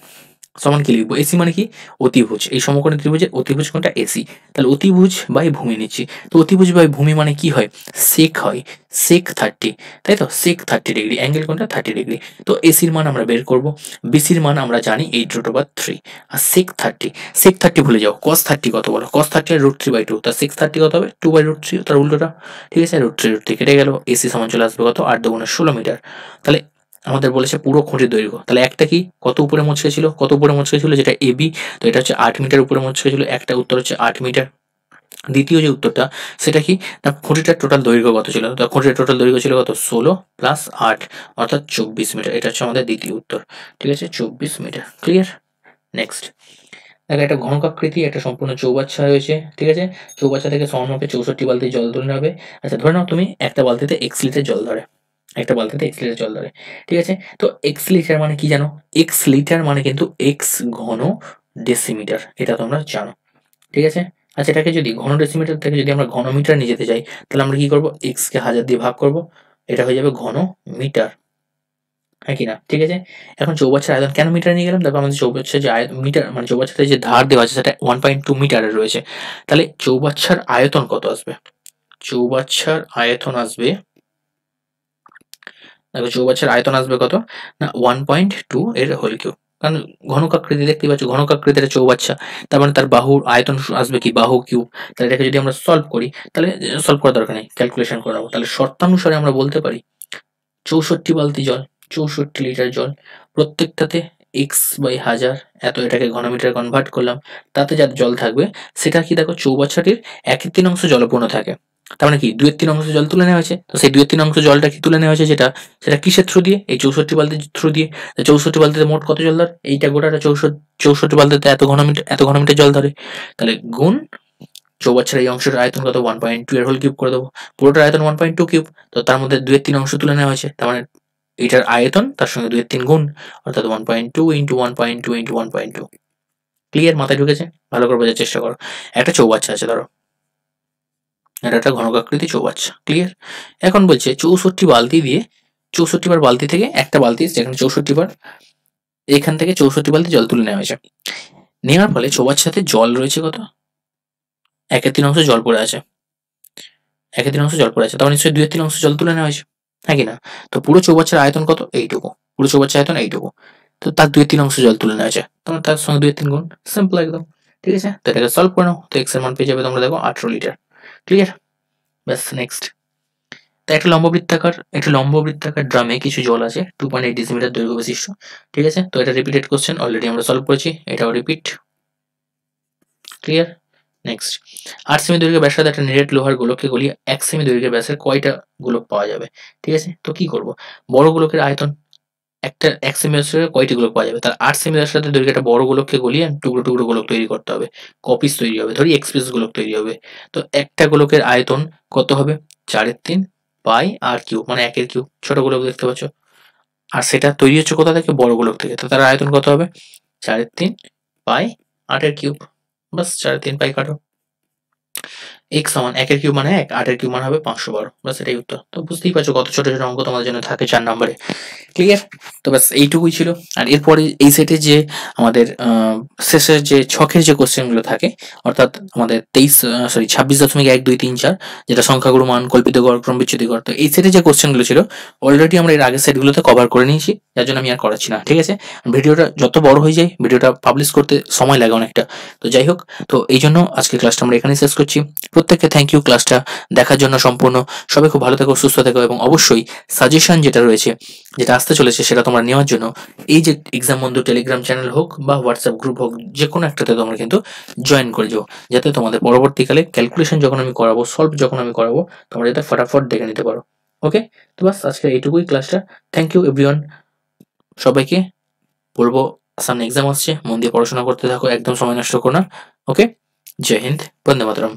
সমান কি লিখবো, এসি মানে কি, অতিভুজ। এই সমকোণী ত্রিভুজের অতিভুজ কোনটা, এসি। তাহলে অতিভুজ বাই ভূমি নিচ্ছি। তো অতিভুজ বাই ভূমি মানে কি হয়, সেক হয়, সেক 30, তাই তো, সেক 30 ডিগ্রি, অ্যাঙ্গেল কোনটা 30 ডিগ্রি। তো এসির মান আমরা বের করব, বিসির মান আমরা জানি 8√3, আর সেক 30, সেক 30 ভুলে যাও, কস 30 কত বলো, কস 30 আর √3/2, তা সেক 30 কত হবে, 2/√3, তার উল্টোটা। ঠিক আছে, √3 কেটে গেল, এসি সমান চলে আসবে কত, 8 দুগুণে 16 মিটার। তাহলে আমাদের বলেছে পুরো খুঁটির দৈর্ঘ্য, তাহলে একটা কি কত উপরে মচকে ছিল, কত উপরে মচকে ছিল, যেটা এবি, তো এটা হচ্ছে 8 মিটার উপরে মচকে ছিল, একটা উত্তর হচ্ছে 8 মিটার। দ্বিতীয় যে উত্তরটা সেটা কি না, খুঁটিটার টোটাল দৈর্ঘ্য কত ছিল, তো খুঁটিটার টোটাল দৈর্ঘ্য ছিল কত, 16 প্লাস 8 অর্থাৎ 24 মিটার। এটা হচ্ছে আমাদের দ্বিতীয় উত্তর। ঠিক আছে, 24 মিটার। ক্লিয়ার। নেক্সট দেখো, একটা ঘনকাকৃতি একটা সম্পূর্ণ চৌবাচ্চা রয়েছে। ঠিক আছে, চৌবাচ্চা থেকে সমানভাবে 64 বালতি জল তুলে নেবে। আচ্ছা, ধরে নাও তুমি একটা বালতিতে x লিটার জল ধরে, একটা বালতিতে x লিটার জল ধরে। ঠিক আছে, তো x লিটার মানে কি জানো, x লিটার মানে কিন্তু x ঘন ডেসিমিটার, এটা তোমরা জানো। ঠিক আছে, আচ্ছা এটাকে যদি ঘন ডেসিমিটার থেকে যদি আমরা ঘন মিটার নিয়ে যেতে চাই, তাহলে আমরা কি করব, x কে 1000 দিয়ে ভাগ করব, এটা হয়ে যাবে ঘন মিটার, হ্যাঁ কি না। ঠিক আছে, এখন চৌবাচ্চার আয়তন কেন মিটার নিয়ে গেলাম, দেখো আমাদের চৌবাচ্চার যে মিটার মানে চৌবাচ্চাতে যে ধার দেওয়া আছে সেটা 1.2 মিটারের রয়েছে। তাহলে চৌবাচ্চার আয়তন কত আসবে, চৌবাচ্চার আয়তন আসবে, দেখো চৌবাচ্চার আয়তন আসবে কত না, 1.2 এর হোল কিউব। কারণ ঘনকাকৃতি দেখতে পাচ্ছ, ঘনকাকৃতির চৌবাচ্চা, তার মানে তার বাহুর আয়তন আসবে কি, বাহু কিউব। তাহলে এটাকে যদি আমরা সলভ করি, তাহলে সলভ করার দরকার নেই, ক্যালকুলেশন করে নেবো। তাহলে শর্তানুসারে আমরা বলতে পারি 64 বালতি জল, 64 লিটার জল, প্রত্যেকটাতে x/1000, এত এটাকে ঘনমিটারে কনভার্ট করলাম, তাতে যা জল থাকবে সেটা কি, দেখো চৌবাচ্চাটির 1/3 জলপূর্ণ থাকে। তার মানে কি 2/3 জল তুলে নেওয়া হয়েছে, তো সেই 2/3 জলটা কি তুলে নেওয়া হয়েছে, যেটা সেটা কিসের থ্রু দিয়ে, এই 64 বালতির থ্রু দিয়ে। 64 বালতিতে মোট কত জল ধরে, এইটা গোটাটা 64 বালতিতে এত ঘনমিটার জল ধরে। তাহলে গুণ চৌবাচ্চার এই অংশের আয়তন কত, 1.2 এর হোল কিউব করে দেবো, পুরোটার আয়তন 1.2 কিউব, তো তার মধ্যে 2/3 তুলে নেওয়া হয়েছে, তার মানে এটার আয়তন তার সঙ্গে 2/3 গুণ, অর্থাৎ 1.2 ইন্টু 1.2 ইন্টু 1.2। ক্লিয়ার, মাথায় ঢুকেছে, ভালো করে বোঝার চেষ্টা করো। একটা চৌবাচ্চা আছে ধরো, এটা একটা ঘনকাকৃতি চৌবাচ্চা। ক্লিয়ার, এখন বলছে 64 বালতি দিয়ে, 64 বার বালতি থেকে একটা বালতি যেখানে 64 বার, এখান থেকে 64 বালতি জল তুলে নেওয়া হয়েছে। নেওয়ার ফলে চৌবাচ্চাতে জল রয়েছে কত, 1/3 জল পড়ে আছে, 1/3 জল পড়ে আছে, তার মানে নিশ্চয়ই 2/3 জল তুলে নেওয়া হয়েছে, হ্যাঁ কি না। তো পুরো চৌবাচ্চার আয়তন কত, এইটুকু, পুরো চৌবাচ্চার আয়তন এইটুকু, তো তার 2/3 জল তুলে নেওয়া হয়েছে, তখন তার সঙ্গে 2/3 গুণ, সিম্পল একদম। ঠিক আছে, তো এটাকে সলভ করে নাও, তো x এর মান পেয়ে যাবে তোমরা দেখো 18 লিটার। ক্লিয়ার, ব্যাস নেক্সট। তো একটা লম্ববৃত্তাকার ড্রামে কিছু জল আছে, 2.8 ডেসিমিটার দৈর্ঘ্য বিশিষ্ট। ঠিক আছে, তো এটা রিপিটেড কোশ্চেন, অলরেডি আমরা সলভ করেছি, এটাও রিপিট। Clear, next. 8 সেমি দৈর্ঘ্যের ব্যাসার্ধ একটা নিরেট লোহার গোলককে গলিয়ে 1 সেমি দৈর্ঘ্যের ব্যাসের কয়টা গোলক পাওয়া যাবে। ঠিক আছে, তো কি করব, বড় গোলকের আয়তন, একটা 1 সেমি ব্যাসার্ধের কয়টি গোলক পাওয়া যাবে, তার 8 সেমি ব্যাসার্ধের দৈর্ঘ্যে একটা বড় গোলককে গলিয়ে টুকরো টুকরো গোলক তৈরি করতে হবে, কপিস তৈরি হবে, ধরি x পিস গোলক তৈরি হবে। তো একটা গোলকের আয়তন কত হবে, 4/3 পাই আর কিউব, মানে 1 এর কিউব, ছোট গোলক দেখতে পাচ্ছ, আর সেটা তৈরি হচ্ছে কোথা থেকে, বড় গোলক থেকে। তো তার আয়তন কত হবে, 4/3 পাই 8/3। বাস 4/3 পাই কাটো। x সমান 1 কিউব মানে 1, 8 কিউব মানে হবে 512। বাস এটাই উত্তর। তো বুঝতেই পারছো কত ছোট ছোট অঙ্ক তোমাদের জন্য থাকে 4 নম্বরে। ক্লিয়ার? তো ব্যাস এইটুকুই ছিল। আর এরপরে এই সেটে যে আমাদের শেষের যে ছকের যে কোশ্চেনগুলো থাকে, অর্থাৎ আমাদের 26.1, 2, 3, 4, যেটা সংখ্যাগুরু মান, কল্পিত গড়, ক্রম বিচ্যুতি গড়। তো এই সেটে যে কোশ্চেনগুলো ছিল অলরেডি আমরা এর আগের সেটগুলোতে কভার করে নিয়েছি, যার জন্য আমি আর করাচ্ছি না। ঠিক আছে? ভিডিওটা যত বড় হয়ে যায়, ভিডিওটা পাবলিশ করতে সময় লাগে অনেকটা। তো যাই হোক, তো এই জন্য আজকে ক্লাসটা আমরা এখানেই শেষ করছি। প্রত্যেককে থ্যাংক ইউ ক্লাসটা দেখার জন্য সম্পূর্ণ। সবাই খুব ভালো থেকো, সুস্থ থেকো, এবং অবশ্যই সাজেশন যেটা রয়েছে, যেটা আসতে চলেছে, সেটা তোমরা নেওয়ার জন্য এই যে এক্সাম বন্ধু টেলিগ্রাম চ্যানেল হোক বা হোয়াটসঅ্যাপ গ্রুপ হোক, যে কোনো একটাতে তোমরা কিন্তু জয়েন করে যাও, যাতে তোমাদের পরবর্তীকালে ক্যালকুলেশন যখন আমি করাবো, সলভ যখন আমি করাবো, তোমরা যাতে ফটাফট দেখে নিতে পারো। ওকে? তো বাস আজকে এইটুকুই ক্লাসটা। Thank you everyone. সবাইকে বলবো সামনে এক্সাম আসছে, মন দিয়ে পড়াশোনা করতে থাকো, একদম সময় নষ্ট করো না। ওকে? জয় হিন্দ, বন্দে মাতরম।